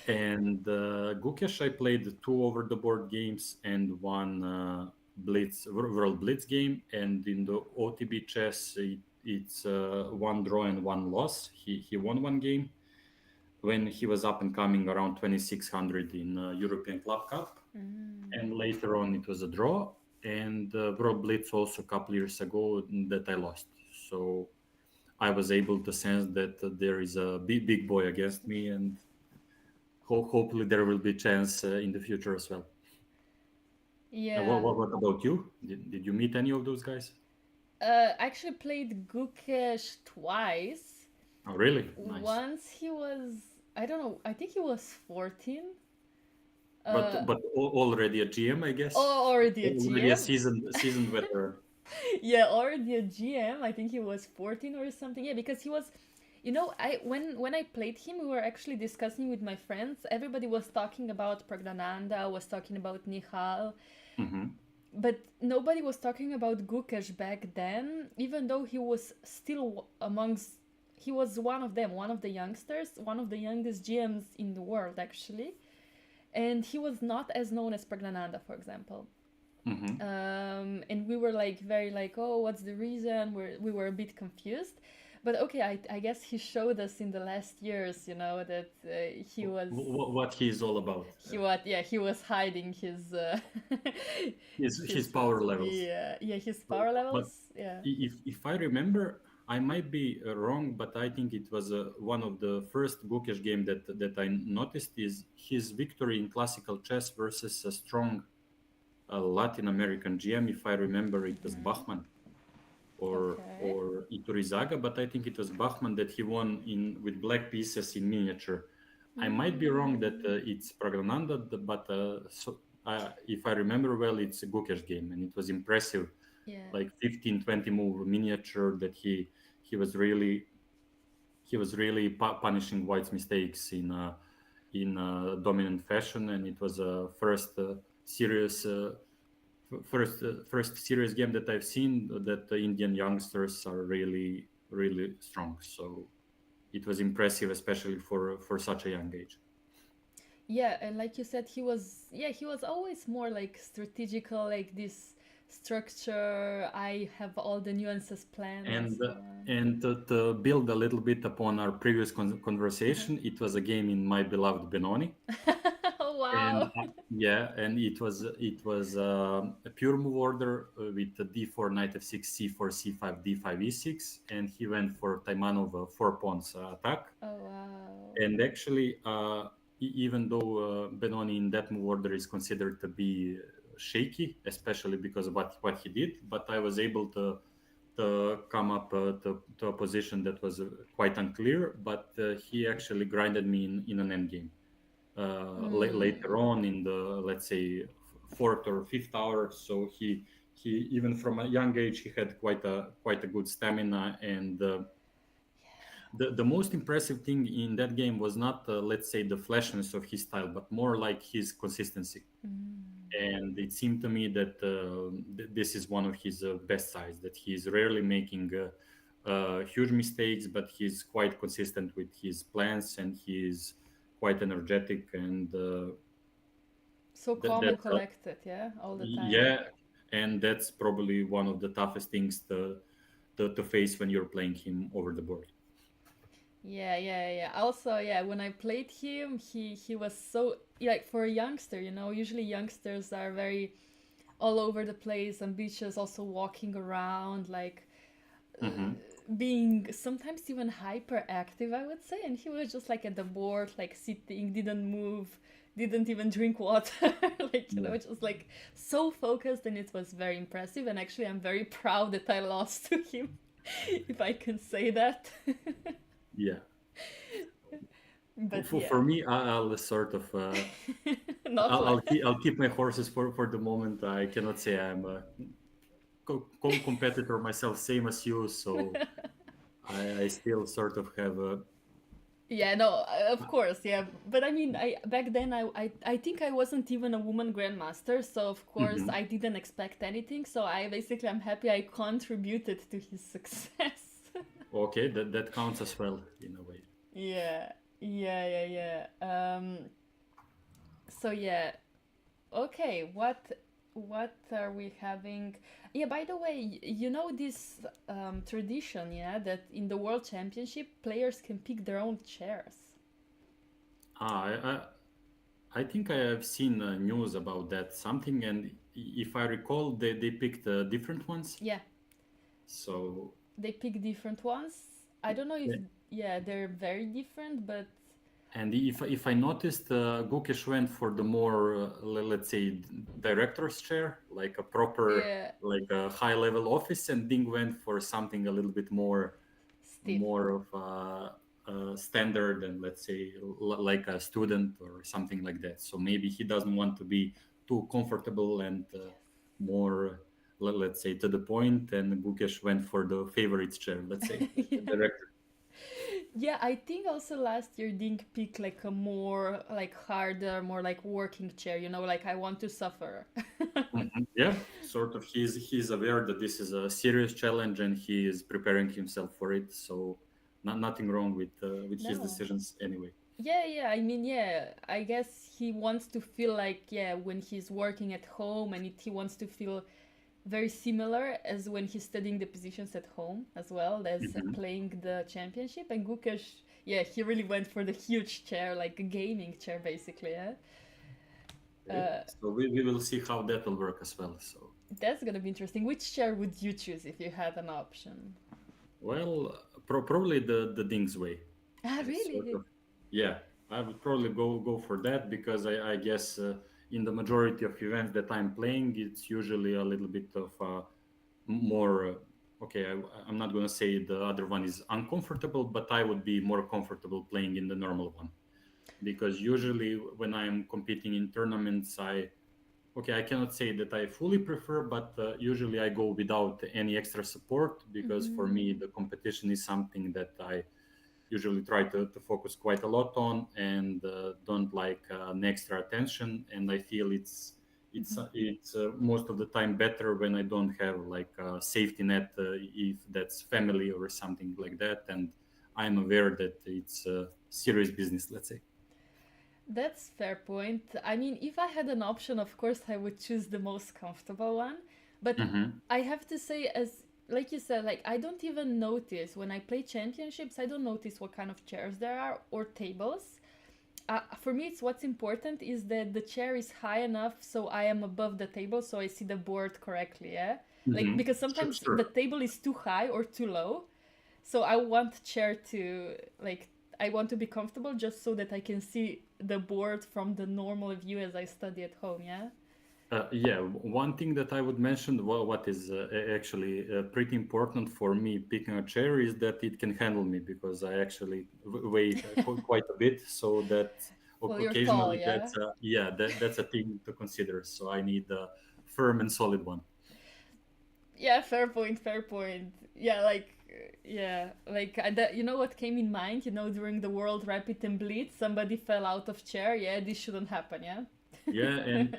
And Gukesh, I played two over the board games and one World Blitz game. And in the OTB chess, it's one draw and one loss. He won one game when he was up and coming around 2600 in European Club Cup. And later on, it was a draw. And World Blitz also a couple years ago that I lost. So I was able to sense that there is a big boy against me, and hopefully there will be chance in the future as well. Yeah. What about you? Did you meet any of those guys? I actually played Gukesh twice. Oh, really? Nice. Once he was, I don't know, I think he was 14. But already a GM, I guess. Already a Already a GM. seasoned veteran. Yeah, already a GM. I think he was 14 or something. Yeah, because he was, I when I played him, we were actually discussing with my friends. Everybody was talking about Pragdananda, was talking about Nihal, Hmm. but nobody was talking about Gukesh back then, even though he was still amongst. He was one of them, one of the youngsters, one of the youngest GMs in the world, actually. And he was not as known as Pragdananda, for example. Hmm. And we were like very like, oh, what's the reason? We were a bit confused. But okay, I guess he showed us in the last years, that he was What he is all about. he was hiding his His power levels. his But power but levels. Yeah. if I remember, I might be wrong, but I think it was one of the first Gukesh game that I noticed is his victory in classical chess versus a strong Latin American GM. If I remember, it was Bachmann Okay. or Iturizaga, but I think it was Bachmann that he won in with black pieces in miniature. I might be wrong that it's Pragdananda, but if I remember well, it's a Gukesh game, and it was impressive, Yeah. like 15-20 move miniature that he was really punishing White's mistakes in dominant fashion, and it was a serious first serious game that I've seen that the Indian youngsters are really really strong. So it was impressive, especially for such a young age. Yeah, and like you said, he was always more like strategical, like this structure. I have all the nuances planned and And so on. to build a little bit upon our previous conversation, it was a game in my beloved Benoni. Wow. And yeah, and it was a pure move order with the d4 knight f6 c4 c5 d5 e6, and he went for Taimanov 4 pawns attack. Oh wow. And actually, even though Benoni in that move order is considered to be shaky, especially because of what he did, but I was able to come up to a position that was quite unclear, but he actually grinded me in an endgame. Later on in the, let's say, fourth or fifth hour. So he even from a young age he had quite a good stamina. And the most impressive thing in that game was not let's say the flashiness of his style, but more like his consistency. And it seemed to me that this is one of his best sides, that he's rarely making huge mistakes, but he's quite consistent with his plans, and he's quite energetic. And So calm and that's collected, yeah, all the time. yeah, and that's probably one of the toughest things to face when you're playing him over the board. Yeah, yeah, yeah. Also, yeah, when I played him, he was so like for a youngster, usually youngsters are very all over the place, ambitious, also walking around, like Hmm. being sometimes even hyperactive, I would say. And he was just like at the board, like sitting, didn't move, didn't even drink water, like, Yeah. just like so focused. And it was very impressive. And actually, I'm very proud that I lost to him, if I can say that. Yeah. But For yeah, me, I'll sort of not like. I'll keep my horses for the moment. I cannot say I'm a competitor myself, same as you. So I still sort of have a. Yeah, no, of course, yeah. But I mean, I back then I think I wasn't even a woman grandmaster, so of course Mhm. I didn't expect anything. So I basically I'm happy I contributed to his success. Okay, that counts as well in a way. Yeah, yeah, yeah, yeah. So yeah, okay. What are we having? Yeah, by the way, you know this tradition, yeah, that in the World Championship players can pick their own chairs. Ah, I think I have seen news about that something, and if I recall, they picked different ones. Yeah, So they pick different ones. I don't know if, yeah, they're very different, but and if I noticed, Gukesh went for the more let's say director's chair, like a proper yeah, like a high level office, and Ding went for something a little bit stiff. more of a standard, and let's say like a student or something like that. So maybe he doesn't want to be too comfortable and more let's say to the point, and Gukesh went for the favorite chair, let's say the Yeah. director. Yeah, I think also last year Dink picked like a more like harder, more like working chair, like I want to suffer. Mhm. Yeah, sort of. He's aware that this is a serious challenge, and he is preparing himself for it. So, nothing wrong with his No. decisions anyway. Yeah, yeah, I mean, yeah, I guess he wants to feel like, yeah, when he's working at home and he wants to feel very similar as when he's studying the positions at home as well as Mhm. playing the championship. And Gukesh, yeah, he really went for the huge chair, like a gaming chair, basically. Yeah, Okay. So we will see how that will work as well. So, that's gonna be interesting. Which chair would you choose if you had an option? well, probably the Ding's way. Ah, It's sort really? of, yeah. I would probably go for that because I guess in the majority of events that I'm playing, it's usually a little bit of more okay, I'm not going to say the other one is uncomfortable, but I would be more comfortable playing in the normal one, because usually when I'm competing in tournaments, I cannot say that I fully prefer, but usually I go without any extra support, because for me Mm-hmm. the competition is something that I usually try to focus quite a lot on, and don't like an extra attention. And I feel it's most of the time better when I don't have like a safety net, if that's family or something like that, and I'm aware that it's serious business, let's say. That's fair point. I mean, if I had an option, of course, I would choose the most comfortable one. But Hmm. I have to say, as like you said, like I don't even notice when I play championships. I don't notice what kind of chairs there are or tables. For me, it's what's important is that the chair is high enough so I am above the table, so I see the board correctly. Yeah, like Hmm. because Sure, sometimes the sure. table is too high or too low, so I want chair to like I want to be comfortable just so that I can see the board from the normal view as I study at home. Yeah. Yeah, one thing that I would mention, what is actually pretty important for me picking a chair, is that it can handle me, because I actually weigh quite a bit. So that Well, you're tall, occasionally yeah? that's a thing to consider. So I need a firm and solid one. Yeah, fair point, fair point. Yeah, you know what came in mind? You know, during the World Rapid and Blitz, somebody fell out of chair. Yeah, this shouldn't happen, yeah? Yeah, and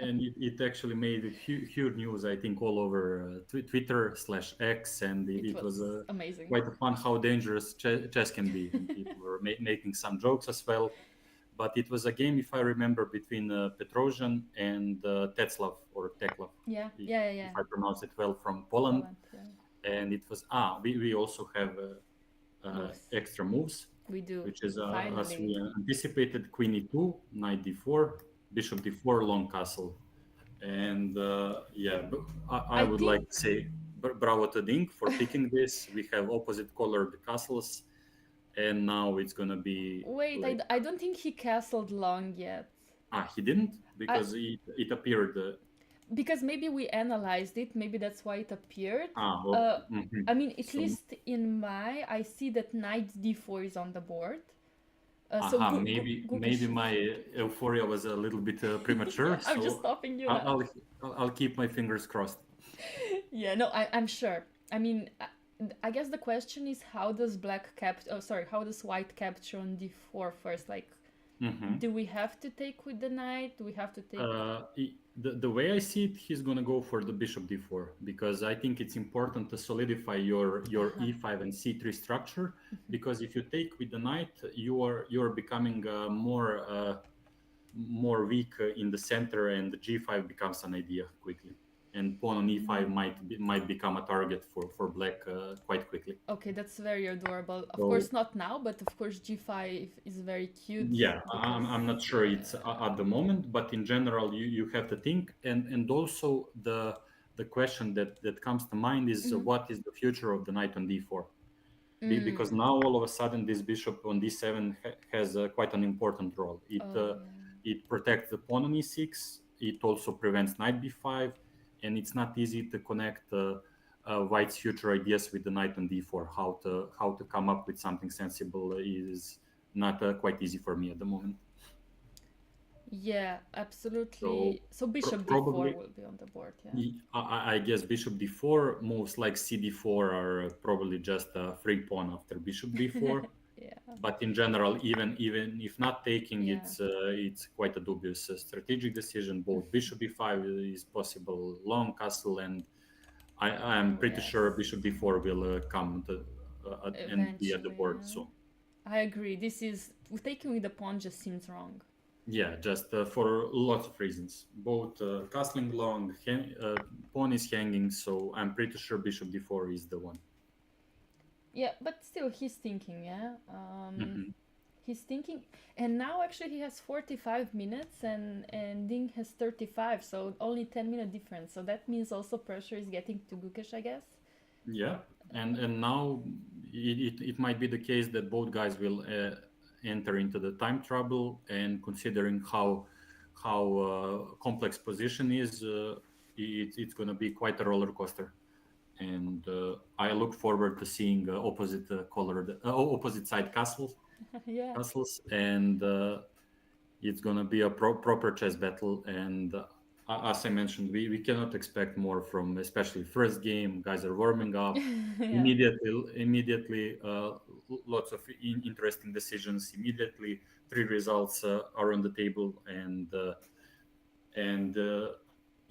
it actually made huge news, I think, all over Twitter/X, and It it was was amazing. quite fun how dangerous chess can be, and people were making some jokes as well. But it was a game, if I remember, between Petrosian and Tetzlav or Teklav, Yeah, if, yeah, yeah, yeah. I pronounce it well, from Poland. Poland, yeah. And it was we also have Moves. extra moves, We do. which is as Finally. we anticipated: Queen E2, Knight D4, Bishop D4, Long Castle. And I I would think. like to say bravo to Dink for picking this. We have opposite colored castles, and now it's gonna be Wait, like I don't think he castled long yet. he didn't, I, because it appeared. because maybe we analyzed it, maybe that's why it appeared. Well, Uh, I mean, at so least in my, I see that knight d4 is on the board. So maybe my euphoria was a little bit premature, I'm just so stopping you now. I'll, I'll keep my fingers crossed. Yeah, no, I'm sure. I mean, I guess the question is how does how does white capture on d4 first? Like, do we have to take with the knight? Do we have to take? The way I see it, he's gonna go for the bishop d4, because I think it's important to solidify your e5 and c3 structure. Because if you take with the knight, you're becoming more weak in the center, and the g5 becomes an idea quickly, and pawn on e5 might become a target for black quite quickly. Okay, that's very adorable. Of So, course, not now, but of course, g5 is very cute. yeah, Because, I'm not sure it's at the moment, but in general, you have to think, and also the question that comes to mind is what is the future of the knight on d4? Because now all of a sudden this bishop on d7 has quite an important role. It protects the pawn on e6. It also prevents knight b5, and it's not easy to connect white's future ideas with the knight on d4. How to come up with something sensible is not quite easy for me at the moment. Yeah, absolutely. So bishop probably d4 will be on the board, yeah. I guess bishop d4, moves like cd4 are probably just a free pawn after bishop b4. Yeah. But in general, even if not taking, Yeah. it's quite a dubious strategic decision. Both bishop b5 is possible, long castle, and I'm pretty sure bishop d4 will come and be at the board soon. I agree. Taking with the pawn just seems wrong. Yeah, just for lots of reasons. Both castling long, pawn is hanging, so I'm pretty sure bishop d4 is the one. Yeah, but still, he's thinking, yeah? He's thinking, and now actually he has 45 minutes and Ding has 35, so only 10-minute difference. So that means also pressure is getting to Gukesh, I guess. Yeah, and now it might be the case that both guys will enter into the time trouble, and considering how complex position is, it's going to be quite a roller coaster. And I look forward to seeing opposite side castles. Yeah. Castles, and it's gonna be a proper chess battle. And as I mentioned, we cannot expect more from, especially first game. Guys are warming up. Yeah. Immediately, lots of interesting decisions. Immediately, 3 results are on the table, and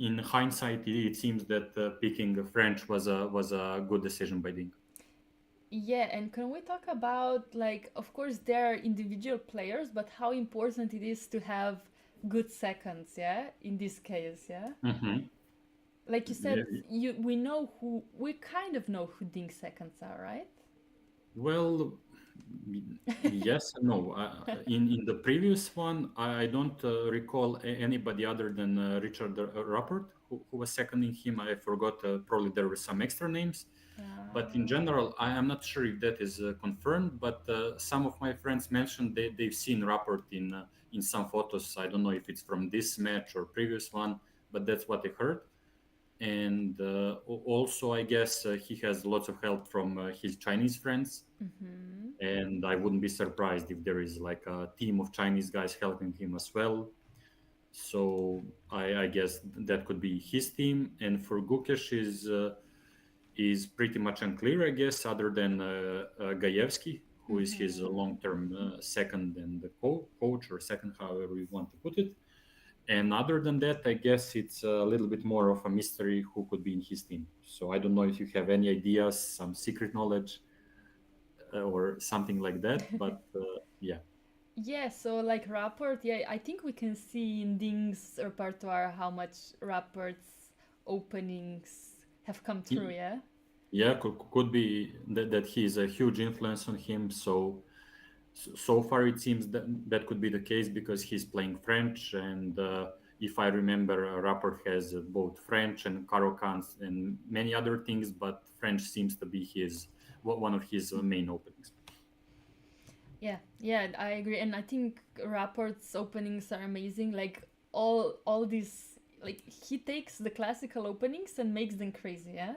in hindsight, it seems that picking French was a good decision by Ding. Yeah, and can we talk about, like, of course there are individual players, but how important it is to have good seconds, yeah, in this case, yeah? Like you said, we kind of know who Ding's seconds are, right? Well, yes and no. In the previous one, I don't recall anybody other than Richard Rappert, who was seconding him. I forgot, probably there were some extra names. But in general, I am not sure if that is confirmed, but some of my friends mentioned they've seen Rappert in some photos. I don't know if it's from this match or previous one, but that's what I heard. And also, I guess he has lots of help from his Chinese friends. And I wouldn't be surprised if there is like a team of Chinese guys helping him as well. So I guess that could be his team. And for Gukesh is pretty much unclear, I guess, other than Gajewski, who is his long-term second and the coach or second, however you want to put it. And other than that, I guess it's a little bit more of a mystery who could be in his team. So I don't know if you have any ideas, some secret knowledge or something like that. But yeah. Yeah, so like Rapport, yeah, I think we can see in Ding's repertoire how much Rapport's openings have come through, yeah? Yeah, could be that he's a huge influence on him. So far it seems that that could be the case because he's playing French, and if I remember, Rapport has both French and Carocans and many other things, but French seems to be his one of his main openings. Yeah, I agree. And I think Rapport's openings are amazing. Like all these, like he takes the classical openings and makes them crazy, yeah?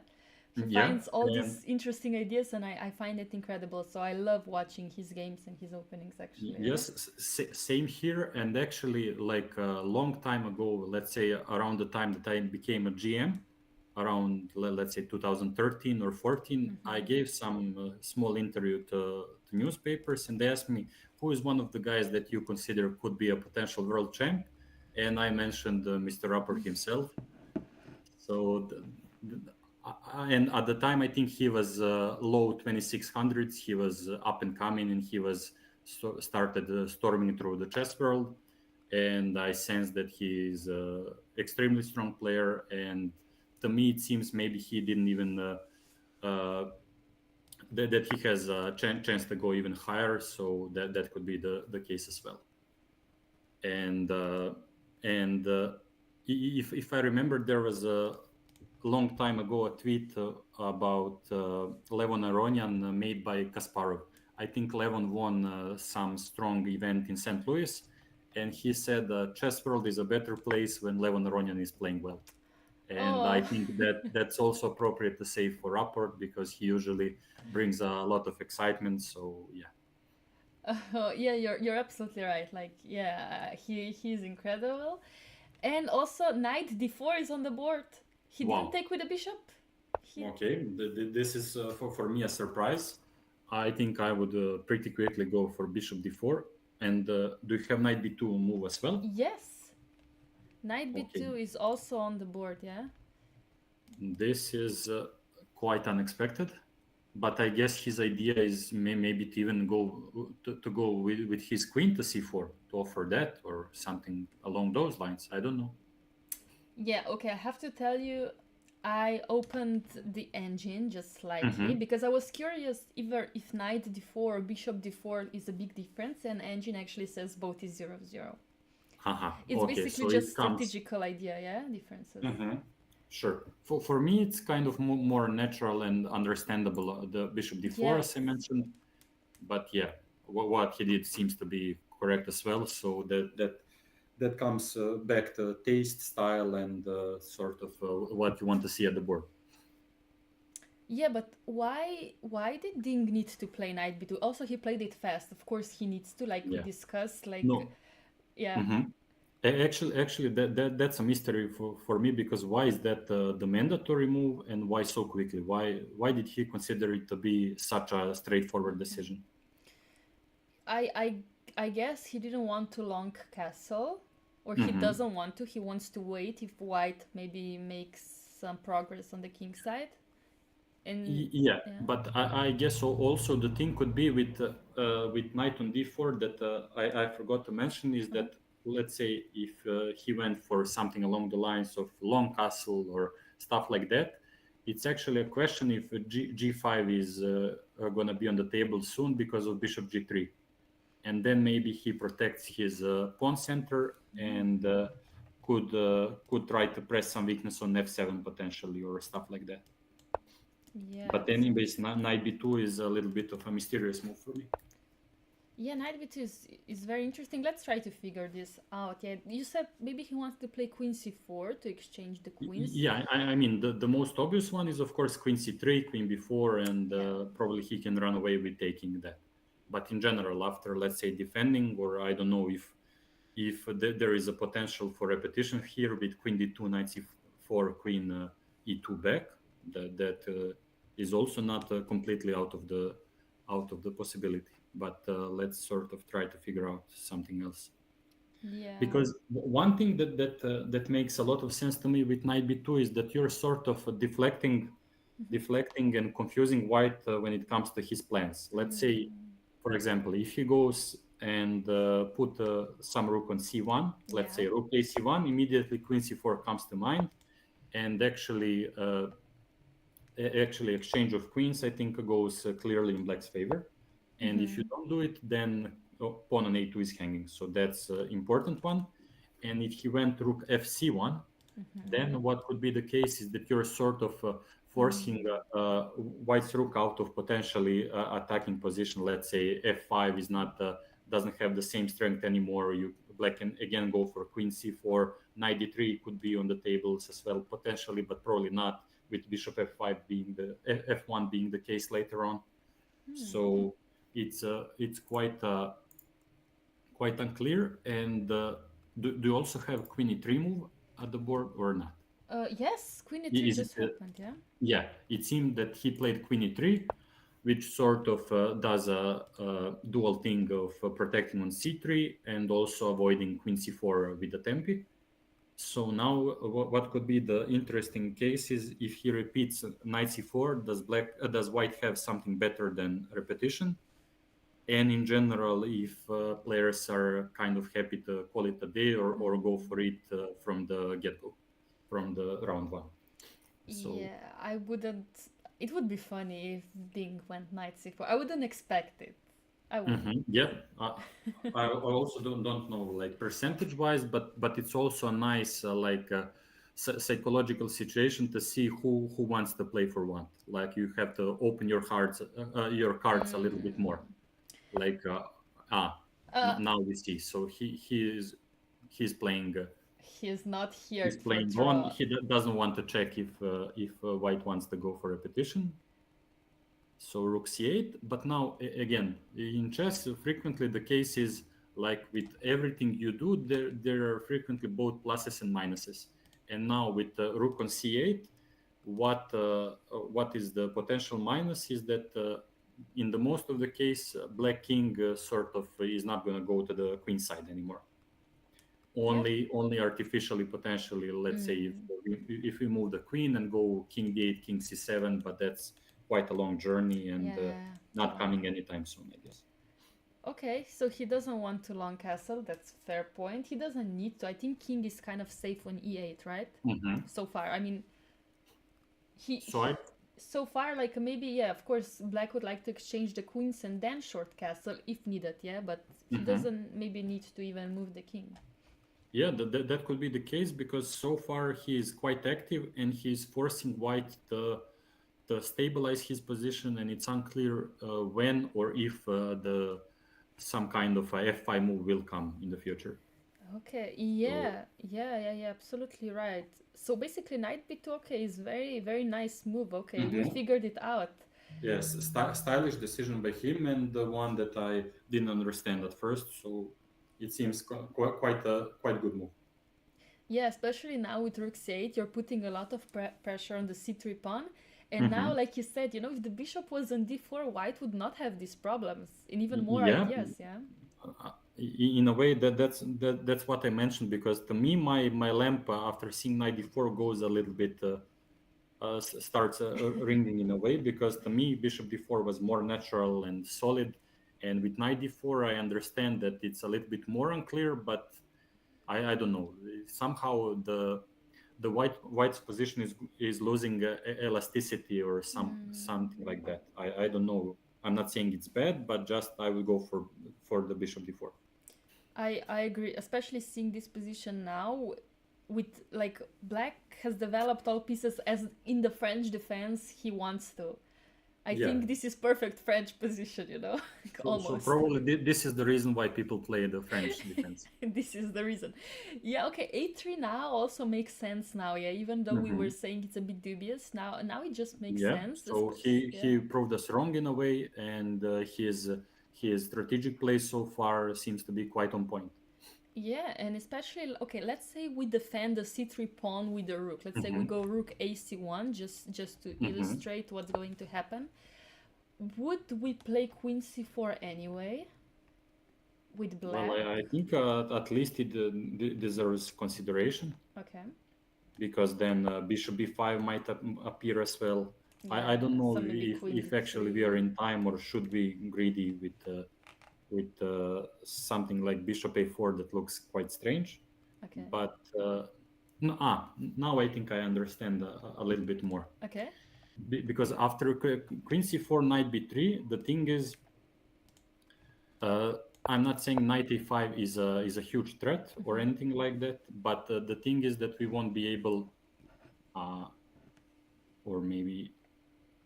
He Yeah, finds all and these interesting ideas, and I find it incredible. So I love watching his games and his openings, actually. Yeah? yes, same here. And actually, like a long time ago, let's say around the time that I became a GM, around let's say 2013 or 14, I gave some small interview to newspapers, and they asked me who is one of the guys that you consider could be a potential world champ, and I mentioned Mr. Upper himself. So and at the time I think he was low 2600s. He was up and coming, and he was started storming through the chess world, and I sense that he is an extremely strong player. And to me, it seems maybe he didn't even that he has a chance to go even higher. So that could be the case as well. And if I remember, there was a long time ago a tweet about Levon Aronian made by Kasparov. I think Levon won some strong event in St. Louis, and he said chess world is a better place when Levon Aronian is playing well. And I Oh, think that that's also appropriate to say for Rapport because he usually brings a lot of excitement. So yeah. yeah, you're absolutely right. Like, yeah, he's incredible. And also, knight d4 is on the board. He didn't Wow. take with the bishop. He Okay, this is for me a surprise. I think I would pretty quickly go for bishop d4. And do you have knight b2 move as well? Yes, knight Okay, b2 is also on the board. Yeah. this is quite unexpected, but I guess his idea is maybe to even to go with his queen to c4 to offer that or something along those lines. I don't know. Yeah. Okay. I have to tell you, I opened the engine just slightly Mm-hmm. because I was curious either if knight d4 or bishop d4 is a big difference, and engine actually says both is 0-0. Haha. It's Okay, basically so it just comes. strategical idea, yeah, differences. Mm-hmm. Sure. For me, it's kind of more natural and understandable, the bishop d4, as I Yes. mentioned. But yeah, what he did seems to be correct as well. So that comes back to taste, style, and sort of what you want to see at the board. Yeah, but why did Ding need to play knight b2? Also, he played it fast. Of course, he needs to, like we Yeah. discussed, like No. yeah. Mm-hmm. Actually, that's a mystery for me because why is that the mandatory move and why so quickly? Why did he consider it to be such a straightforward decision? I I I guess he didn't want to long castle, or he Mm-hmm. doesn't want to. He wants to wait if white maybe makes some progress on the king side. And Yeah, yeah. but I guess also the thing could be with knight on d4 that I forgot to mention is Uh-huh. that let's say if he went for something along the lines of long castle or stuff like that, it's actually a question if g5 is going to be on the table soon because of bishop g3, and then maybe he protects his pawn center and could try to press some weakness on f7 potentially or stuff like that. But Yes. anyways, knight b2 is a little bit of a mysterious move for me. Yeah, knight b2 is very interesting. Let's try to figure this out. Yeah, you said maybe he wants to play queen c4 to exchange the queens. Yeah, I mean, the most obvious one is, of course, queen c3, queen b4, and Yeah. probably he can run away with taking that. But in general, after, let's say, defending, or I don't know if there is a potential for repetition here with queen d2, knight c4, queen e2 back, that is also not completely out of the possibility. But let's sort of try to figure out something else. Yeah. Because one thing that makes a lot of sense to me with knight b2 is that you're sort of deflecting and confusing white when it comes to his plans. Let's say, for example, if he goes and put some rook on c1, let's Yeah. say rook a c1, immediately queen c4 comes to mind, and actually exchange of queens, I think, goes clearly in black's favor. And if you don't do it, then pawn on a2 is hanging. So that's important one. And if he went rook fc1, then what could be the case is that you're sort of forcing white's rook out of potentially attacking position. Let's say f5 is not doesn't have the same strength anymore. You black can again go for queen c4, knight d3 could be on the tables as well potentially, but probably not, with bishop f5 being the f1 being the case later on. So it's quite unclear. And do you also have queen e3 move at the board or not? Yes, queen e3 Is it, just happened, yeah? yeah, it seemed that he played queen e3, which sort of does a dual thing of protecting on c3 and also avoiding queen c4 with the tempi. So now, what could be the interesting case is if he repeats knight c4, does white have something better than repetition? And in general, if players are kind of happy to call it a day or go for it from the get-go, from the round one. So Yeah, I wouldn't. It would be funny if Ding went knight c4. I wouldn't expect it. I wouldn't. yeah, I also don't know like percentage wise, but it's also a nice psychological situation to see who wants to play for what. Like you have to open your cards a little bit more. Like ah Uh, now we see. So he's playing. he is not here He's for playing on. draw. He doesn't want to check if white wants to go for repetition. So rook c8. But now again, in chess, frequently the case is like with everything you do, there are frequently both pluses and minuses. And now with rook on c8, what is the potential minus is that in the most of the case, black king sort of is not going to go to the queen side anymore. Yeah. Only artificially, potentially, let's say if we move the queen and go king d8, king c7, but that's quite a long journey and Yeah. not coming anytime soon, I guess. Okay, so he doesn't want to long castle. That's fair point. He doesn't need to. I think king is kind of safe on e8, right? Mm-hmm. So far, I mean, he So I so far, like maybe, yeah, of course black would like to exchange the queens and then short castle if needed, yeah, but he doesn't maybe need to even move the king. yeah, that could be the case because so far he is quite active and he's forcing white to stabilize his position, and it's unclear when or if the some kind of a f5 move will come in the future. Okay, So yeah, absolutely right. So basically knight b2, okay, is very very nice move. Okay, we Mhm. figured it out. Yes, stylish decision by him, and the one that I didn't understand at first. So it seems quite a quite good move. Yeah, especially now with rook c8, you're putting a lot of pressure on the c3 pawn. And now, Hmm. like you said, if the bishop was on d4, white would not have these problems and even more Yeah, ideas, yeah? in a way that's what I mentioned, because to me my lamp after seeing knight d4 goes a little bit starts ringing in a way, because to me bishop d4 was more natural and solid, and with knight d4 I understand that it's a little bit more unclear, but I don't know, somehow the white's position is losing elasticity or something like that. I don't know. I'm not saying it's bad, but just I will go for the bishop d4. I agree, especially seeing this position now with black has developed all pieces as in the French defense he wants to. I Yeah. think this is perfect French position, you know, So almost. probably this is the reason why people play the French defense. This is the reason. Yeah, okay, a3 now also makes sense now. Yeah, even though we were Hmm. saying it's a bit dubious, now it just makes Yeah. sense. So Yeah. he proved us wrong in a way, and his strategic play so far seems to be quite on point. Yeah, and especially okay, let's say we defend the c3 pawn with the rook. Let's say we Hmm. go rook ac1 just to Hmm. illustrate what's going to happen. Would we play queen c4 anyway with Well, black? I think at least it deserves consideration, Okay. because then bishop b5 might appear as well. I don't Yeah, know so maybe queen if actually we d3. are in time, or should we greedy with something like bishop a4 that looks quite strange. Okay. But now I think I understand a little bit more. Okay. Because after queen c4 knight b3, the thing is, uh, I'm not saying knight a5 is a huge threat or anything like that, but the thing is that we won't be able, uh, or maybe,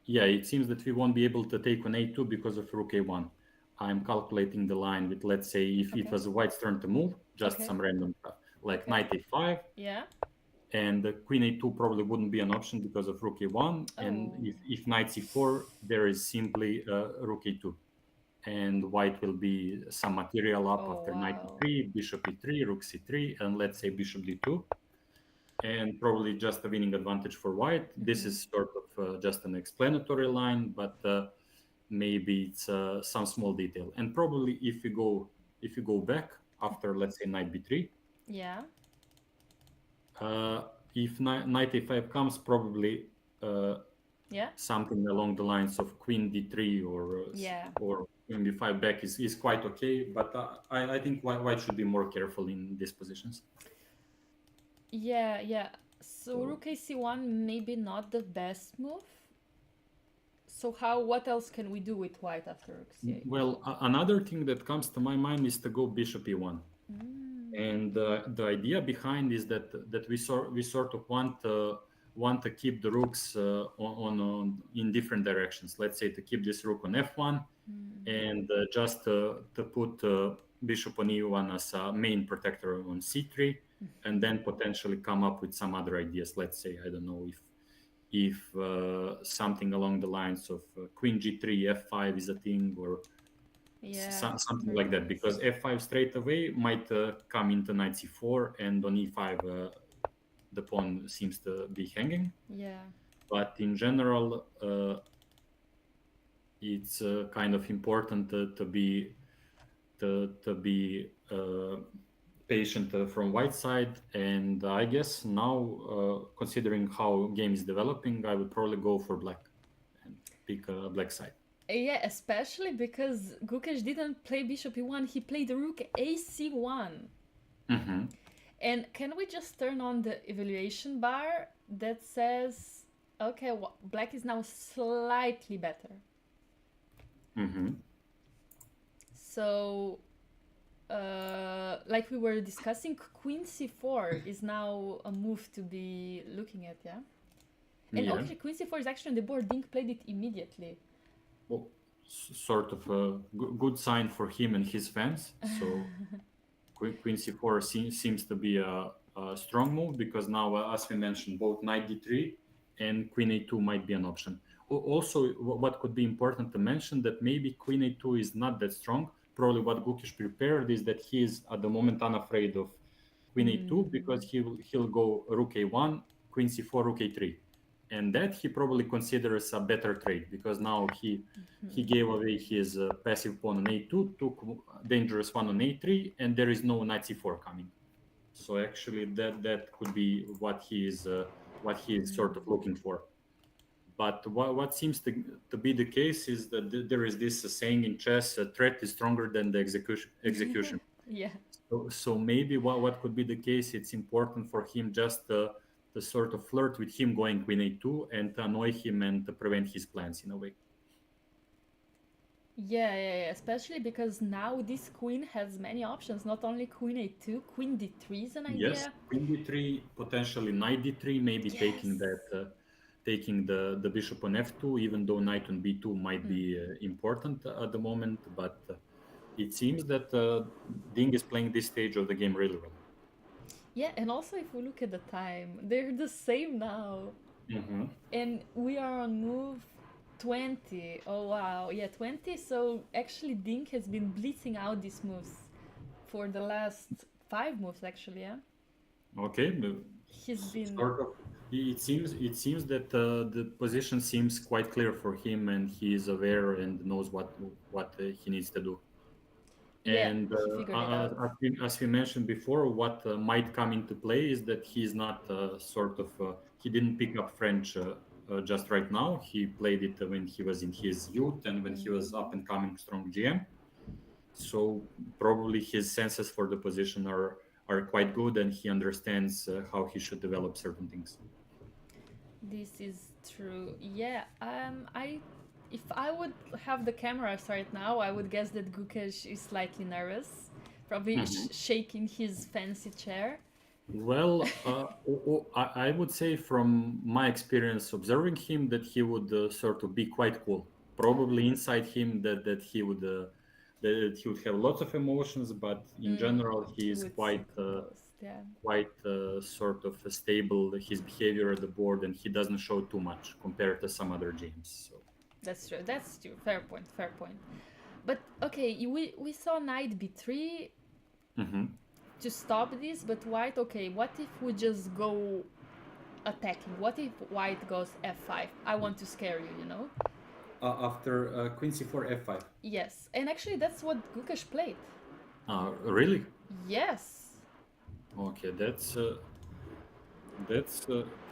yeah, it seems that we won't be able to take on a2 because of rook a1. I'm calculating the line with, let's say, if it Okay. was white's turn to move, just Okay. some random stuff, like Okay. knight a5, Yeah. and the queen a2 probably wouldn't be an option because of rook a1. And Oh. if knight c4, there is simply rook a2. And white will be some material up Oh after knight wow. e3, bishop e3, rook c3, and let's say bishop d2, and probably just a winning advantage for white. This is sort of just an explanatory line, but maybe it's some small detail. And probably if you go back after, let's say, knight b3, Yeah. uh, if knight a5 comes, probably Yeah. something along the lines of queen d3 Yeah. or queen b5 back is quite okay. But I think white should be more careful in these positions. Yeah. Yeah. So So, rook ac1 maybe not the best move. So how? What else can we do with white after rook c8? well, another thing that comes to my mind is to go bishop e1. And the idea behind is that we sort of want to keep the rooks on in different directions. Let's say to keep this rook on f1, and just to put bishop on e1 as a main protector on c3, and then potentially come up with some other ideas. Let's say, I don't know, if something along the lines of queen g3 f5 is a thing, or Yeah. something Very like that, nice. because f5 straight away might come into knight c4, and on e5 the pawn seems to be hanging. Yeah. But in general, it's kind of important to be patient from white side. And I guess now, considering how game is developing, I would probably go for black and pick a black side. Yeah, especially because Gukesh didn't play bishop e1, he played rook ac1. Hmm. And can we just turn on the evaluation bar that says, okay, black is now slightly better. Hmm. So, like we were discussing, queen c4 is now a move to be looking at, yeah? And Yeah. actually, queen c4 is actually on the board. Dink played it immediately. Well, sort of a good sign for him and his fans. So queen c4 seems to be a strong move, because now, as we mentioned, both knight d3 and queen a2 might be an option. Also, what could be important to mention, that maybe queen a2 is not that strong. Probably what Gukish prepared is that he is at the moment unafraid of queen a2, because he'll go rook a1, queen c4, rook a3, and that he probably considers a better trade, because now he gave away his passive pawn on a2, took dangerous one on a3, and there is no knight c4 coming. So actually, that could be what he is sort of looking for. But what seems to be the case is that there is this saying in chess: a threat is stronger than the execution. Yeah. So maybe what could be the case, it's important for him just to sort of flirt with him going queen a2, and to annoy him and to prevent his plans in a way. Yeah, especially because now this queen has many options. Not only queen a2, queen d3 is an Yes, idea. queen d3, potentially knight d3, maybe taking Yes. that taking the bishop on f2, even though knight on b2 might be important at the moment. But it seems that Ding is playing this stage of the game really well. Yeah, and also if we look at the time, they're the same now. And we are on move 20. Oh wow, yeah, 20. So actually Ding has been blitzing out these moves for the last 5 moves actually, yeah. Okay, He's been sort of. It seems that the position seems quite clear for him, and he is aware and knows what he needs to do. yeah, And he figured it out. as we mentioned before, what might come into play is that he's not he didn't pick up French just right now. He played it when he was in his youth and when he was up and coming strong GM. So probably his senses for the position are quite good, and he understands how he should develop certain things. This is true. Yeah, I if I would have the cameras right now, I would guess that Gukesh is slightly nervous, probably shaking his fancy chair. Well, I would say from my experience observing him that he would sort of be quite cool. Probably inside him that he would have lots of emotions, but in general he He is would stay quite composed. Yeah, sort of stable. His behavior at the board, and he doesn't show too much compared to some other games. So. that's true. That's true. Fair point. Fair point. But okay, we saw knight b3 to stop this, but white. Okay, what if we just go attacking? What if white goes f5? I want to scare you, you know? After queen c4 f5. Yes, and actually that's what Gukesh played. Really? Yes. Okay, that's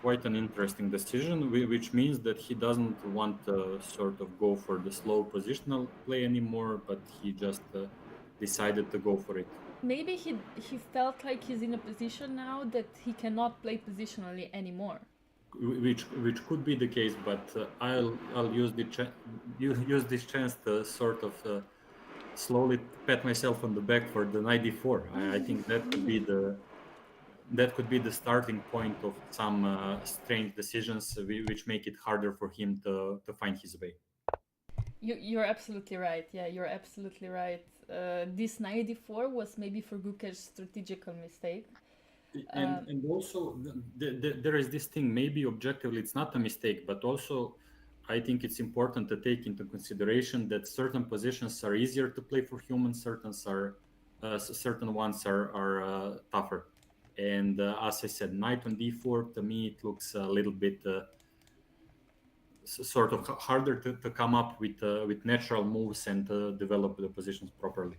quite an interesting decision, which means that he doesn't want to sort of go for the slow positional play anymore, but he just decided to go for it. Maybe he felt like he's in a position now that he cannot play positionally anymore. Which could be the case, but I'll use use this chance to sort of slowly pat myself on the back for the knight d4. I think that could be the starting point of some strange decisions which make it harder for him to find his way. You're absolutely right. Yeah, you're absolutely right. This knight d4 was maybe for Gukesh's strategical mistake. And also there is this thing, maybe objectively it's not a mistake, but also I think it's important to take into consideration that certain positions are easier to play for humans, certain ones are tougher. And as I said, knight on d4, to me it looks a little bit sort of harder to come up with natural moves and develop the positions properly.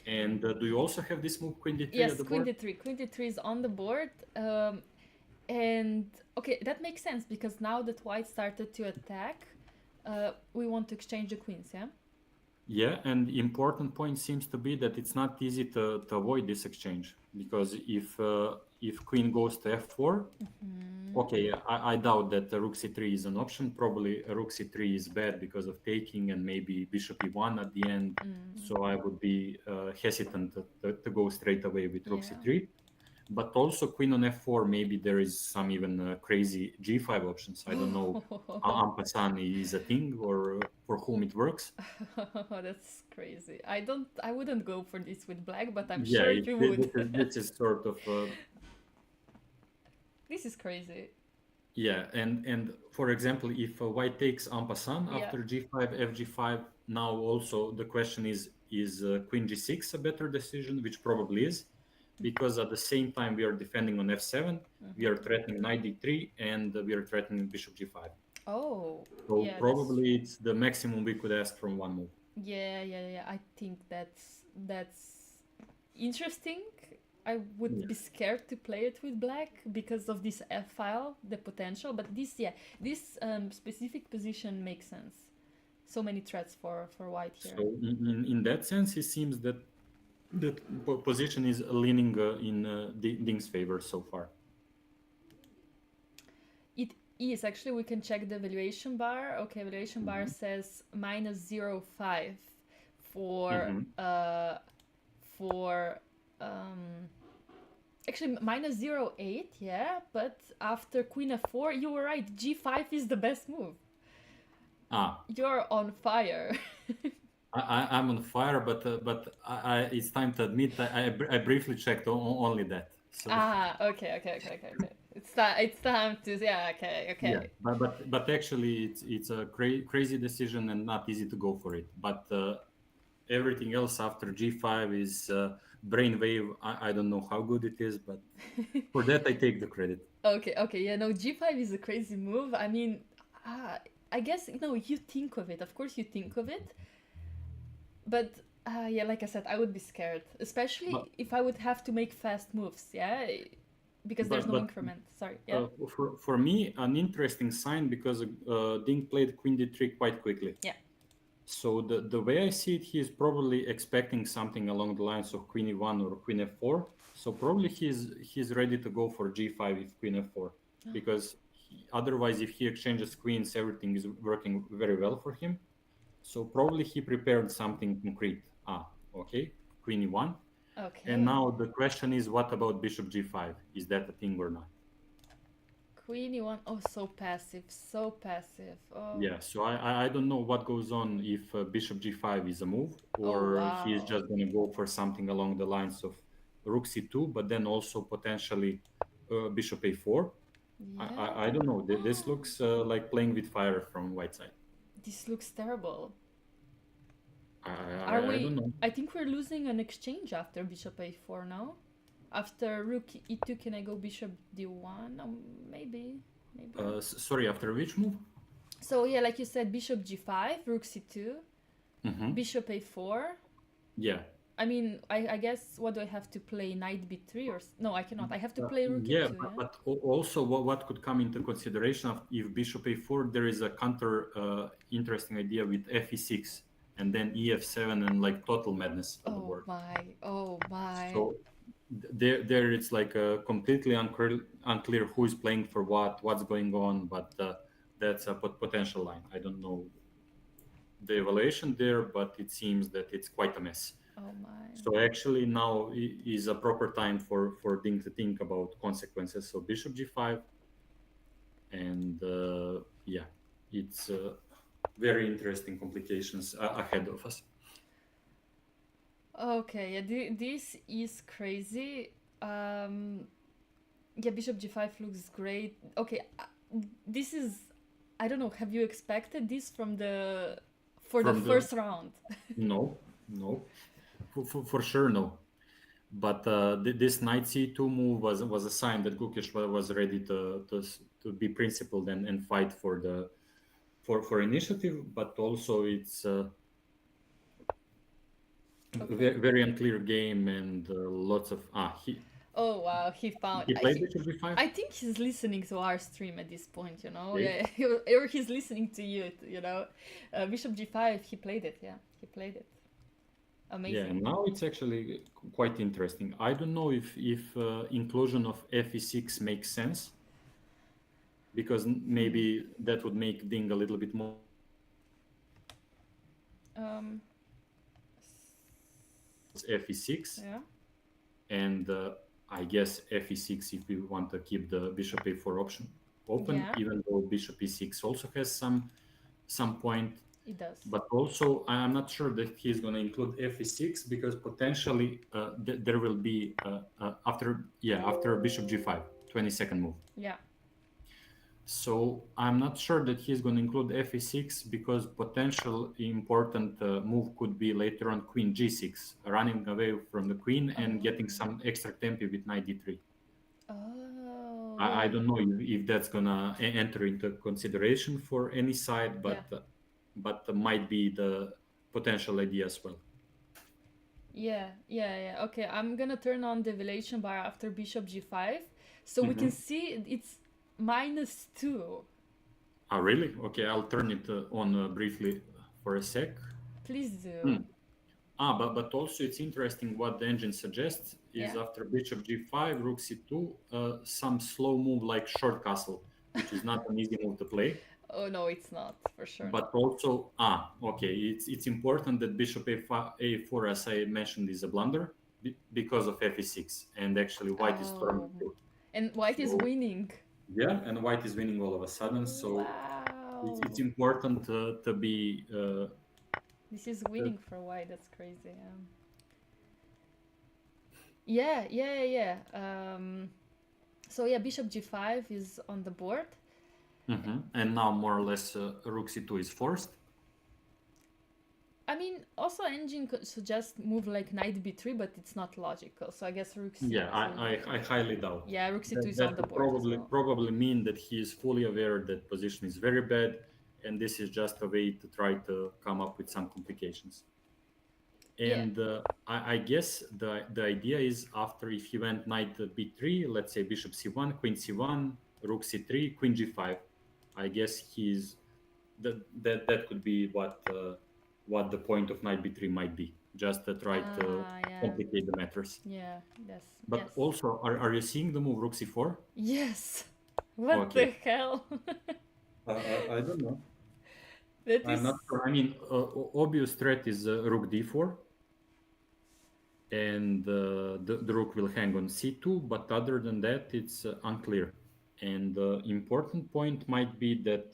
And do you also have this move queen d3 Yes, at the queen board? d3. Queen d3 is on the board. And okay, that makes sense because now that white started to attack, we want to exchange the queens, yeah? Yeah, and the important point seems to be that it's not easy to avoid this exchange, because if queen goes to f4, okay, I doubt that the rook c3 is an option. Probably rook c3 is bad because of taking and maybe bishop e1 at the end. So I would be hesitant to go straight away with rook Yeah. c3. But also queen on f4, maybe there is some even crazy g5 options. I don't know. En passant is a thing or for whom it works. That's crazy. I wouldn't go for this with black, but I'm Yeah, sure you would. this is sort of This is crazy. yeah. And for example, if white takes en passant Yeah. after g5, fg5, now also the question is queen g6 a better decision, which probably is, because at the same time we are defending on f7, we are threatening knight d3, and we are threatening bishop g5. Oh, So yeah, probably it's the maximum we could ask from one move. yeah. I think that's interesting. I would be scared to play it with black because of this f file, the potential. But this specific position makes sense. So many threats for white here. So in that sense, it seems that the position is leaning in Ding's favor so far. It is actually. We can check the evaluation bar. Okay, evaluation bar says -0.5 for Actually, minus 0.8, yeah, but after queen f4, you were right. g5 is the best move. Ah, You're on fire. I'm on fire, it's time to admit I briefly checked only that. So Okay. It's time to, yeah, okay, yeah, okay. but actually it's a crazy decision and not easy to go for it. But everything else after G5 is brainwave. I don't know how good it is, but for that I take the credit. Okay, yeah, no, g5 is a crazy move. I mean, uh, I guess, you think of it. Of course, you think of it. But, yeah, like I said, I would be scared. But Especially if I would have to make fast moves, yeah? Because there's no but increment. Sorry, yeah? for me an interesting sign because Ding played Queen D3 quite quickly. Yeah. So the way I see it, he is probably expecting something along the lines of Queen E1 or Queen F4. So probably he's ready to go for G5 with Queen F4 because otherwise, if he exchanges queens, everything is working very well for him. So probably he prepared something concrete. Okay, Queen E1. And Okay. now the question is, what about Bishop G5? Is that a thing or not? Queen e1. Oh, so passive. So passive. Oh. Yeah, so I don't know what goes on if Bishop G5 is a move, Oh, or he is wow. just going to go for something along the lines of Rook C2, but then also potentially Bishop A4. I Yeah. don't know. This looks like playing with fire from white side. This looks terrible. I, Are I don't we. know. I think we're losing an exchange after bishop a4 now. After rook e2, can I go bishop d1? Maybe. Maybe. Sorry, after which move? So, yeah, like you said, bishop g5, rook c2, Mm-hmm. bishop a4. Yeah. I mean, I guess, what do I have to play? Knight b3 or. No, I cannot. I have to play rook Yeah, e2, yeah? but also what could come into consideration if bishop a4, there is a counter interesting idea with fe6 and then ef7 and like total madness on the Oh board. my. Oh my. So there it's like completely unclear who is playing for what's going on, but that's a potential line. I don't know the evaluation there, but it seems that it's quite a mess. Oh my. So actually now is a proper time for Ding to think about consequences. So bishop g5, and yeah, it's very interesting complications ahead of us. Okay, yeah, this is crazy. Um, yeah, bishop g5 looks great. Okay, this is, I don't know, have you expected this for the From the first round? no, no, for sure no. But this knight c2 move was a sign that Gukic was ready to be principled and fight for the for initiative, but also it's Okay. very unclear game and lots of he Oh wow, he found. he played bishop g5. I think he's listening to our stream at this point, you know? Okay. Yeah, or he's listening to you, you know? Bishop g5, he played it, yeah. He played it. Yeah, Amazing. and now it's actually quite interesting. I don't know if inclusion of fe6 makes sense because maybe that would make Ding a little bit more Um, fe6, yeah. and I guess fe6 if we want to keep the bishop a4 option open, Yeah. even though bishop e6 also has some point. It does. But also, I'm not sure that he's going to include fe6 because potentially there will be after bishop g5, 22nd move. Yeah. So I'm not sure that he's going to include fe6 because potential important move could be later on queen g6, running away from the queen and getting some extra tempo with knight d3. Oh, I yeah. don't know if that's going to enter into consideration for any side, but might be the potential idea as well. Yeah. Okay, I'm gonna turn on the evaluation bar after bishop g5, so we can see it's -2. Really? Okay, I'll turn it on briefly for a sec. Please do. But also it's interesting what the engine suggests is Yeah. after bishop g5, rook c2, some slow move like short castle, which is not an easy move to play. Oh no, it's not, for sure But not. also, okay, it's important that bishop a4, as I mentioned, is a blunder. because of fe6, and actually white is storming Oh, through. and white is So winning. yeah, and white is winning all of a sudden. So it's Wow. important to be This is winning for white. That's crazy. Yeah. So yeah, bishop g5 is on the board. and now more or less rook c2 is forced. I mean, also engine could suggest move like knight b3, but it's not logical. So I guess rook c2. Yeah, I highly doubt. Yeah, rook c2 is That on the would board as well. probably mean that he is fully aware that position is very bad, and this is just a way to try to come up with some complications. And I guess the idea is after, if he went knight b3, let's say bishop c1, queen c1, rook c3, queen g5. I guess that could be what the point of knight b3 might be, just to try to complicate the matters. Yeah, yes. But also, are you seeing the move rook c4? Yes. What Okay. the hell? I don't know. That I'm is... not sure. I mean, obvious threat is rook d4, and the rook will hang on c2, but other than that, it's unclear. And the important point might be that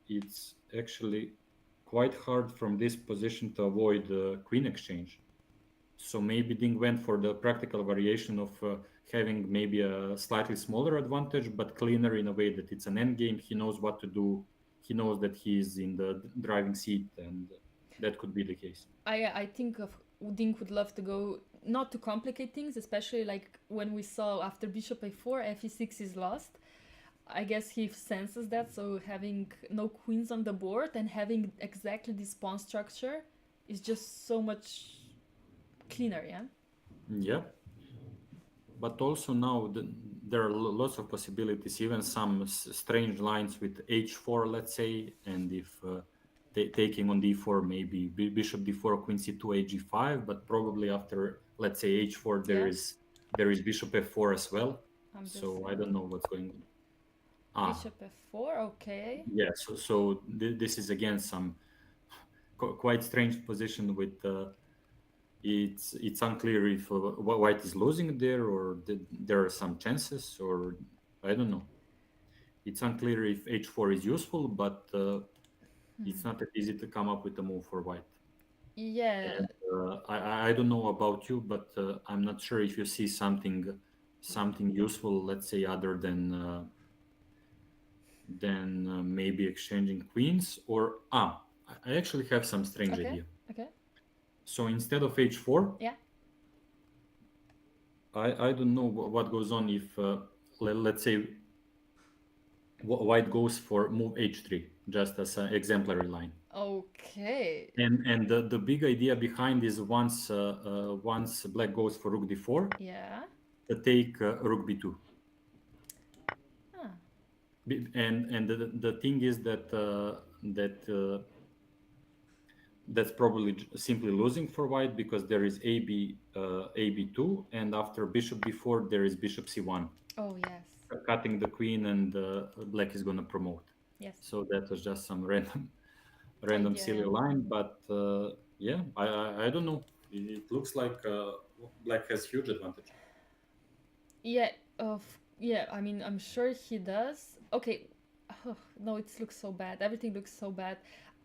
it's actually quite hard from this position to avoid queen exchange. So maybe Ding went for the practical variation of having maybe a slightly smaller advantage, but cleaner in a way that it's an endgame. He knows what to do. He knows that he's in the driving seat, and that could be the case. I think of Ding would love to go, not to complicate things, especially like when we saw after bishop a4, fe6 is lost. I guess he senses that, so having no queens on the board and having exactly this pawn structure is just so much cleaner, yeah? Yeah. But also now there are lots of possibilities, even some strange lines with h4, let's say, and if taking on d4, maybe bishop d4, queen c2, ag5, but probably after, let's say, h4, there is bishop f4 as well. So I don't know what's going on. Bishop f4, okay. Yeah, so this is again some quite strange position with it's unclear if white is losing there, or there are some chances, or I don't know. It's unclear if h4 is useful, but it's not that easy to come up with a move for white. Yeah. And, I don't know about you, but I'm not sure if you see something useful, let's say, other than maybe exchanging queens, or I actually have some strange idea. Okay. So instead of h4, yeah, I don't know what goes on if let's say white goes for move h3, just as an exemplary line. Okay. And the big idea behind is once black goes for rook d4, to take rook b2. And the thing is that that's probably simply losing for white, because there is ab2, and after bishop d4 there is bishop c1. Oh yes. Cutting the queen, and black is going to promote. Yes. So that was just some random silly line, but yeah, I don't know. It looks like black has huge advantage. Yeah. I mean, I'm sure he does. Okay. Oh, no, it looks so bad. Everything looks so bad.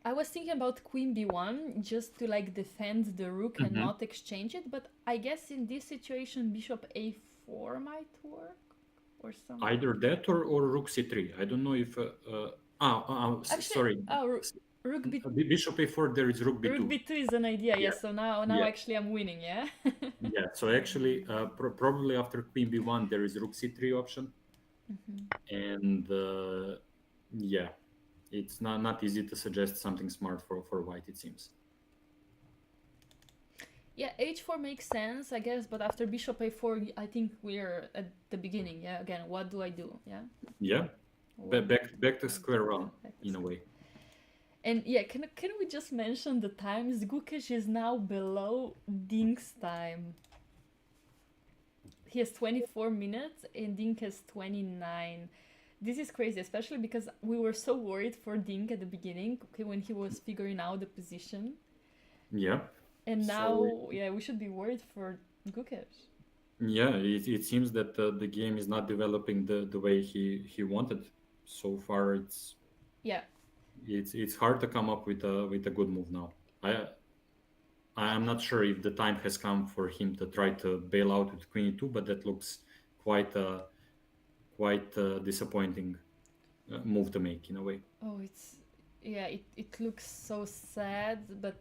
I was thinking about queen b1 just to like defend the rook and not exchange it, but I guess in this situation bishop a4 might work or something. Either that or rook c3. I don't know if actually, sorry. Rook b2. Bishop a4, there is rook b2. Rook b2 is an idea, yes. So now actually I'm winning, yeah? Yeah, so actually probably after queen b1 there is rook c3 option. And yeah, it's not easy to suggest something smart for white, it seems. Yeah, h4 makes sense, I guess, but after bishop a4, I think we're at the beginning, yeah? Again, what do I do, yeah? Yeah, back to square one, in a way. And yeah, can we just mention the times? Gukesh is now below Ding's time. He has 24 minutes and Ding has 29. This is crazy, especially because we were so worried for Ding at the beginning, okay, when he was figuring out the position. Yeah. And now, we should be worried for Gukesh. Yeah, it seems that the game is not developing the way he wanted. So far, Yeah. it's hard to come up with a good move now. I'm not sure if the time has come for him to try to bail out with Queen E2, but that looks quite quite disappointing move to make in a way. Oh, yeah, it looks so sad, but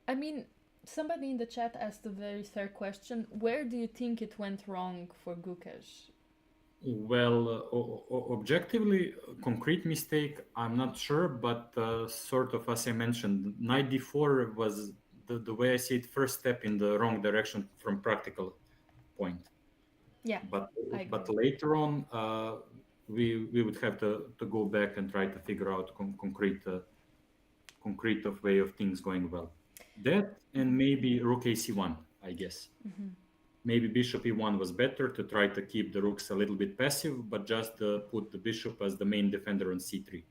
I mean, somebody in the chat asked a very fair question. Where do you think it went wrong for Gukesh? Well, objectively, concrete mistake, I'm not sure, but sort of as I mentioned, knight d4 was the way I see it, first step in the wrong direction from practical point. Yeah, But I but agree. later on, we would have to go back and try to figure out concrete of way of things going well. That and maybe rook ac1, I guess. Maybe bishop e1 was better to try to keep the rooks a little bit passive, but just put the bishop as the main defender on c3.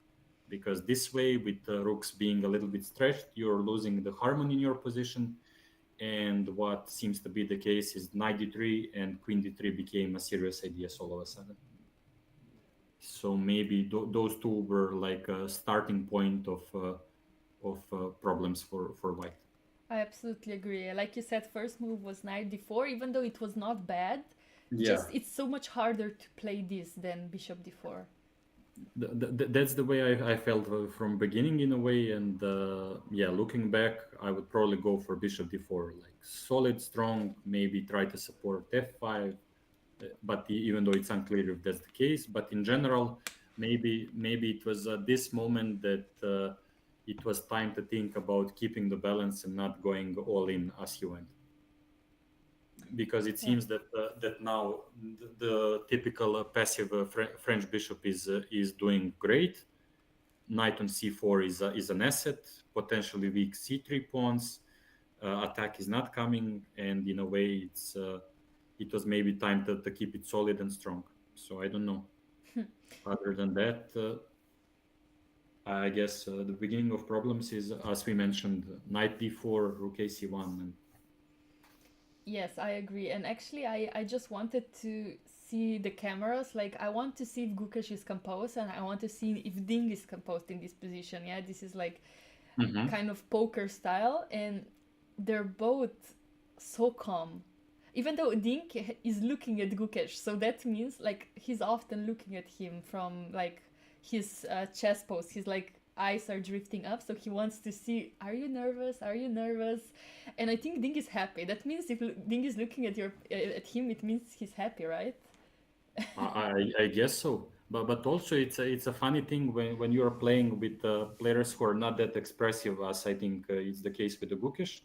Because this way, with the rooks being a little bit stretched, you're losing the harmony in your position. And what seems to be the case is knight d3 and queen d3 became a serious idea all of a sudden. So maybe those two were like a starting point of problems for white. I absolutely agree. Like you said, first move was knight d4, even though it was not bad. Yeah, Just it's so much harder to play this than bishop d4. that's the way I felt from beginning in a way. And yeah, looking back, I would probably go for bishop d4, like solid, strong. Maybe try to support f5, but even though it's unclear if that's the case. But in general, maybe it was at this moment that it was time to think about keeping the balance and not going all in as he went. Because it Yeah. seems that now the typical passive French bishop is doing great. Knight on c4 is an asset, potentially weak c3 pawns. Attack is not coming, and in a way, it was maybe time to keep it solid and strong. So I don't know. Other than that, I guess the beginning of problems is, as we mentioned, knight d4, rook ac1, and Yes, I agree. And actually, I just wanted to see the cameras. Like, I want to see if Gukesh is composed, and I want to see if Ding is composed in this position. Yeah, this is like Mhm. kind of poker style, and they're both so calm. Even though Ding is looking at Gukesh, so that means like he's often looking at him from like his chess pose. He's like eyes are drifting up, so he wants to see, are you nervous? Are you nervous? And I think Ding is happy. That means if Ding is looking at at him, it means he's happy, right? I guess so. But also it's a funny thing when you're playing with players who are not that expressive, as I think it's the case with the Gukesh.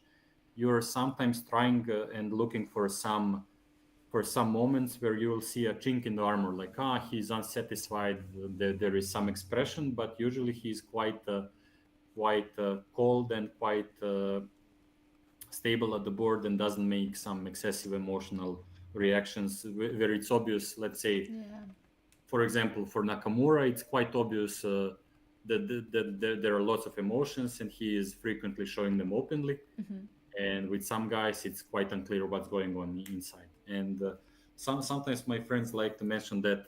You're sometimes trying and looking for some moments where you will see a chink in the armor, like he's unsatisfied. There is some expression, but usually he's quite cold and quite stable at the board and doesn't make some excessive emotional reactions where it's obvious. Let's say, Yeah. for example, for Nakamura, it's quite obvious that there are lots of emotions and he is frequently showing them openly. Mm-hmm. And with some guys, it's quite unclear what's going on inside. And sometimes my friends like to mention that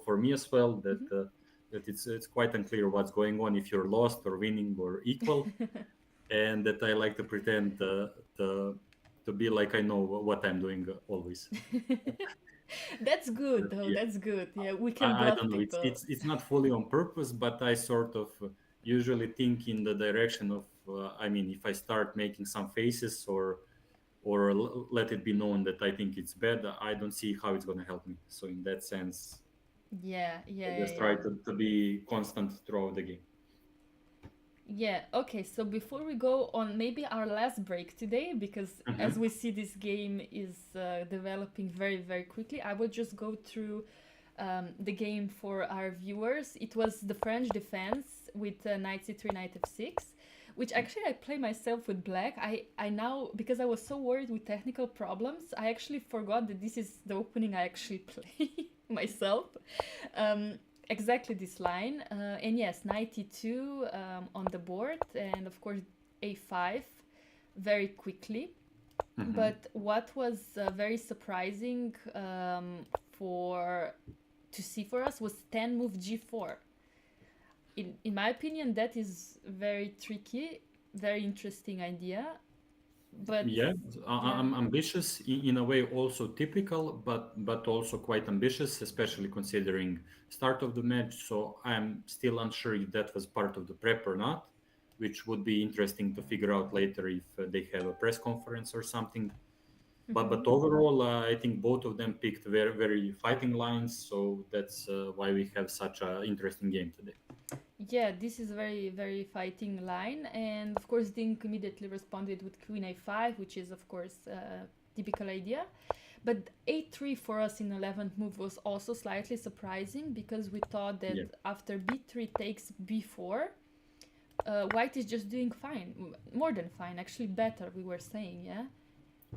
for me as well, that it's quite unclear what's going on if you're lost or winning or equal, and that I like to pretend to be like I know what I'm doing always. That's good, though. Yeah. That's good. Yeah, we can I bluff don't know. people. It's not fully on purpose, but I sort of usually think in the direction of. I mean, if I start making some faces or let it be known that I think it's bad, I don't see how it's going to help me. So in that sense, Yeah, I yeah, yeah, just try yeah. to be constant throughout the game. Yeah, okay, so before we go on maybe our last break today, because as Hmm. we see this game is developing very, very quickly, I will just go through the game for our viewers. It was the French defense with knight c3, knight f6, which actually I play myself with black. I now, because I was so worried with technical problems, I actually forgot that this is the opening I actually play myself. Um, exactly this line. And yes, knight e2 on the board, and of course a5 very quickly. But what was very surprising for to see for us was 10 move g4. In my opinion, that is very tricky, very interesting idea. But Yeah, yeah, I'm ambitious in a way, also typical, but also quite ambitious, especially considering start of the match. So I'm still unsure if that was part of the prep or not, which would be interesting to figure out later if they have a press conference or something. But overall, I think both of them picked very fighting lines, so that's why we have such an interesting game today. yeah, this is a very fighting line, and of course Dink immediately responded with queen a5, which is of course a typical idea. But a3 for us in 11th move was also slightly surprising because we thought that Yeah. after b3 takes b4, white is just doing fine, more than fine, actually better. We were saying, yeah.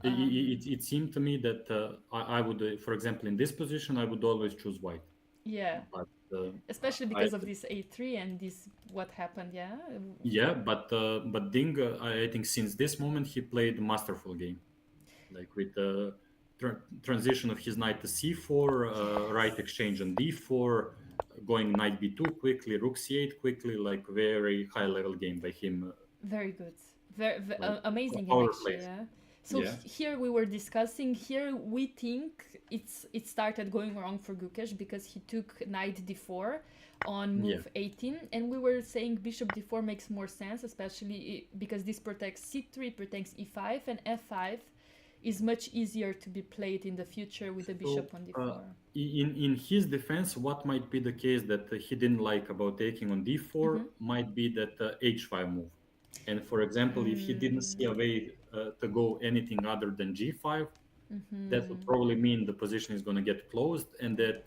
It seemed to me that I would, for example, in this position, I would always choose white. Yeah, But especially I because of this a3 and this what happened, yeah. yeah, but Ding, I think since this moment he played masterful game, like with the transition of his knight to c4, right exchange on d4, going knight b2 quickly, rook c8 quickly, like very high level game by him, Very good. Very, like amazing game power actually, plays. yeah. So Yeah, here we were discussing, here we think it started going wrong for Gukesh because he took knight d4 on yeah. move 18, and we were saying bishop d4 makes more sense, especially because this protects c3, protects e5, and f5 is much easier to be played in the future with the So, bishop on d4. in his defense, what might be the case that he didn't like about taking on d4 might be that h5 move. And for example, if he didn't see a way to go anything other than g5, that would probably mean the position is going to get closed, and that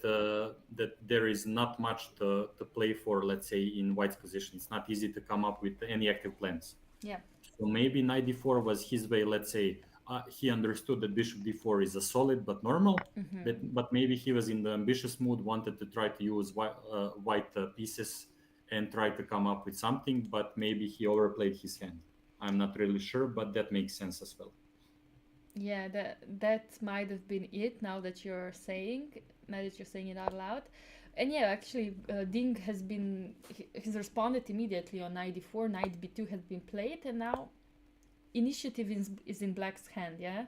there is not much to play for. Let's say in white's position, it's not easy to come up with any active plans. Yeah. So maybe knight d4 was his way. Let's say he understood that bishop d4 is a solid but normal. But maybe he was in the ambitious mood, wanted to try to use white pieces and try to come up with something. But maybe he overplayed his hand. I'm not really sure, but that makes sense as well. Yeah, that might have been it. Now that you're saying it out loud, and yeah, actually, Ding he's responded immediately on knight d4, knight b2 has been played, and now initiative is in Black's hand. Yeah,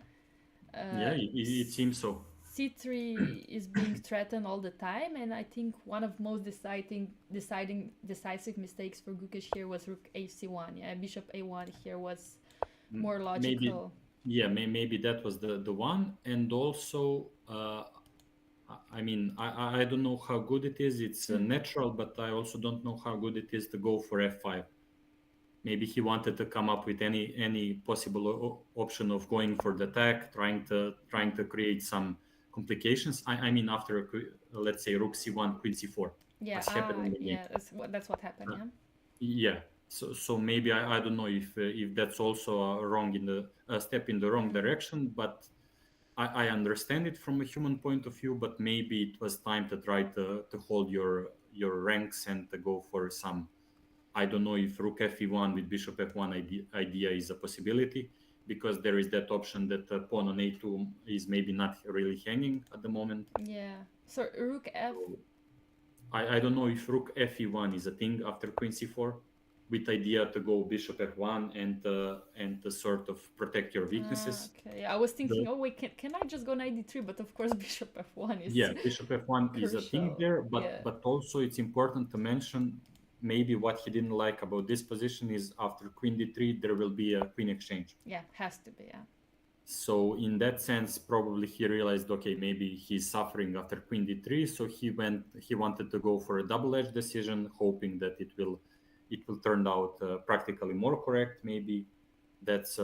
Yeah, it seems so. c3 is being threatened all the time, and I think one of most decisive mistakes for Gukesh here was rook ac1. Yeah, bishop a1 here was more Maybe, logical. yeah, maybe that was the one. And also, I mean, I don't know how good it is. It's natural, but I also don't know how good it is to go for f5. Maybe he wanted to come up with any possible option of going for the attack, trying to create some complications. I mean, after let's say rook c1, queen c4, Yeah, what's happening in the game? yeah, that's what happened. Uh, Yeah. yeah. So maybe I don't know if that's also a step in the wrong direction, but I understand it from a human point of view. But maybe it was time to try to hold your ranks and to go for some. I don't know if rook fe1 with bishop f1 idea is a possibility, because there is that option that pawn on a2 is maybe not really hanging at the moment. Yeah. So rook f. So I don't know if rook fe1 is a thing after queen c4, with idea to go bishop f1 and to sort of protect your weaknesses. Okay. Yeah, I was thinking, The, oh wait, can I just go knight d3? But of course, bishop f1 is yeah, bishop f1 is a thing crucial. there, Yeah. but also it's important to mention maybe what he didn't like about this position is after queen d3 there will be a queen exchange. Yeah, has to be. Yeah. So in that sense, probably he realized, okay, maybe he's suffering after queen d3, so he wanted to go for a double-edged decision, hoping that it will turn out practically more correct. Maybe that's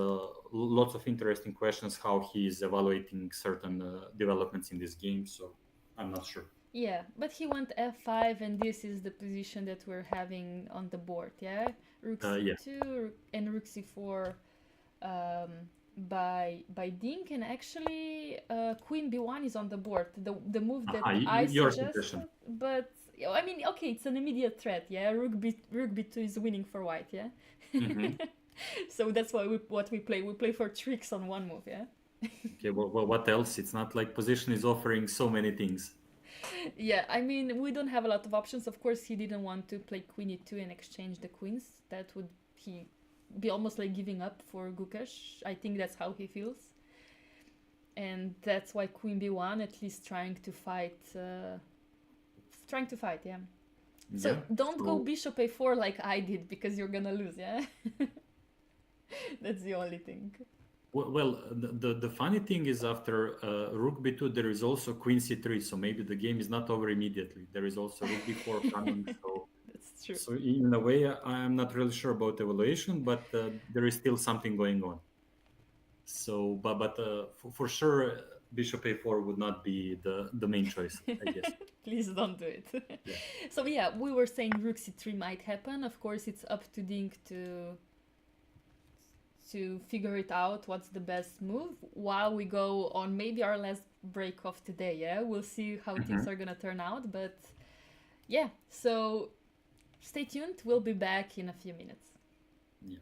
lots of interesting questions how he is evaluating certain developments in this game. So I'm not sure. Yeah, but he went f5, and this is the position that we're having on the board. Yeah, rook Yeah. c2 and rook c4 by Dink, and actually queen b1 is on the board. The move that I Your suggested, suggestion. but I mean, okay, it's an immediate threat. Yeah, rook b2 is winning for white. Yeah. Mhm. So that's why what we play. We play for tricks on one move, yeah? Okay, well, what else? It's not like position is offering so many things. Yeah, I mean, we don't have a lot of options. Of course, he didn't want to play queen e2 and exchange the queens. That would he be almost like giving up for Gukash. I think that's how he feels. And that's why queen b1, at least trying to fight, yeah. So Yeah, don't go so bishop a4 like I did, because you're gonna lose, yeah? That's the only thing. well, the funny thing is after rook b2 there is also queen c3, so maybe the game is not over immediately. There is also rook b4 coming, so That's true. so in a way I'm not really sure about evaluation, but there is still something going on. So but for sure bishop a4 would not be the main choice, I guess. Please don't do it. Yeah. So yeah, we were saying rook c3 might happen. Of course, it's up to Dink to figure it out what's the best move while we go on maybe our last break of today. Yeah, we'll see how things are gonna turn out, but yeah, so stay tuned, we'll be back in a few minutes. Yeah.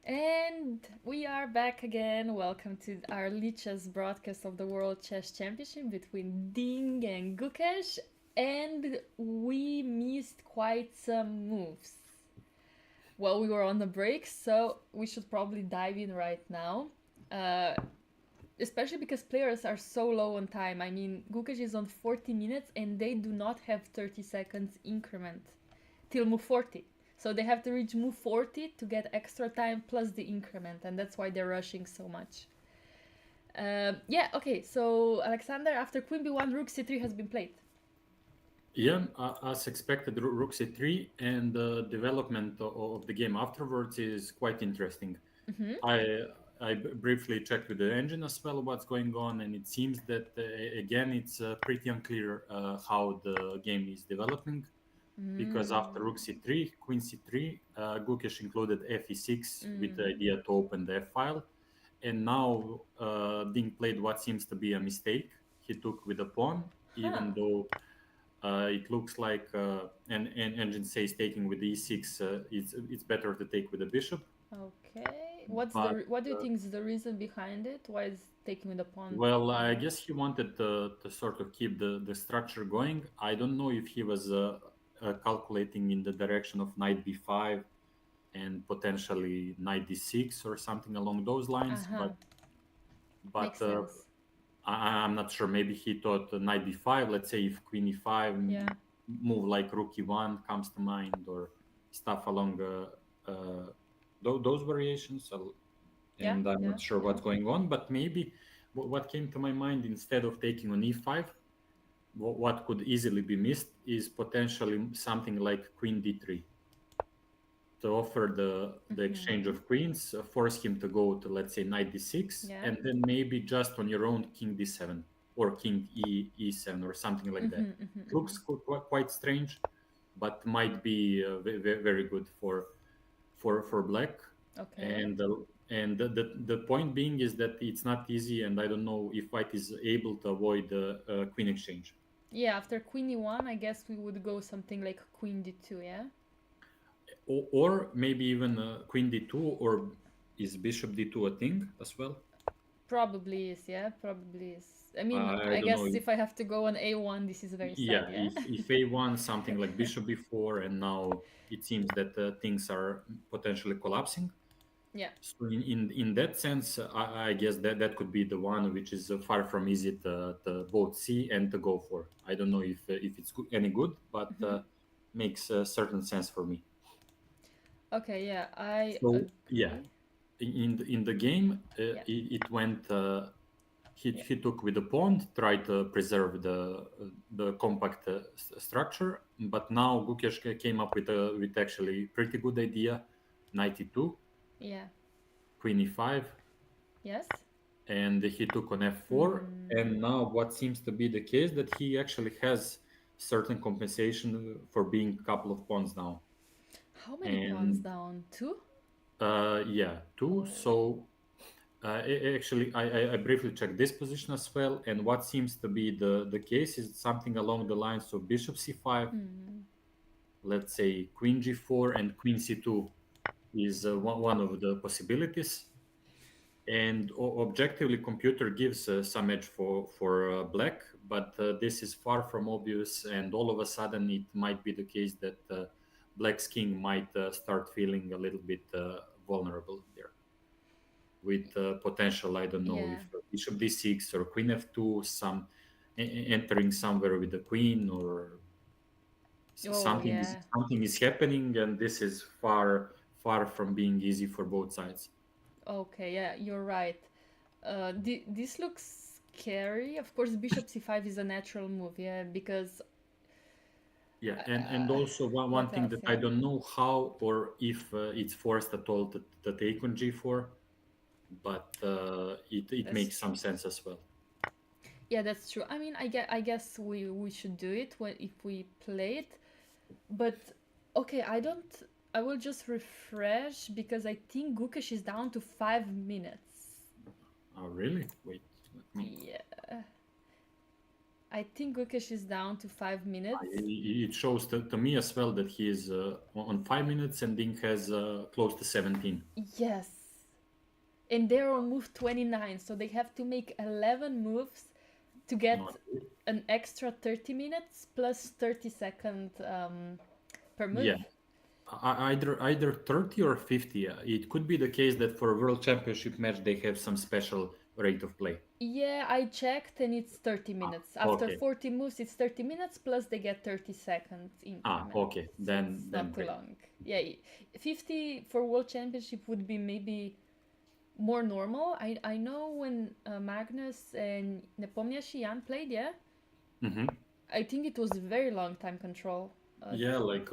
And we are back again. Welcome to our Lichess broadcast of the World Chess Championship between Ding and Gukesh. And we missed quite some moves while we were on the break, so we should probably dive in right now. Especially because players are so low on time. I mean, Gukesh is on 40 minutes and they do not have 30 seconds increment till move 40. So they have to reach move 40 to get extra time plus the increment, and that's why they're rushing so much. Yeah, okay, so Alexander, after Queen b1, Rook c3 has been played. Yeah, as expected, Rook c3, and the development of the game afterwards is quite interesting. I briefly checked with the engine as well what's going on, and it seems that, again, it's pretty unclear how the game is developing. Because after Rook c3, Queen c3, Gukesh included fe6 with the idea to open the f file. And now Ding played what seems to be a mistake. He took with a pawn, even though it looks like an engine says taking with e6, it's better to take with the bishop. Okay. What do you think is the reason behind it? Why is taking with the pawn? Well, I guess he wanted to sort of keep the structure going. I don't know if he was calculating in the direction of knight b5 and potentially knight d6 or something along those lines. Makes sense. I'm not sure. Maybe he thought knight b5. Let's say if queen e5, move like rook e1 comes to mind, or stuff along those variations. And I'm not sure what's going on. But maybe what came to my mind, instead of taking on e5, what could easily be missed is potentially something like queen d3 to offer the exchange of queens, force him to go to, let's say, knight d6, and then maybe just on your own king d7 or king e7 or something like that. Looks quite strange, but might be very good for black. And the point being is that it's not easy, and I don't know if white is able to avoid the queen exchange. Yeah, after queen e1, I guess we would go something like queen d2, yeah? Or maybe even queen d2, or is bishop d2 a thing as well? Probably is, yeah, probably is. I mean, I guess if I have to go on a1, this is very sad, yeah? If a1, something like bishop b4, and now it seems that things are potentially collapsing. Yeah. So in that sense, I guess that could be the one which is far from easy to both see and to go for. I don't know if it's any good, but makes a certain sense for me. Okay, yeah, I agree. Yeah, in the game, it went. He took with the pawn, tried to preserve the compact structure, but now Gukesh came up with actually pretty good idea, knight e2. Yeah. queen e5, Yes. and he took on f4. And now what seems to be the case that he actually has certain compensation for being a couple of pawns down. How many pawns And down? Two? yeah, two. Oh. So actually, I briefly checked this position as well. And what seems to be the case is something along the lines of bishop c5, let's say queen g4, and queen c2 is one of the possibilities. And objectively, computer gives some edge for black, but this is far from obvious. And all of a sudden, it might be the case that black's king might start feeling a little bit vulnerable there, with potential. I don't know Yeah. if bishop d6 or queen f2, some entering somewhere with the queen, or Oh, yeah. something is happening, and this is far from being easy for both sides. Okay, yeah, you're right. This looks scary. Of course, bishop c5 is a natural move, yeah, because Yeah, and also one what thing else? that I Yeah, don't know how or if it's forced at all to take on g4, but it that's makes true. some sense as well. Yeah, that's true. I mean, I guess we should do it when if we play it, but okay, I don't. I will just refresh because I think Gukesh is down to 5 minutes. Oh, really? Wait, let me. Yeah, I think Gukesh is down to 5 minutes. It shows to me as well that he is on 5 minutes, and Ding has close to 17. Yes, and they're on move 29, so they have to make 11 moves to get No, an extra 30 minutes plus 30 seconds per yeah, move. either 30 or 50. It could be the case that for a world championship match they have some special rate of play. Yeah, I checked and it's 30 minutes. After Okay. 40 moves, it's 30 minutes plus they get 30 seconds increment. Okay. So it's Then not too great. long. Yeah, 50 for World Championship would be maybe more normal. I know when Magnus and Nepomniachtchi Jan played, yeah, Hmm. I think it was very long time control. Yeah, like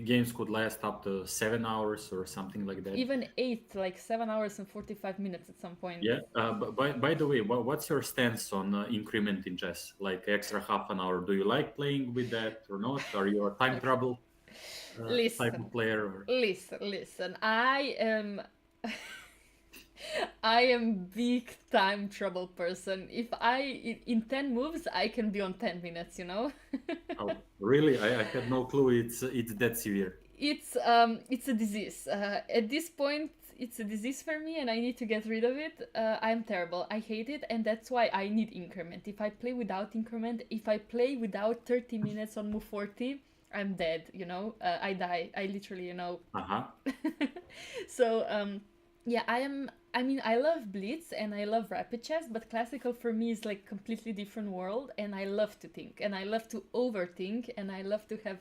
games could last up to 7 hours or something like that. Even 8, like 7 hours and 45 minutes at some point. Yeah. But by the way, what's your stance on increment in chess? Like extra half an hour? Do you like playing with that or not? Are you a time Okay. trouble type Listen, of player? Or... listen. I am big time trouble person. If in 10 moves I can be on 10 minutes, you know? Oh, really? I had no clue. It's that severe. It's a disease. At this point it's a disease for me and I need to get rid of it. I'm terrible. I hate it and that's why I need increment. If I play without increment, if I play without 30 minutes on move 40, I'm dead, you know? I die. I literally, you know. Uh-huh. So yeah, I mean, I love blitz and I love rapid chess, but classical for me is like completely different world, and I love to think and I love to overthink and I love to have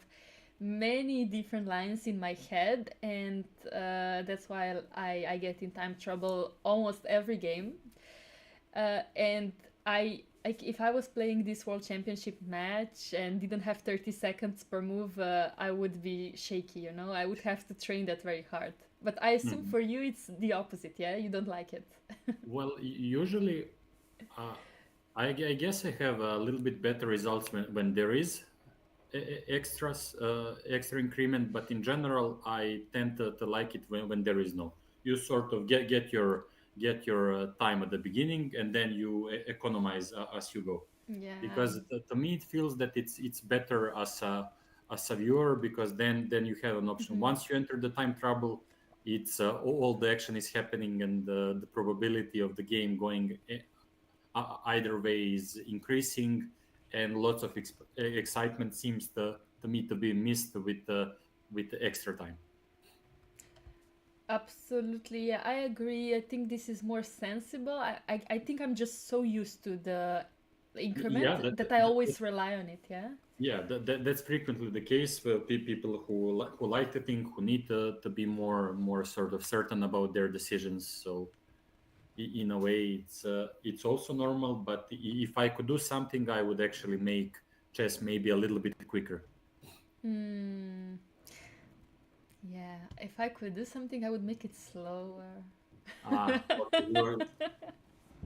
many different lines in my head, and that's why I get in time trouble almost every game. And I like if I was playing this world championship match and didn't have 30 seconds per move, I would be shaky, you know. I would have to train that very hard. But I assume Mhm. for you it's the opposite, yeah? You don't like it. Well, usually, uh, I guess I have a little bit better results when there is extra increment, but in general, I tend to like it when there is no. You sort of get your time at the beginning, and then you economize as you go. Yeah. Because to me, it feels that it's better as a viewer, because then you have an option. Hmm. Once you enter the time trouble, it's all the action is happening, and the probability of the game going either way is increasing, and lots of excitement seems to me to be missed with the extra time. Absolutely. Yeah, I agree. I think this is more sensible. I think I'm just so used to the Yeah, increment that I always rely on it, yeah? yeah, that's frequently the case for people who like to think, who need to be more sort of certain about their decisions. So in a way, it's also normal. But if I could do something, I would actually make chess maybe a little bit quicker. Hmm. Yeah, if I could do something, I would make it slower. Okay.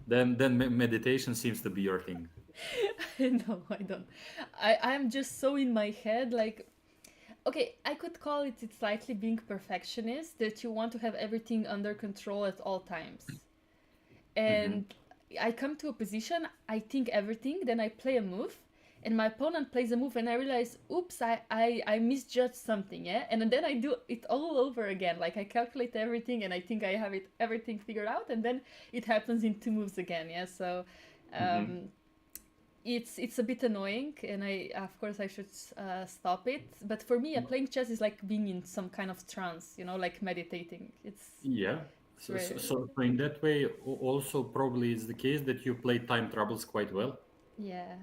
Then meditation seems to be your thing. No, I don't. I'm just so in my head, like, okay, I could call it it's slightly being perfectionist, that you want to have everything under control at all times. Hmm. And I come to a position, I think everything, then I play a move, and my opponent plays a move, and I realize, oops, I misjudged something, yeah? And then I do it all over again. Like, I calculate everything, and I think I have everything figured out, and then it happens in two moves again, yeah? So, Hmm. um, it's a bit annoying, and I of course I should stop it. But for me, playing chess is like being in some kind of trance, like meditating. Yeah. It's So, so, very so so in that way, also probably is the case that you play time troubles quite well. yeah.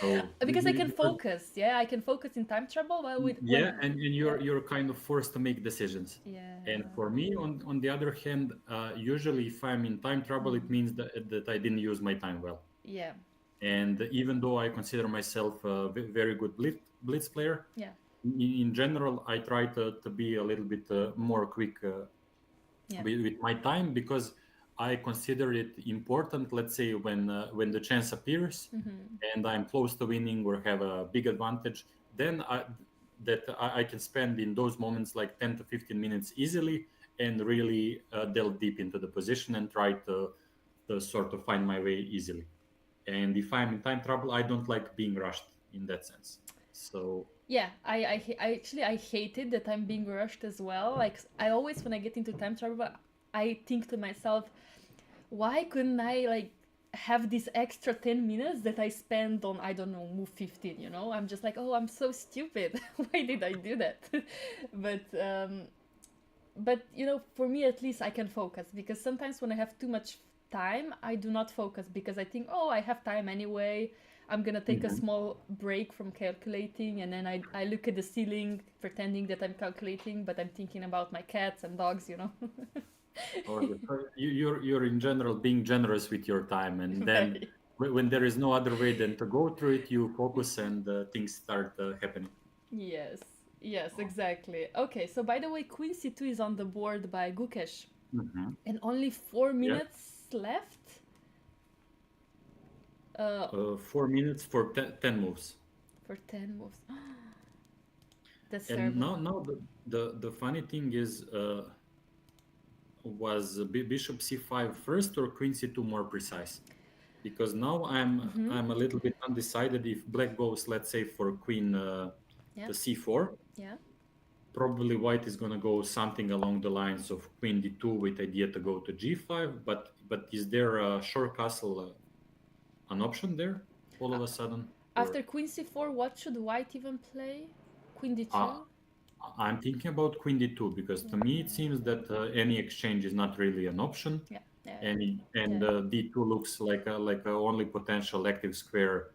So Because I can because focus. Yeah, I can focus in time trouble while with yeah, when and yeah you're kind of forced to make decisions. And yeah for me, on the other hand, usually if I'm in time trouble, it means that I didn't use my time well. yeah And even though I consider myself a very good blitz player, yeah in general, I try to be a little bit more quick yeah with my time because I consider it important. Let's say when the chance appears mm-hmm. and I'm close to winning or have a big advantage, then I can spend in those moments like 10 to 15 minutes easily and really delve deep into the position and try to sort of find my way easily. And if I'm in time trouble, I don't like being rushed in that sense. So Yeah, I actually I hated that I'm being rushed as well. Like I always when I get into time travel, I think to myself, why couldn't I like have this extra 10 minutes that I spend on, I don't know, move 15, I'm just like, oh, I'm so stupid. Why did I do that? But for me at least I can focus, because sometimes when I have too much time, I do not focus because I think, oh, I have time anyway. I'm gonna take a mhm. small break from calculating, and then I look at the ceiling pretending that I'm calculating, but I'm thinking about my cats and dogs. Okay. So you're in general being generous with your time, and then Very. when there is no other way than to go through it, you focus and things start happening. Yes, yes, exactly. Okay, so by the way, Queen C2 is on the board by Gukesh, Hmm. and only four Yeah. minutes left. 4 minutes for 10 moves. For 10 moves. That's And terrible. now the funny thing is, was bishop c5 first or queen c2 more precise? Because now Mm-hmm. I'm a little bit undecided if black goes, let's say, for queen Yeah, to c4. yeah. Probably white is going to go something along the lines of queen d2 with idea to go to g5. But is there a short castle an option there all Uh, of a sudden? Or After Queen C4, what should white even play? Queen uh, D2? I'm thinking about queen d2 because to me it seems that any exchange is not really an option, Yeah, yeah, yeah. and d2 looks like a only potential active square,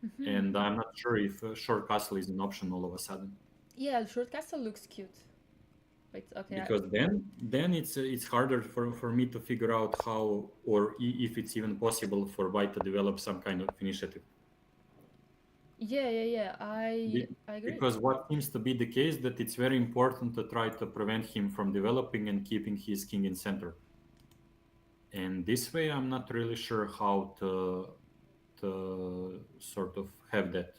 Mm-hmm. and I'm not sure if short castle is an option all of a sudden. Yeah, short castle looks cute. Wait, okay. Because then it's harder for me to figure out how or if it's even possible for white to develop some kind of initiative. Yeah, yeah, yeah. I Be- I agree. because what seems to be the case that it's very important to try to prevent him from developing and keeping his king in center. And this way I'm not really sure how to sort of have that.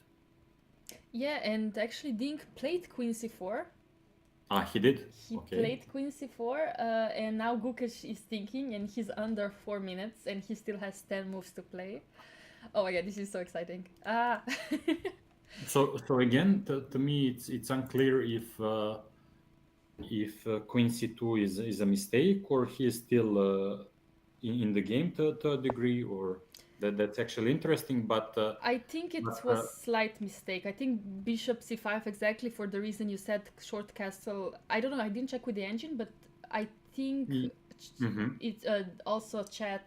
Yeah, and actually Dink played Queen C4. Ah, he did. He Okay. played Queen C4, and now Gukesh is thinking, and he's under 4 minutes, and he still has 10 moves to play. Oh my god, this is so exciting. Ah. So again, to me it's unclear if queen c2 is a mistake or he is still in the game to a degree, or that's actually interesting, I think it but was slight mistake. I think bishop c5 exactly for the reason you said, short castle. I don't know. I didn't check with the engine, but I think mhm. it also chat.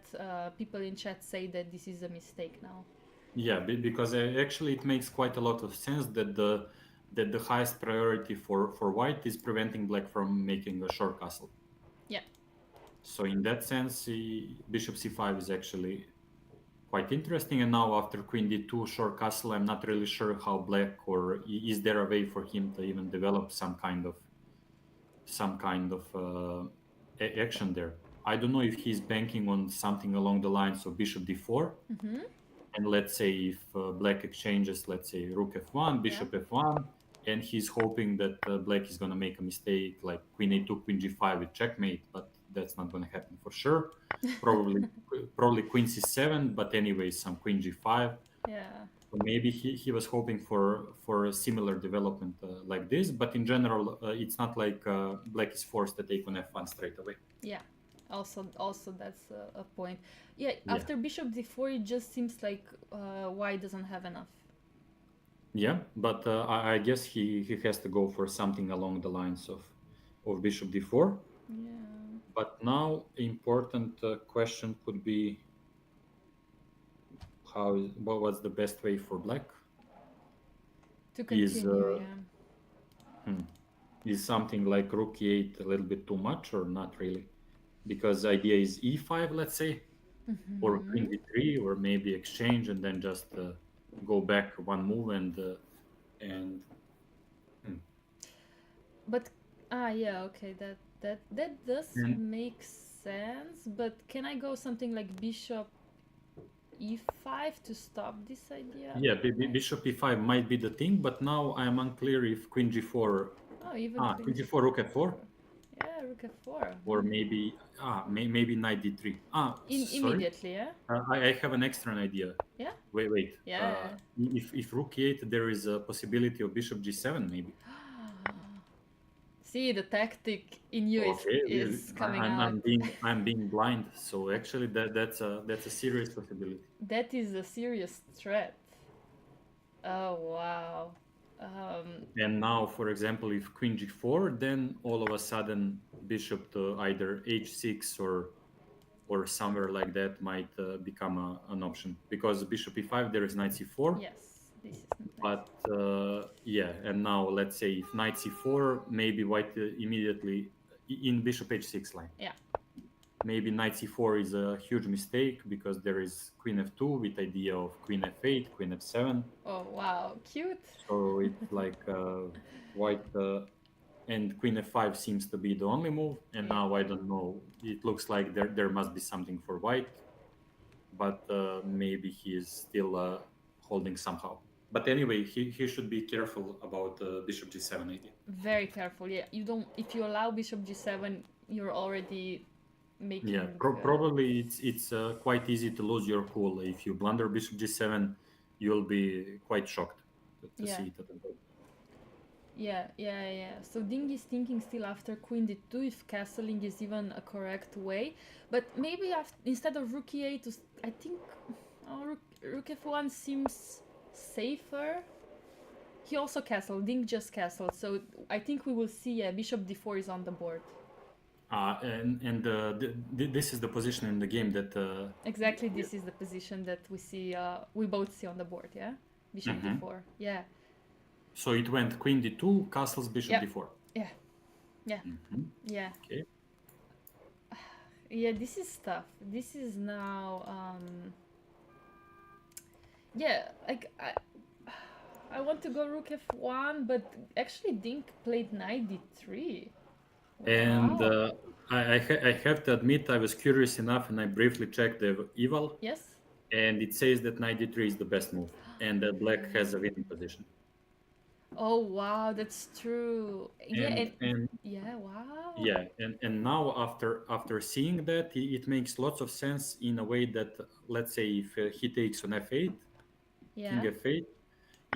People in chat say that this is a mistake now. Yeah, because actually it makes quite a lot of sense that the highest priority for white is preventing black from making a short castle. Yeah. So in that sense, bishop c5 is actually quite interesting. And now after queen d2 short castle, I'm not really sure how black, or is there a way for him to even develop some kind of action there. I don't know if he's banking on something along the lines of bishop d4, and let's say if black exchanges, let's say rook f1, bishop f1, and he's hoping that black is going to make a mistake like queen a2, queen g5 with checkmate, but that's not going to happen for sure. Probably queen c7, but anyway, some queen g5. Yeah. So maybe he was hoping for a similar development like this, but in general, it's not like black is forced to take on f1 straight away. Yeah. Also that's a point. Yeah, after bishop d4, it just seems like white doesn't have enough. Yeah, but I guess he has to go for something along the lines of bishop d4. Yeah. But now important question could be what's the best way for black? To continue, Is something like rook e8 a little bit too much or not really? Because the idea is e5, let's say, or queen d3, or maybe exchange and then just go back one move and. But yeah, okay, that does make sense. But can I go something like bishop e5 to stop this idea? Yeah, bishop e5 might be the thing, but now I'm unclear if queen g4. Queen g4, rook f4. Yeah, rook f4. Or maybe maybe knight d3. Immediately, yeah. I have an extra idea. Yeah. Wait. Yeah. If rook e8, there is a possibility of bishop g7 maybe. See, the tactic in you is coming out. I'm being blind. So actually, that's a serious possibility. That is a serious threat. Oh wow. And now, for example, if queen g4, then all of a sudden bishop to either h6 or somewhere like that might become an option, because bishop e5 there is knight c4. Yes, this is nice. But and now let's say if knight c4, maybe white immediately in bishop h6 line. Yeah. Maybe knight c4 is a huge mistake because there is queen f2 with idea of queen f8, queen f7. Oh wow, cute. So it's like white and queen f5 seems to be the only move, and now I don't know. It looks like there must be something for white, but maybe he is still holding somehow. But anyway, he should be careful about bishop g7 idea. Very careful. Yeah, you don't. If you allow bishop g7, you're already making. Yeah, probably it's quite easy to lose your cool. If you blunder bishop g7, you'll be quite shocked to see it at the top. Yeah. So Ding is thinking still after queen d2 if castling is even a correct way, but maybe instead of rook e8, I think rook f1 seems safer. He also castled. Ding just castled, so I think we will see bishop d4 is on the board. This is the position in the game that exactly this is the position that we see. We both see on the board. Yeah, bishop d4. Yeah. So it went queen d2, castles, bishop d4. Yeah. Yeah. Okay. Yeah, this is tough. This is now. Like I want to go rook f1, but actually Dink played knight d3. Wow. And I have to admit, I was curious enough and I briefly checked the eval. Yes. And it says that knight d3 is the best move, and black has a winning position. Oh wow, that's true. Wow. Yeah, and now after seeing that, it makes lots of sense in a way that, let's say if he takes on f8, king f8,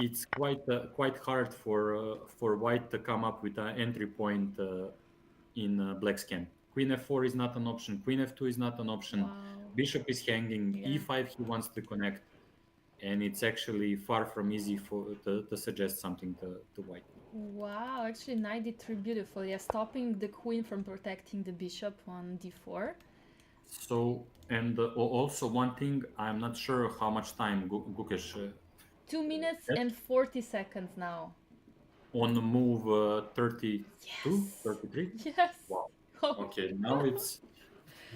it's quite hard for white to come up with an entry point in black's camp. Queen f4 is not an option. Queen f2 is not an option. Wow. Bishop is hanging. E5 he wants to connect. And it's actually far from easy to suggest something to white. Wow, actually knight d3, beautiful. Yeah, stopping the queen from protecting the bishop on d4. So, and also one thing, I'm not sure how much time Gukesh... 2 minutes and 40 seconds now. On the move 32, 33? Yes. Wow. Okay, now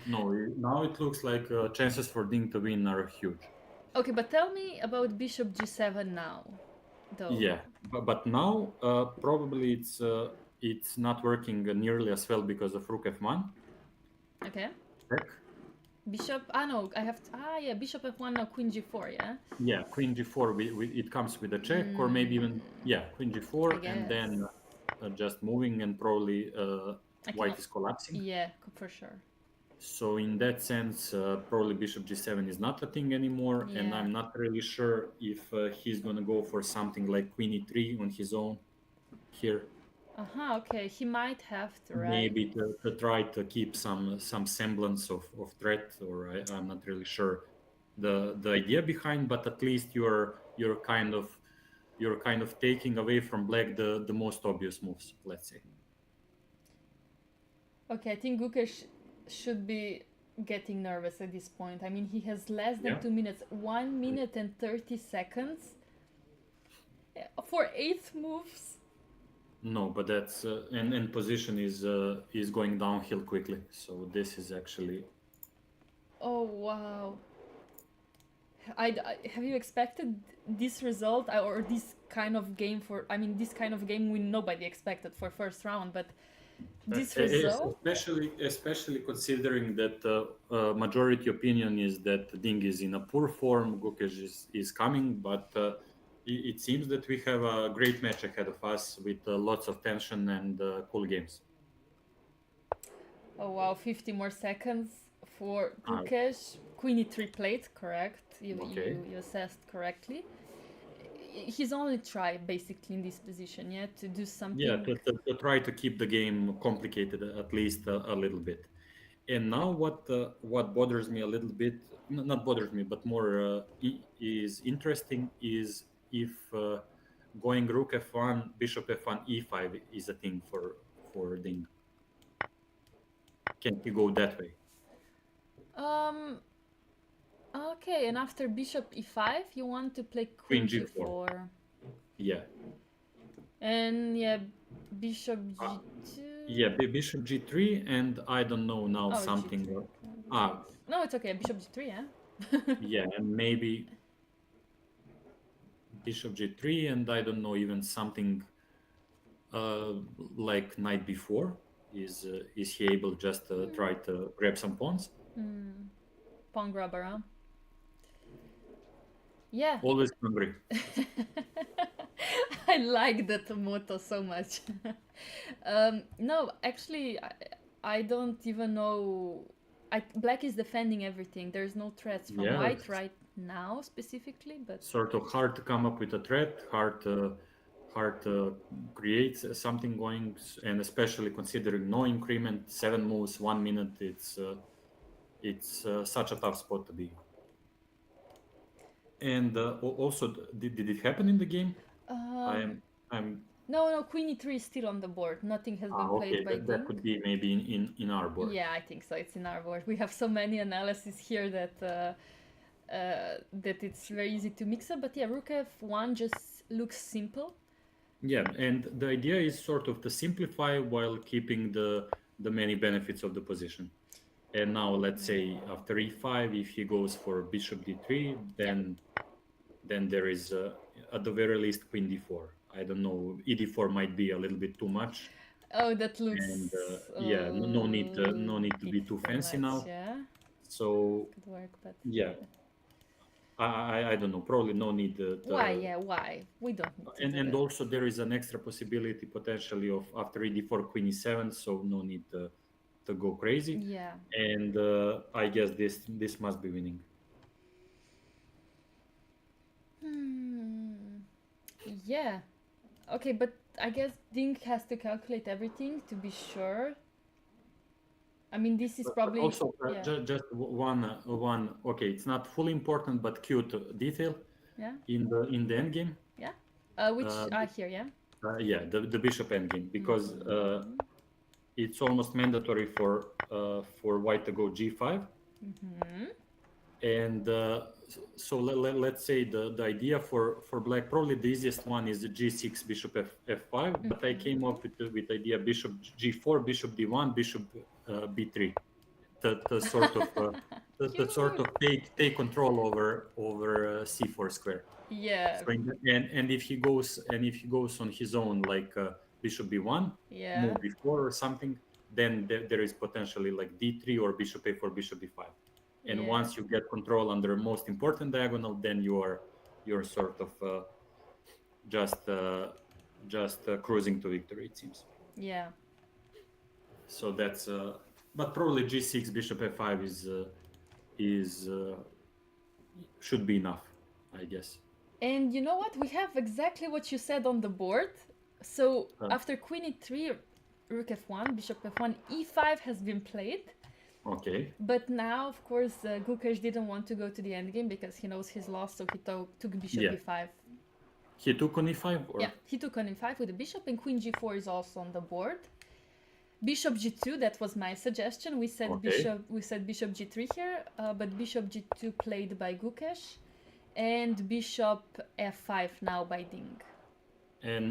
now it looks like chances for Ding to win are huge. Okay, but tell me about bishop g7 now, though. Yeah, but now probably it's not working nearly as well because of rook f1. Okay. check. Bishop. No, I have. Yeah. Bishop F1. Now Queen G4. Yeah. Yeah, Queen G4. It comes with a check, or maybe even Queen I G4, guess. and then just moving, and probably I White cannot. is collapsing. Yeah, for sure. So in that sense, probably Bishop G7 is not a thing anymore, and Yeah. I'm not really sure if he's gonna go for something like Queen E3 on his own here. Okay. He might have to, right? Maybe to try to keep some semblance of threat, or I'm not really sure the idea behind, but at least you're kind of taking away from Black the most obvious moves, let's say. Okay, I think Gukesh should be getting nervous at this point. I mean, he has less than Yeah. 2 minutes, 1 minute and 30 seconds for 8 moves. No, but that's and position is going downhill quickly. So this is actually Oh wow! Have you expected this result or this kind of game for? I mean, this kind of game nobody expected for first round, but this result. especially considering that majority opinion is that Ding is in a poor form, Gukesh is coming, but it seems that we have a great match ahead of us with lots of tension and cool games. Oh wow! 50 more seconds for Ah, Gukesh. Queen E3 plate, correct? Okay. You assessed correctly. He's only tried basically in this position, yeah, to do something. Yeah, to try to keep the game complicated at least a little bit. And now what bothers me a little bit, not bothers me, but more is interesting is if going Rook F1, Bishop F1, E5 is a thing for Ding. Can he go that way? Um. Okay, and after Bishop E5, you want to play Queen Queen G4. G4. Yeah. And yeah, Bishop G2. Yeah, Bishop G3, and I don't know now Oh, something. G3. No, it's okay. Bishop G3, yeah. Yeah, and maybe Bishop G3, and I don't know, even something like Knight B4. Is he able just to try to grab some pawns? Pawn grabber, huh? Yeah. Always hungry. I like that motto so much. No, actually, I don't even know. Black is defending everything. There's no threats from Yeah, White right now specifically, but sort of hard to come up with a threat, hard to create something going, and especially considering no increment, 7 moves, 1 minute. It's such a tough spot to be. And also, did it happen in the game? I'm No, Queen E3 is still on the board. Nothing has been played okay. by That Ding. could be maybe in our board. Yeah, I think so. It's in our board. We have so many analyses here that that it's very easy to mix up. But yeah, Rook F1 just looks simple. Yeah, and the idea is sort of to simplify while keeping the many benefits of the position. And now let's say after E5, if he goes for Bishop D3, then there is at the very least Queen D4. I don't know, ED4 might be a little bit too much. Oh, that looks. And yeah, no need to be too fancy much, now. Yeah, So could work, but yeah, I don't know. Probably no need. why? Yeah, why? We don't need to do And that. also there is an extra possibility potentially of after ED4 Queen E7, so no need to go crazy. Yeah. And I guess this must be winning. Yeah. Okay, but I guess Ding has to calculate everything to be sure. I mean, this is probably Also yeah. just one. Okay, it's not fully important but cute detail. Yeah. In the end game. Yeah. Which here, yeah. Yeah, the bishop endgame, because it's almost mandatory for White to go G5. And so let's say the idea for Black, probably the easiest one is the G6, Bishop F5. But I came up with the idea Bishop G4, Bishop D1, Bishop B3, to sort of take control over C4 square. Yeah. So and if he goes on his own, like Bishop B1, yeah. move B4 or something, then there is potentially like d3 or bishop a4, bishop b5. And Yeah. once you get control on the most important diagonal, then you're sort of just cruising to victory, it seems. Yeah. So that's but probably g6, bishop f5 is should be enough, I guess. And you know what? We have exactly what you said on the board. So Uh, after queen e3, rook f1, bishop f1, e5 has been played. okay. But now, of course, Gukesh didn't want to go to the endgame because he knows he's lost, so he took bishop Yeah. b5. He took on e5? Or? Yeah, he took on e5 with the bishop, and queen g4 is also on the board. Bishop g2, that was my suggestion. We said Okay. bishop g3 here, but bishop g2 played by Gukesh, and bishop f5 now by Ding. And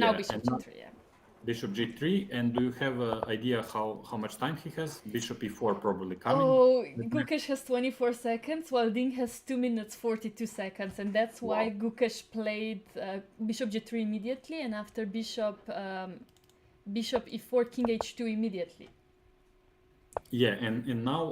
now bishop g3, yeah. Bishop g3, and do you have an idea how much time he has? Bishop e4 probably coming. Oh, Gukesh has 24 seconds, while Ding has 2 minutes 42 seconds, and that's why Gukesh played bishop g3 immediately, and after bishop e4, king h2 immediately. Yeah, and now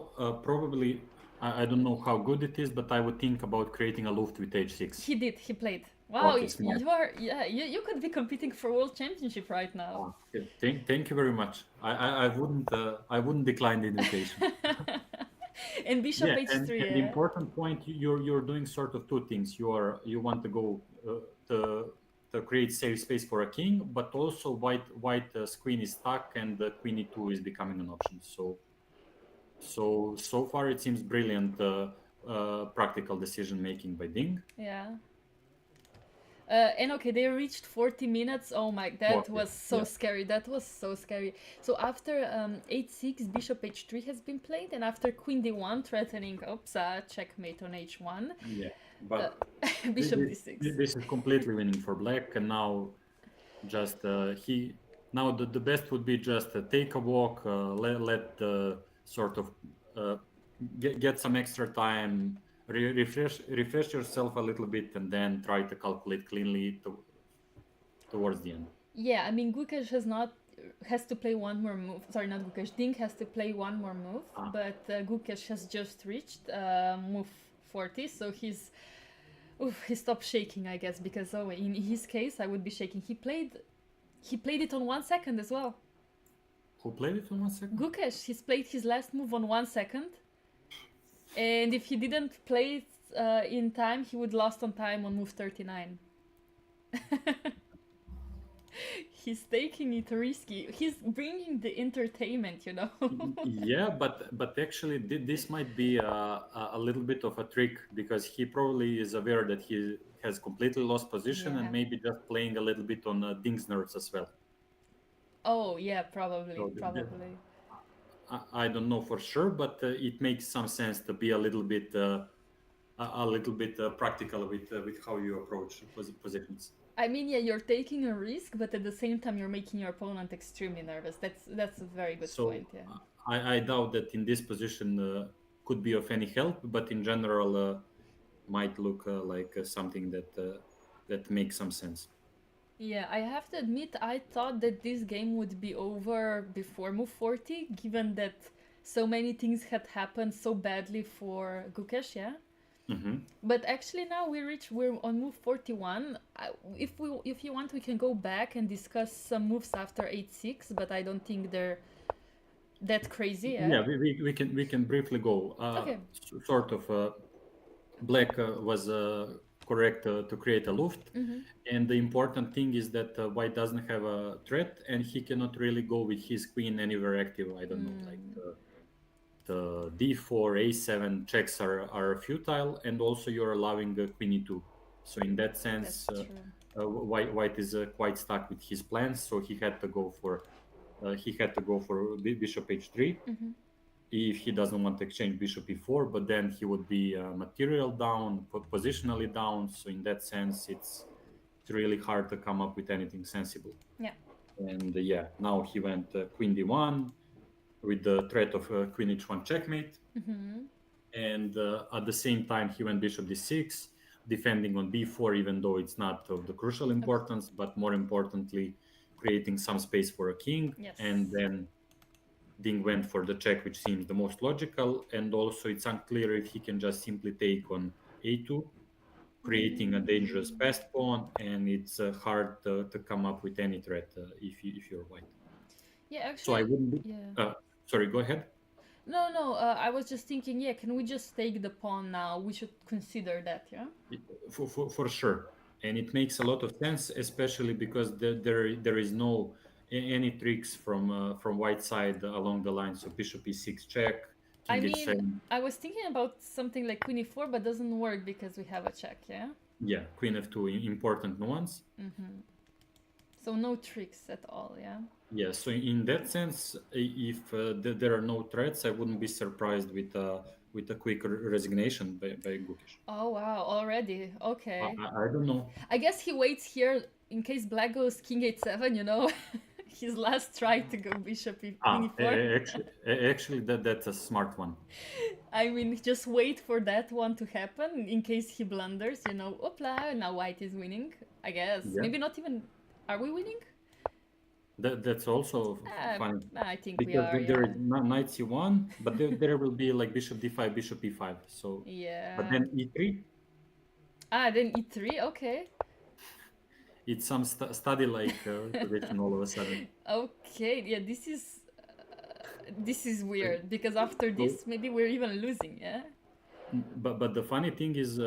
probably I don't know how good it is, but I would think about creating a luft with h6. He played. Wow, you could be competing for world championship right now. Thank you very much. I wouldn't decline the invitation. And bishop h3. And the important point, you're doing sort of two things. You want to go to create safe space for a king, but also white queen is stuck and the queen e2 is becoming an option. So far it seems brilliant practical decision making by Ding. Yeah. And okay, they reached 40 minutes. Oh my, that was so scary. That was so scary. So after h6, bishop h3 has been played, and after queen d1, threatening, checkmate on h1. Yeah, but bishop d6. This is completely winning for black, and now just now the best would be just take a walk, let sort of get some extra time. Refresh yourself a little bit, and then try to calculate cleanly towards the end. Yeah, I mean, Gukesh has to play one more move. Sorry, not Gukesh. Ding has to play one more move, but Gukesh has just reached move 40, so he stopped shaking, I guess, because in his case I would be shaking. He played it on 1 second as well. Who played it on 1 second? Gukesh. He's played his last move on 1 second. And if he didn't play it in time, he would lost on time on move 39. He's taking it risky. He's bringing the entertainment, you know. Yeah, but actually this might be a little bit of a trick, because he probably is aware that he has completely lost position and maybe just playing a little bit on Ding's nerves as well. Oh yeah, probably. I don't know for sure, but it makes some sense to be a little bit practical with how you approach positions. I mean, yeah, you're taking a risk, but at the same time, you're making your opponent extremely nervous. That's a very good point. Yeah. I doubt that in this position could be of any help, but in general, might look like something that makes some sense. Yeah, I have to admit, I thought that this game would be over before move 40, given that so many things had happened so badly for Gukesh, yeah? Mm-hmm. But actually now we're on move 41. If you want, we can go back and discuss some moves after h6, but I don't think they're that crazy. Yeah, we can briefly go. Okay. Sort of black was correct to create a luft, and the important thing is that white doesn't have a threat, and he cannot really go with his queen anywhere active. I don't know, like the d4, a7 checks are futile, and also you're allowing queen e2. So in that sense, white is quite stuck with his plans. So he had to go for bishop h3. If he doesn't want to exchange bishop e4, but then he would be material down, positionally down. So in that sense, it's really hard to come up with anything sensible. Yeah. And now he went queen d1 with the threat of queen h1 checkmate. And at the same time, he went bishop d6, defending on b4, even though it's not of the crucial importance, but more importantly, creating some space for a king. Yes. And then Ding went for the check, which seems the most logical, and also it's unclear if he can just simply take on a2, creating a dangerous passed pawn, and it's hard to come up with any threat if you're white. Yeah, So I actually, wouldn't be. yeah. Sorry, go ahead. No, no, I was just thinking, yeah, can we just take the pawn now? We should consider that, yeah? For sure, and it makes a lot of sense, especially because there is no any tricks from white side along the lines of bishop e6 check, I king mean, h7. I was thinking about something like queen e4, but doesn't work because we have a check, yeah? Yeah, queen f2, important nuance. So no tricks at all, yeah? Yeah, so in that sense, if there are no threats, I wouldn't be surprised with a quick resignation by Gukish. Oh, wow, already. Okay. I don't know. I guess he waits here in case black goes king h7, you know? His last try to go bishop queen e4. Actually, that's a smart one. I mean, just wait for that one to happen in case he blunders, you know. Opla, now white is winning, I guess. Yeah, Maybe not even. Are we winning? that's also fine I think we because are, there yeah. is knight c1, but there will be like bishop d5, bishop e5. So, but Yeah. then e3, Then e3, okay. it's some study like position all of a sudden. Okay, yeah, this is weird because after So, this, maybe we're even losing, yeah? but the funny thing is,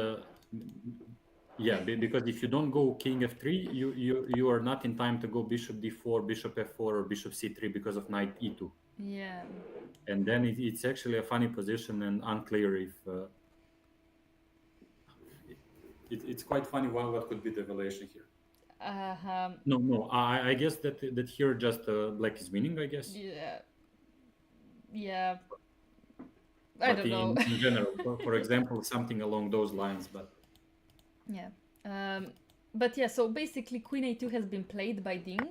yeah, because if you don't go king f3, you are not in time to go bishop d4, bishop f4, or bishop c3 because of knight e2. Yeah. And then it's actually a funny position and unclear if it's quite funny what could be the evaluation here. Uh-huh. No, I guess that here just black is winning, I guess. Yeah. Yeah. I But don't know. in general, for example, something along those lines. But Yeah. But yeah, so basically Queen A2 has been played by Ding.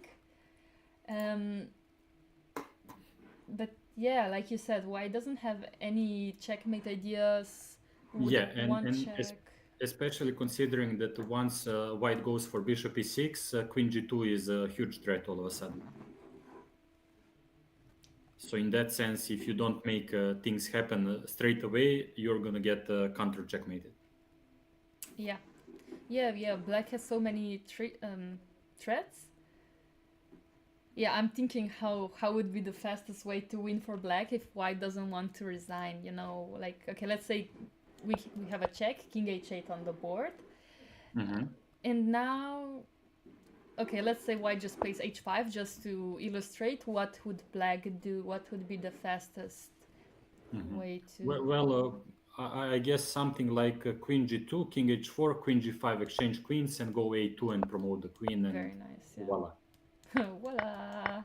But yeah, like you said, White doesn't have any checkmate ideas. yeah, One check. especially considering that once white goes for bishop e6, queen g2 is a huge threat all of a sudden. So in that sense, if you don't make things happen straight away, you're gonna get counter checkmated. Yeah. Yeah. Black has so many threats. Yeah, I'm thinking how would be the fastest way to win for black if white doesn't want to resign, you know, like okay, let's say we have a check, king h8 on the board. And now okay, let's say white just plays h5 just to illustrate what would black do, what would be the fastest way to Well, I guess something like queen g2, king h4, queen g5, exchange queens, and go a2 and promote the queen, and very nice, yeah. voila. Voila.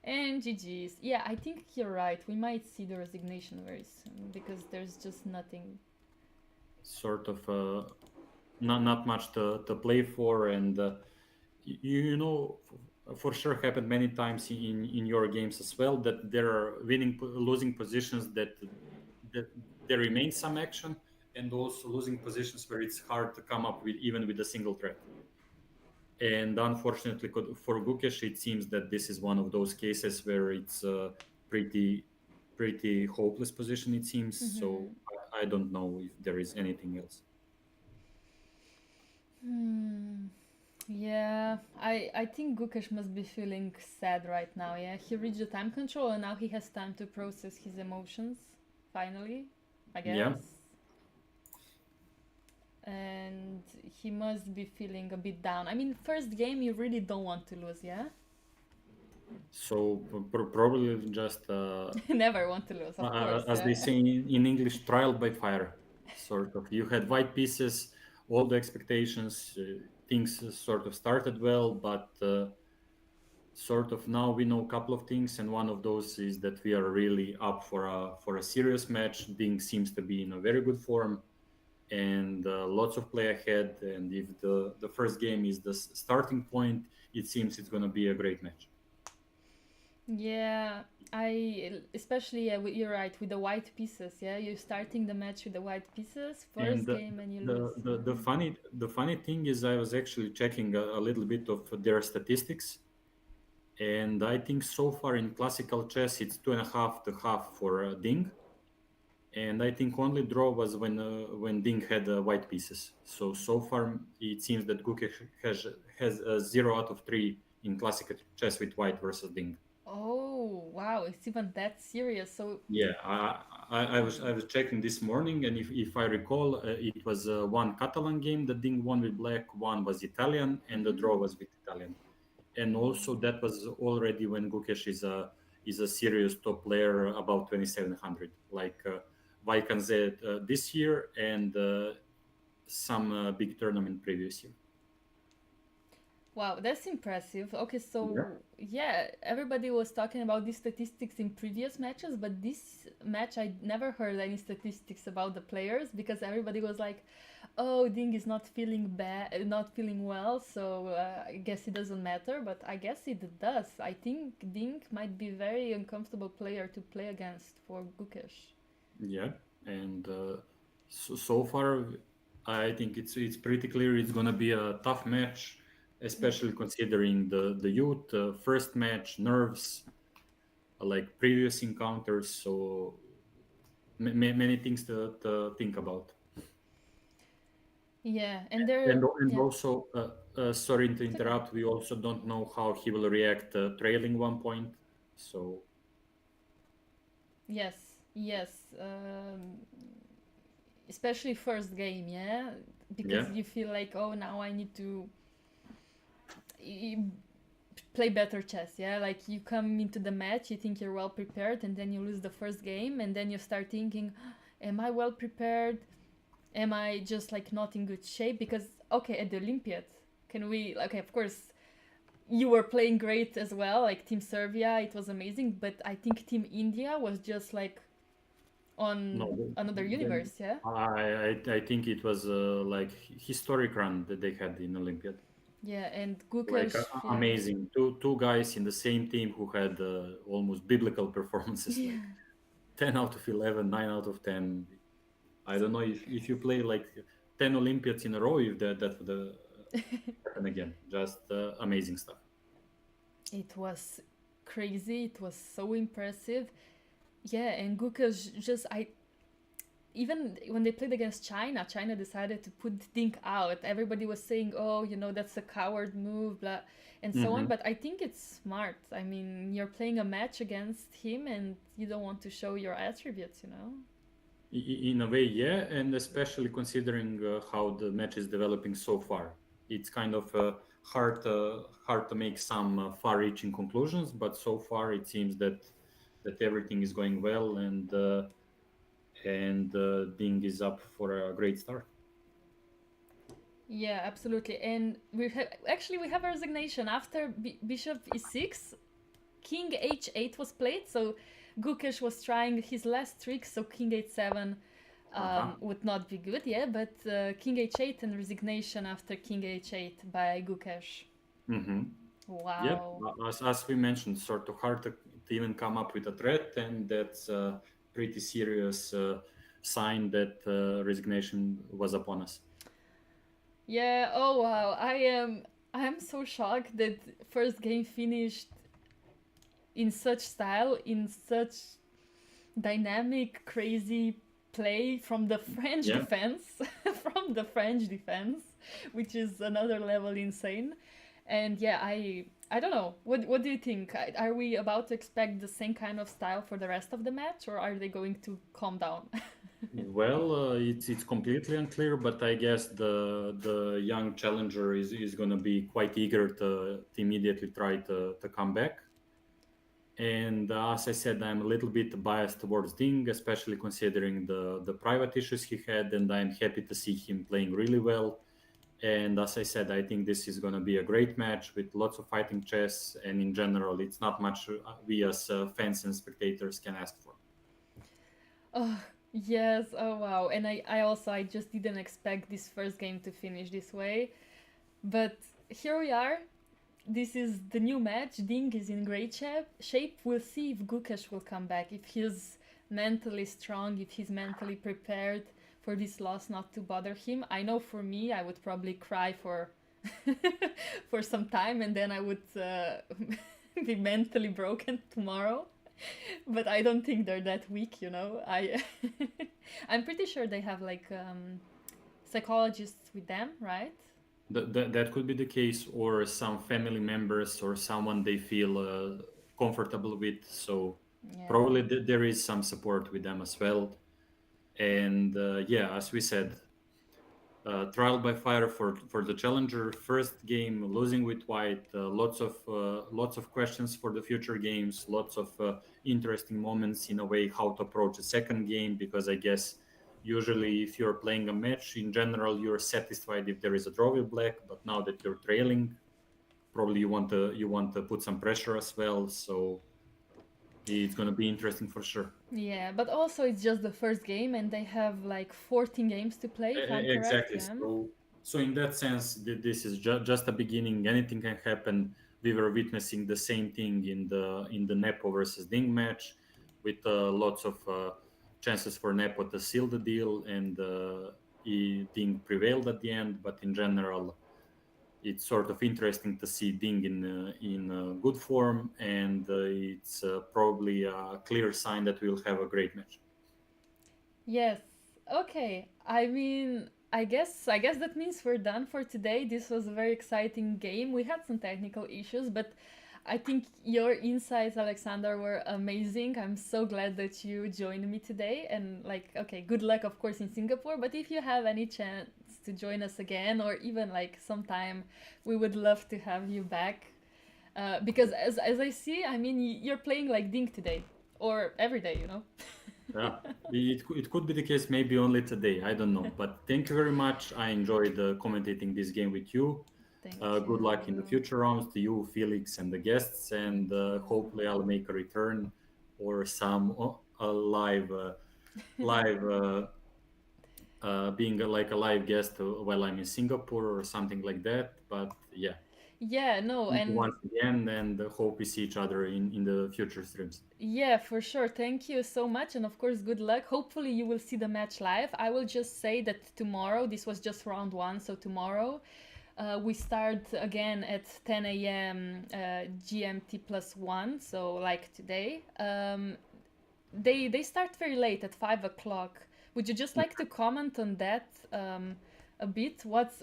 And GG's. Yeah, I think you're right. We might see the resignation very soon because there's just nothing. Sort of not much to play for, and you know, for sure happened many times in your games as well that there are losing positions that there remains some action, and also losing positions where it's hard to come up with even with a single threat. And unfortunately for Gukesh, it seems that this is one of those cases where it's a pretty hopeless position, it seems. So I don't know if there is anything else. Yeah, I think Gukesh must be feeling sad right now, yeah? He reached the time control and now he has time to process his emotions, finally, I guess. Yeah. And he must be feeling a bit down. I mean, first game you really don't want to lose, yeah? So probably just Never want to lose, of course. as they say in English, trial by fire. Sort of, you had white pieces, all the expectations, things sort of started well, but sort of now we know a couple of things, and one of those is that we are really up for a serious match. Ding seems to be in a very good form, and lots of play ahead. And if the first game is the starting point, it seems it's going to be a great match. Yeah, especially you're right with the white pieces. Yeah, you're starting the match with the white pieces first game and you lose. The funny thing is I was actually checking a little bit of their statistics, And I think so far in classical chess, it's 2.5 to half for Ding. And I think only draw was when Ding had white pieces. So far it seems that Gukesh has a 0 out of 3 in classical chess with white versus Ding. Oh, wow, it's even that serious. So, Yeah, I was checking this morning, and if I recall, it was one Catalan game that Ding won with black, one was Italian, and the draw was with Italian. And also that was already when Gukesh is a serious top player, about 2700, like Vaikan Z this year and some big tournament previous year. wow, that's impressive. Okay, Yeah. so yeah, everybody was talking about these statistics in previous matches, but this match I never heard any statistics about the players because everybody was like, "Oh, Ding is not feeling bad, not feeling well, so I guess it doesn't matter." But I guess it does. I think Ding might be very uncomfortable player to play against for Gukesh. Yeah, and so far, I think it's pretty clear it's gonna be a tough match, Yeah. especially considering the youth, first match, nerves, like previous encounters. So many things to think about. Yeah, and And yeah. also, sorry to It's okay. interrupt. We also don't know how he will react trailing 1 point. So Yes, yes. Especially first game, yeah, yeah. because you feel like, oh, now I need to y- play better chess, yeah. Like you come into the match, you think you're well prepared, and then you lose the first game, and then you start thinking, am I well prepared? Am I just like not in good shape? Because okay, at the Olympiad, can we? Okay, of course, you were playing great as well. Like Team Serbia, it was amazing, but I think Team India was just like No, on another then universe, yeah. I think it was like historic run that they had in Olympiad. Yeah, and Like Gukesh, yeah. amazing. Two guys in the same team who had almost biblical performances, Yeah. like 10 out of 11, 9 out of 10. I don't know if you play like 10 Olympiads in a row, if that would happen again. Just amazing stuff. It was crazy. It was so impressive. Yeah, and Gukesh just I even when they played against China, China decided to put Dink out. Everybody was saying, "Oh, that's a coward move," blah, and so on. Hmm. But I think it's smart. I mean, you're playing a match against him, and you don't want to show your attributes. In a way, yeah, and especially considering how the match is developing so far, it's kind of hard to make some far-reaching conclusions. But so far, it seems that everything is going well, and Ding is up for a great start. Yeah, absolutely. And we have a resignation after Bishop E6. King H8 was played, so Gukesh was trying his last trick, so King H7 Uh-huh. would not be good, yeah, but King H8 and resignation after King H8 by Gukesh. Mm-hmm. Yep. Wow. As we mentioned, sort of hard to even come up with a threat, and that's a pretty serious sign that resignation was upon us. Yeah, oh wow. I am so shocked that first game finished in such style, in such dynamic, crazy play from the French Yeah. defense, from the French defense, which is another level insane. And yeah, I don't know. What do you think? Are we about to expect the same kind of style for the rest of the match, or are they going to calm down? Well, it's completely unclear, but I guess the young challenger is going to be quite eager to immediately try to come back. And as I said, I'm a little bit biased towards Ding, especially considering the private issues he had, and I'm happy to see him playing really well. And as I said, I think this is going to be a great match with lots of fighting chess, and in general, it's not much we as fans and spectators can ask for. Oh, yes. Oh, wow. And I just didn't expect this first game to finish this way. But here we are. This is the new match. Ding is in great shape. We'll see if Gukesh will come back, if he's mentally strong, if he's mentally prepared for this loss not to bother him. I know for me, I would probably cry for for some time, and then I would be mentally broken tomorrow. But I don't think they're that weak, you know. I'm pretty sure they have like psychologists with them, right? That could be the case, or some family members or someone they feel comfortable with. So Yeah. probably there is some support with them as well. And yeah, as we said, trial by fire for the challenger. First game losing with white. Lots of questions for the future games. Lots of interesting moments in a way how to approach a second game, because I guess usually if you're playing a match in general you're satisfied if there is a draw with black, but now that you're trailing probably you want to put some pressure as well. So it's going to be interesting for sure. Yeah, but also it's just the first game and they have like 14 games to play, if I'm correct. Exactly. Yeah. So in that sense, this is just a beginning. Anything can happen. We were witnessing the same thing in the Nepo versus Ding match, with lots of chances for Nepo to seal the deal, and Ding prevailed at the end. But in general, it's sort of interesting to see Ding in good form, and it's probably a clear sign that we'll have a great match. Yes. Okay. I mean, I guess that means we're done for today. This was a very exciting game. We had some technical issues, but I think your insights, Alexander, were amazing. I'm so glad that you joined me today. And like, okay, good luck, of course, in Singapore. But if you have any chance to join us again, or even like sometime, we would love to have you back. Because as I see, I mean, you're playing like Dink today, or every day, you know. Yeah, it could be the case, maybe only today. I don't know. But thank you very much. I enjoyed commentating this game with you. Thank Good luck in the you. future rounds to you, Felix, and the guests. And hopefully, I'll make a return or some a live being like a live guest while I'm in Singapore or something like that. But yeah, Yeah, no, thank you and once again, and hope we see each other in the future streams. yeah, for sure. Thank you so much. And of course, good luck. Hopefully, you will see the match live. I will just say that tomorrow, this was just round one. So, tomorrow, we start again at 10 a.m. GMT plus one. So, like today. They start very late at 5 o'clock. Would you just like to comment on that a bit? What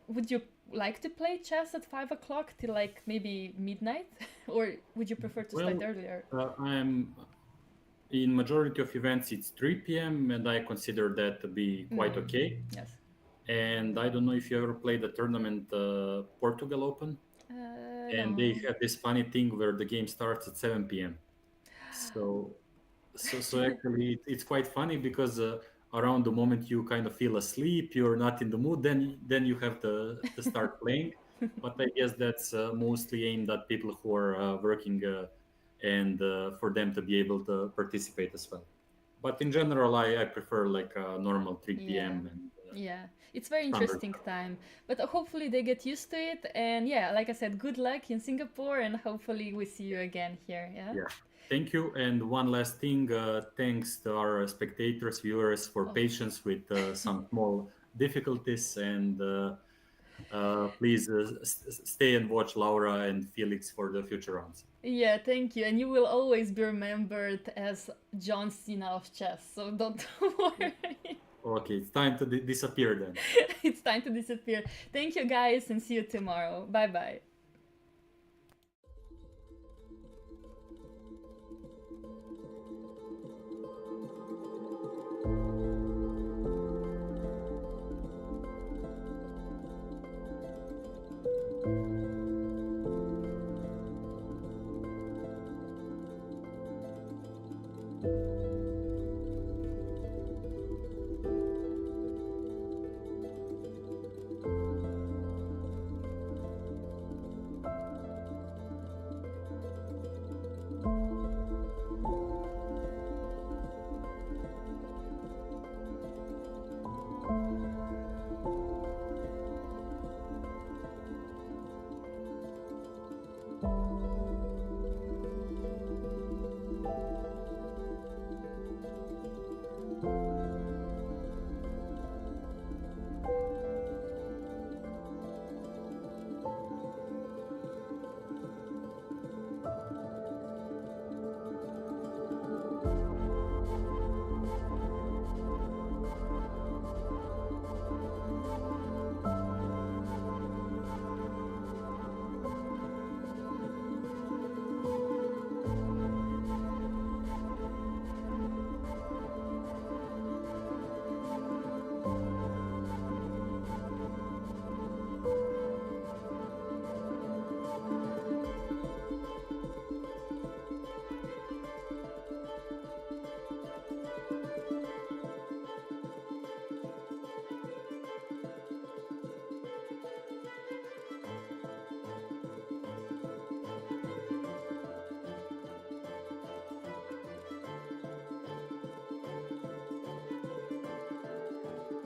would you like to play chess at 5 o'clock till like maybe midnight, or would you prefer to start Well, earlier? I'm in majority of events it's 3 p.m. and I consider that to be quite okay. Yes. And I don't know if you ever played the tournament Portugal Open, and they No. have this funny thing where the game starts at 7 p.m. So so actually it's quite funny because around the moment you kind of feel asleep, you're not in the mood, then you have to start playing. But I guess that's mostly aimed at people who are working and for them to be able to participate as well. But in general, I prefer like a normal 3 Yeah. p.m. and Yeah. It's very standard. interesting time. But hopefully they get used to it. And yeah, like I said, good luck in Singapore and hopefully we see you again here. Yeah. Yeah. Thank you. And one last thing, thanks to our spectators, viewers for Oh. patience with some small difficulties. And please stay and watch Laura and Felix for the future rounds. Yeah, thank you. And you will always be remembered as John Cena of chess. So don't worry. Okay, it's time to disappear then. It's time to disappear. Thank you guys and see you tomorrow. Bye bye.